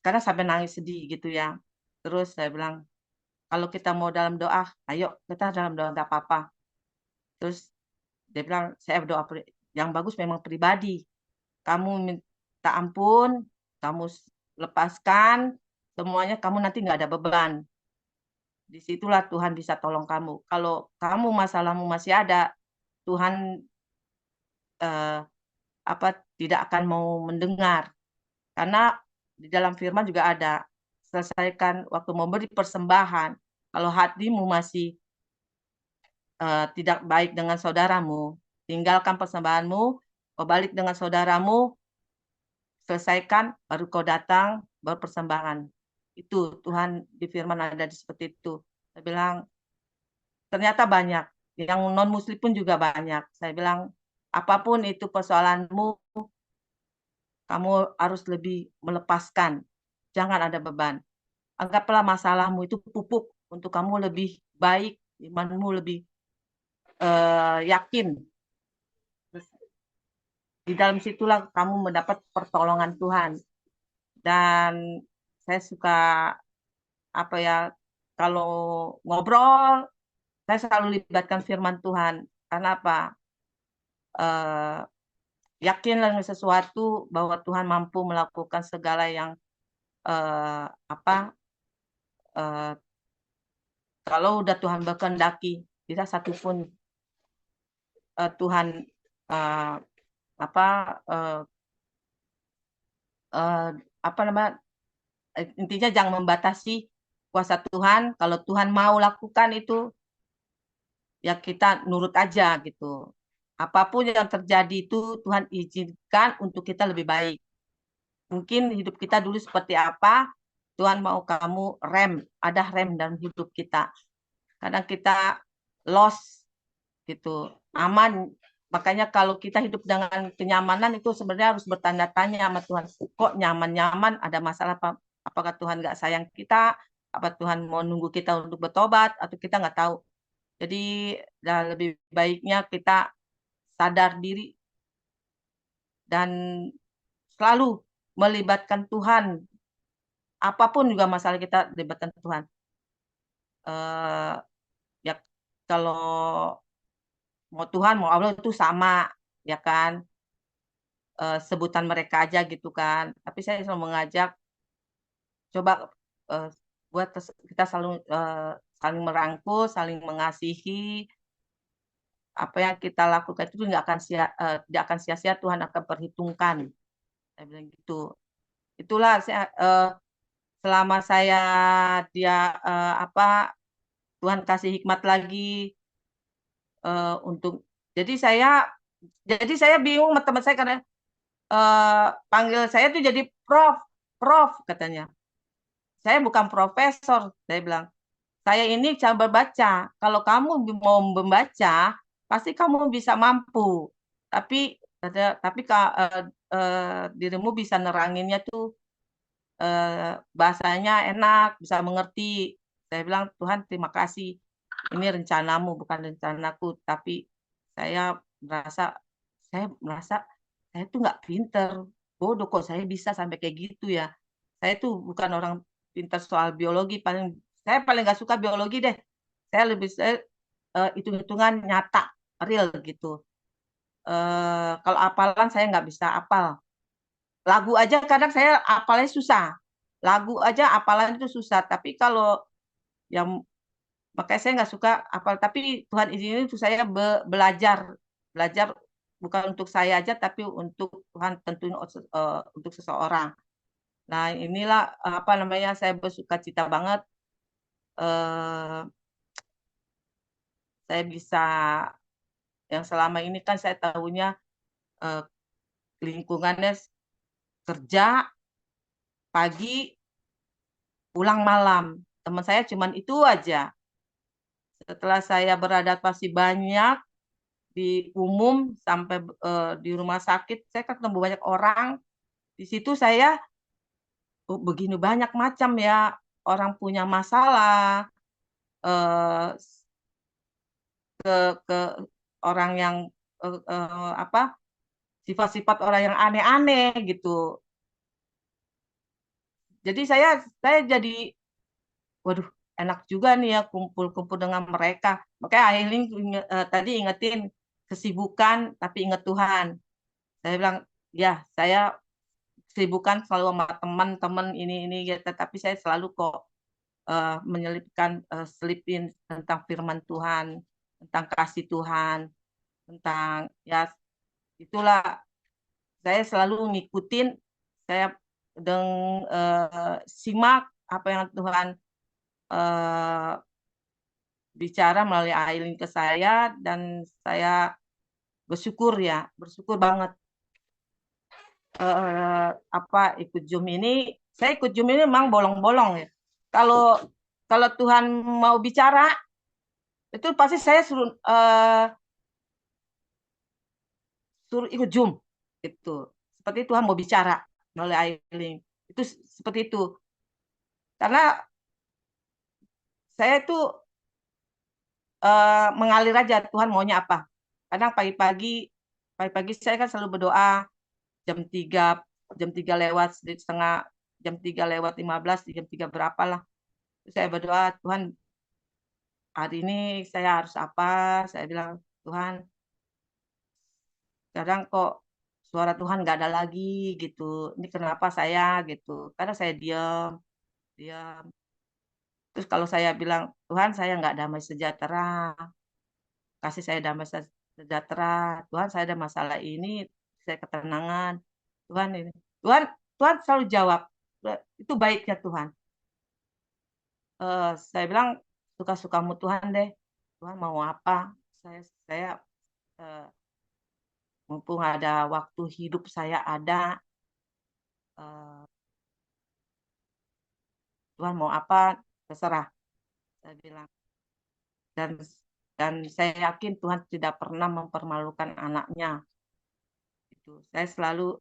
Sekarang sampai nangis sedih gitu ya. Terus saya bilang, kalau kita mau dalam doa, ayo kita dalam doa nggak apa-apa. Terus dia bilang, saya berdoa yang bagus memang pribadi. Kamu minta ampun, kamu lepaskan, semuanya kamu nanti nggak ada beban. Disitulah Tuhan bisa tolong kamu. Kalau kamu masalahmu masih ada, Tuhan tidak akan mau mendengar. Karena di dalam firman juga ada, selesaikan waktu mau beri persembahan. Kalau hatimu masih tidak baik dengan saudaramu, tinggalkan persembahanmu, kau balik dengan saudaramu, selesaikan, baru kau datang, baru persembahan. Itu Tuhan di firman ada seperti itu. Saya bilang, ternyata banyak. Yang non-muslim pun juga banyak. Saya bilang, apapun itu persoalanmu, kamu harus lebih melepaskan. Jangan ada beban. Anggaplah masalahmu itu pupuk untuk kamu lebih baik, imanmu lebih yakin. Di dalam situlah kamu mendapat pertolongan Tuhan. Dan saya suka kalau ngobrol, saya selalu libatkan firman Tuhan. Karena apa? Yakinlah dengan sesuatu bahwa Tuhan mampu melakukan segala yang kalau udah Tuhan berkehendaki, tidak satupun Tuhan intinya jangan membatasi kuasa Tuhan. Kalau Tuhan mau lakukan itu, ya kita nurut aja gitu. Apapun yang terjadi itu Tuhan izinkan untuk kita lebih baik. Mungkin hidup kita dulu seperti apa, Tuhan mau kamu ada rem dalam hidup kita. Kadang kita lost gitu, aman. Makanya kalau kita hidup dengan kenyamanan itu sebenarnya harus bertanya tanya sama Tuhan. Kok nyaman-nyaman, ada masalah apa? Apakah Tuhan nggak sayang kita? Apa Tuhan mau nunggu kita untuk bertobat? Atau kita nggak tahu. Jadi lebih baiknya kita sadar diri dan selalu melibatkan Tuhan. Apapun juga masalah kita libatkan Tuhan. Ya kalau mau Tuhan mau Allah itu sama, ya kan? Sebutan mereka aja gitu kan. Tapi saya selalu mengajak coba buat kita selalu saling merangkul, saling mengasihi. Apa yang kita lakukan itu tidak akan sia-sia, Tuhan akan perhitungkan. Saya bilang gitu. Itulah selama Tuhan kasih hikmat lagi untuk jadi saya bingung sama teman saya karena panggil saya tuh jadi prof katanya. Saya bukan profesor, saya bilang. Saya ini cara membaca. Kalau kamu mau membaca, pasti kamu bisa mampu. Tapi dirimu bisa neranginnya tuh bahasanya enak, bisa mengerti. Saya bilang, Tuhan terima kasih. Ini rencanamu, bukan rencanaku. Tapi saya merasa saya tuh nggak pinter. Bodoh kok saya bisa sampai kayak gitu ya. Saya tuh bukan orang pintar soal biologi. Saya paling nggak suka biologi deh. Saya lebih hitung-hitungan nyata, real gitu. Kalau hafalan saya nggak bisa hafal. Lagu aja kadang saya hafalnya susah. Lagu aja hafalan itu susah. Tapi kalau yang makanya saya nggak suka hafal. Tapi Tuhan izinin itu saya belajar bukan untuk saya aja, tapi untuk Tuhan tentuin untuk seseorang. Nah inilah saya bersuka cita banget. Saya bisa yang selama ini kan saya tahunya lingkungannya kerja pagi pulang malam. Teman saya cuman itu aja. Setelah saya beradaptasi banyak di umum sampai di rumah sakit, saya ketemu banyak orang. Di situ saya begini banyak macam ya orang punya masalah ke orang yang sifat-sifat orang yang aneh-aneh gitu. Jadi saya jadi, waduh, enak juga nih ya kumpul-kumpul dengan mereka. Makanya Aileen tadi ingetin kesibukan tapi ingat Tuhan. Saya bilang, ya saya kesibukan selalu sama teman-teman ini ya, tetapi saya selalu kok menyelipkan selipin tentang firman Tuhan, tentang kasih Tuhan, tentang ya itulah saya selalu ngikutin, saya simak apa yang Tuhan bicara melalui Aileen ke saya, dan saya bersyukur banget ikut Zoom ini. Saya ikut Zoom ini memang bolong-bolong ya. Kalau Tuhan mau bicara, itu pasti saya suruh ikut Zoom gitu. Seperti Tuhan mau bicara melalui Aileen. Itu seperti itu. Karena saya itu mengalir aja Tuhan maunya apa. Kadang pagi-pagi saya kan selalu berdoa jam 3 lewat setengah, jam 3 lewat 15, jam 3 berapa lah. Saya berdoa, Tuhan hari ini saya harus apa? Saya bilang, Tuhan, kadang kok suara Tuhan nggak ada lagi gitu. Ini kenapa saya gitu? Karena saya diam. Terus kalau saya bilang, Tuhan saya nggak damai sejahtera, kasih saya damai sejahtera. Tuhan saya ada masalah ini, saya ketenangan. Tuhan ini. Tuhan selalu jawab. Itu baiknya Tuhan. Saya bilang, suka-sukamu Tuhan deh. Tuhan mau apa? Saya mumpung ada waktu hidup saya ada, Tuhan mau apa? Terserah. Saya bilang. Dan saya yakin Tuhan tidak pernah mempermalukan anaknya. Itu. Saya selalu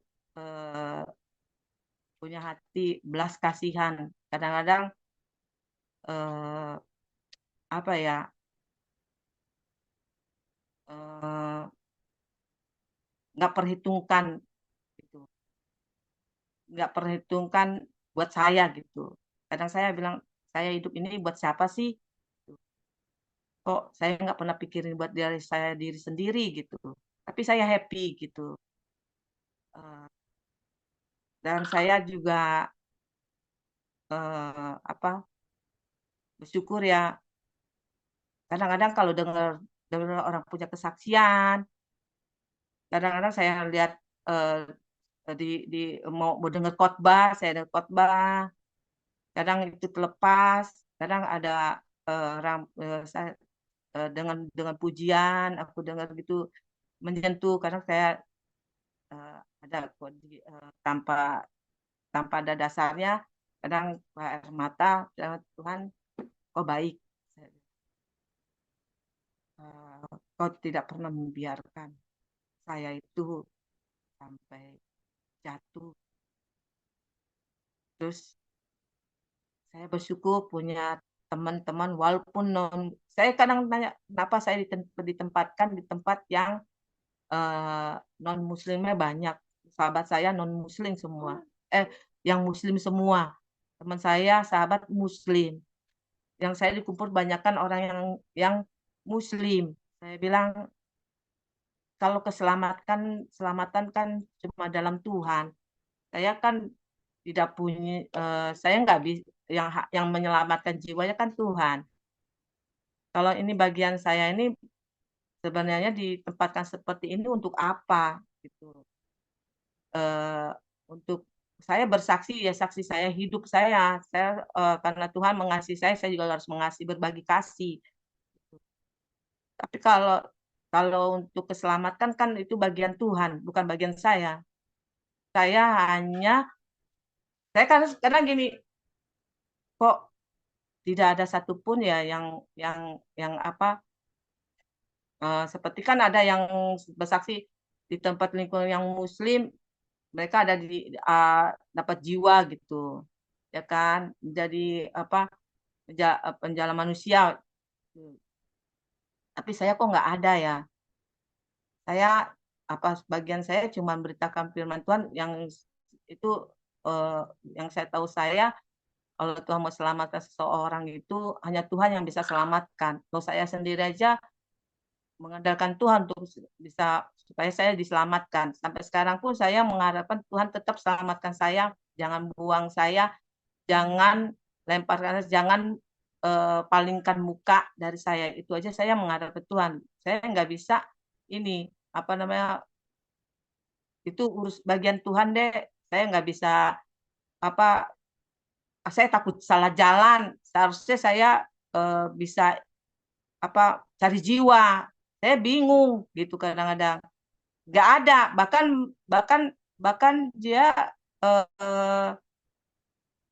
punya hati belas kasihan. Kadang-kadang apa ya? Nggak perhitungkan gitu. Nggak perhitungkan buat saya gitu. Kadang saya bilang, saya hidup ini buat siapa sih? Kok saya nggak pernah pikirin buat diri sendiri gitu. Tapi saya happy gitu. Dan saya juga bersyukur ya. Kadang-kadang kalau dengar orang punya kesaksian, kadang-kadang saya lihat mau dengar khotbah, saya dengar khotbah. Kadang itu terlepas, kadang ada orang saya dengan pujian, aku dengar gitu menyentuh. Kadang saya ada tanpa ada dasarnya, kadang air mata, Tuhan, kau baik. Kau tidak pernah membiarkan saya itu sampai jatuh. Terus saya bersyukur punya teman-teman, walaupun saya kadang tanya kenapa saya ditempatkan di tempat yang non muslimnya banyak. Sahabat saya non muslim semua, yang muslim semua. Teman saya sahabat muslim, yang saya dikumpul banyakkan orang yang muslim. Saya bilang, kalau keselamatan kan cuma dalam Tuhan. Saya kan tidak punya, saya nggak bisa, yang menyelamatkan jiwanya kan Tuhan. Kalau ini bagian saya ini sebenarnya ditempatkan seperti ini untuk apa gitu? Untuk saya bersaksi ya, saksi saya hidup saya karena Tuhan mengasihi saya juga harus mengasihi, berbagi kasih. Tapi kalau untuk keselamatan kan itu bagian Tuhan, bukan bagian saya. Saya karena gini, kok tidak ada satupun ya yang apa, seperti kan ada yang bersaksi di tempat lingkungan yang muslim, mereka ada dapat jiwa gitu, ya kan, menjadi apa, penjala manusia. Tapi saya kok nggak ada ya. Saya bagian saya cuma beritakan firman Tuhan yang itu yang saya tahu saya kalau Tuhan mau selamatkan seseorang itu hanya Tuhan yang bisa selamatkan. Kalau saya sendiri aja mengandalkan Tuhan untuk bisa supaya saya diselamatkan. Sampai sekarang pun saya mengharapkan Tuhan tetap selamatkan saya, jangan buang saya, jangan lemparkan, jangan palingkan muka dari saya. Itu aja saya mengharapkan Tuhan. Saya nggak bisa ini apa namanya itu urus bagian Tuhan deh. Saya nggak bisa apa saya takut salah jalan. Seharusnya saya bisa apa cari jiwa. Saya bingung gitu kadang-kadang. Nggak ada, bahkan dia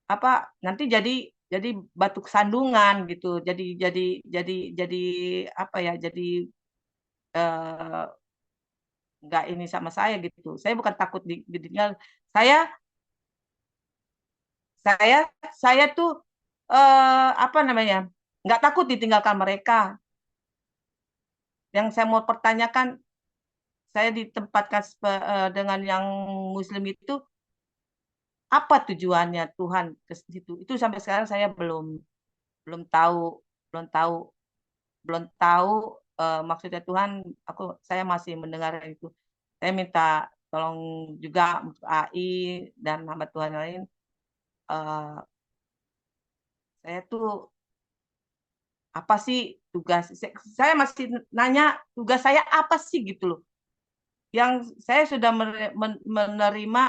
apa nanti jadi batu sandungan gitu. Jadi apa ya? Jadi nggak ini sama saya gitu. Saya bukan takut ditinggal. Saya tuh apa namanya? Nggak takut ditinggalkan mereka. Yang saya mau pertanyakan, saya ditempatkan dengan yang Muslim itu apa tujuannya Tuhan ke situ? Itu sampai sekarang saya belum tahu, maksudnya Tuhan. Saya masih mendengar itu. Saya minta tolong juga untuk AI dan hamba Tuhan lain. Saya tuh apa sih tugas? Saya masih nanya tugas saya apa sih gitu loh. Yang saya sudah menerima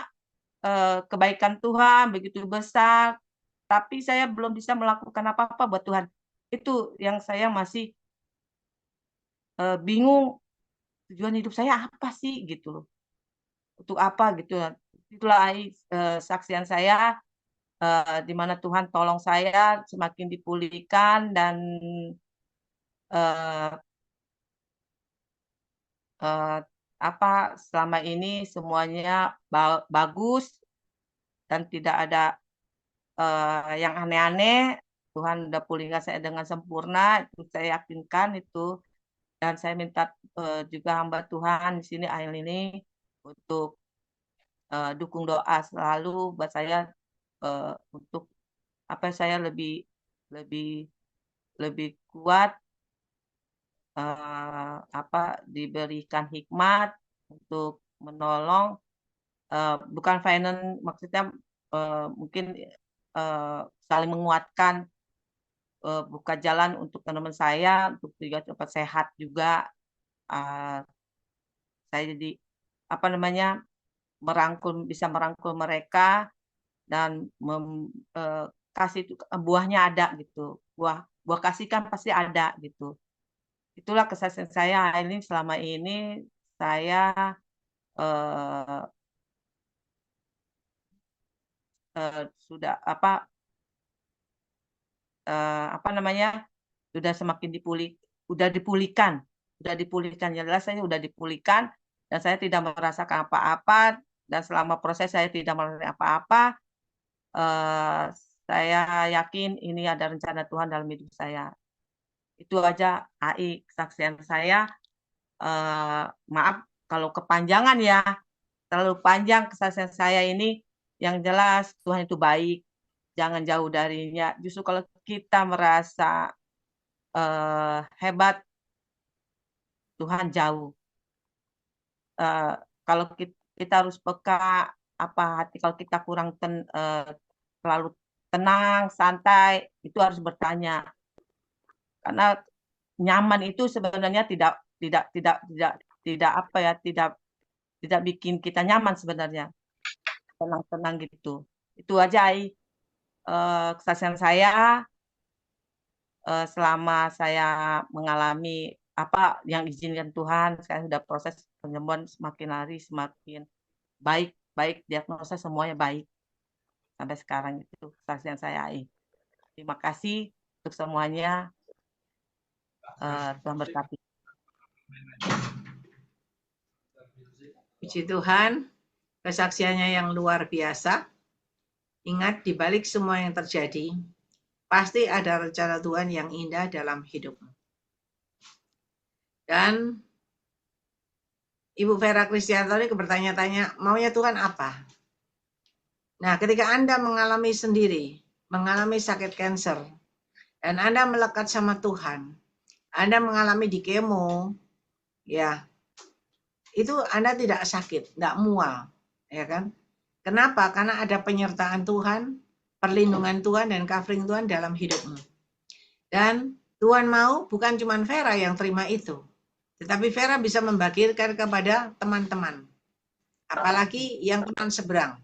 kebaikan Tuhan begitu besar, tapi saya belum bisa melakukan apa-apa buat Tuhan. Itu yang saya masih bingung, tujuan hidup saya apa sih gitu loh. Untuk apa gitu. Itulah saksian saya di mana Tuhan tolong saya semakin dipulihkan dan selama ini semuanya bagus dan tidak ada yang aneh-aneh. Tuhan udah pulihkan saya dengan sempurna, itu saya yakinkan itu. Dan saya minta juga hamba Tuhan di sini Ail ini untuk dukung doa selalu buat saya untuk saya lebih kuat, diberikan hikmat untuk menolong, bukan finance maksudnya mungkin saling menguatkan, buka jalan untuk teman-teman saya untuk juga cepat sehat juga. Saya jadi bisa merangkul mereka dan kasih buahnya ada gitu. Buah kasih kan pasti ada gitu. Itulah kesaksian saya ini selama ini saya sudah sudah semakin dipulihkan. Jelas saya sudah dipulihkan dan saya tidak merasakan apa-apa, dan selama proses saya tidak merasakan apa-apa. Saya yakin ini ada rencana Tuhan dalam hidup saya. Itu aja AI kesaksian saya. Maaf kalau kepanjangan ya, terlalu panjang kesaksian saya ini. Yang jelas Tuhan itu baik, jangan jauh darinya. Justru kalau kita merasa hebat, Tuhan jauh. Kalau kita harus peka hati, kalau kita kurang terlalu tenang, santai, itu harus bertanya. Karena nyaman itu sebenarnya tidak bikin kita nyaman sebenarnya. Tenang-tenang gitu. Itu aja kesaksian saya selama saya mengalami apa yang diizinkan Tuhan. Sekarang sudah proses penyembuhan, semakin hari semakin baik, diagnosa semuanya baik sampai sekarang. Itu kesaksian saya. Terima kasih untuk semuanya. Tuhan berkati. Puji Tuhan, kesaksiannya yang luar biasa. Ingat, di balik semua yang terjadi, pasti ada rencana Tuhan yang indah dalam hidupmu. Dan Ibu Vera Kristianto ini bertanya-tanya, maunya Tuhan apa? Nah, ketika Anda mengalami sendiri, mengalami sakit kanker, dan Anda melekat sama Tuhan, Anda mengalami di kemo, ya, itu Anda tidak sakit, tidak mual, ya kan? Kenapa? Karena ada penyertaan Tuhan, perlindungan Tuhan, dan covering Tuhan dalam hidupmu. Dan Tuhan mau bukan cuma Vera yang terima itu, tetapi Vera bisa membagikan kepada teman-teman, apalagi yang teman seberang.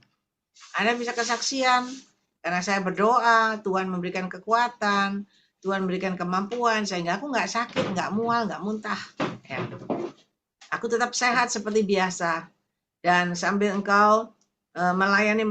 Anda bisa kesaksian, karena saya berdoa, Tuhan memberikan kekuatan, Tuhan memberikan kemampuan, sehingga aku nggak sakit, nggak mual, nggak muntah. Ya. Aku tetap sehat seperti biasa. Dan sambil engkau melayani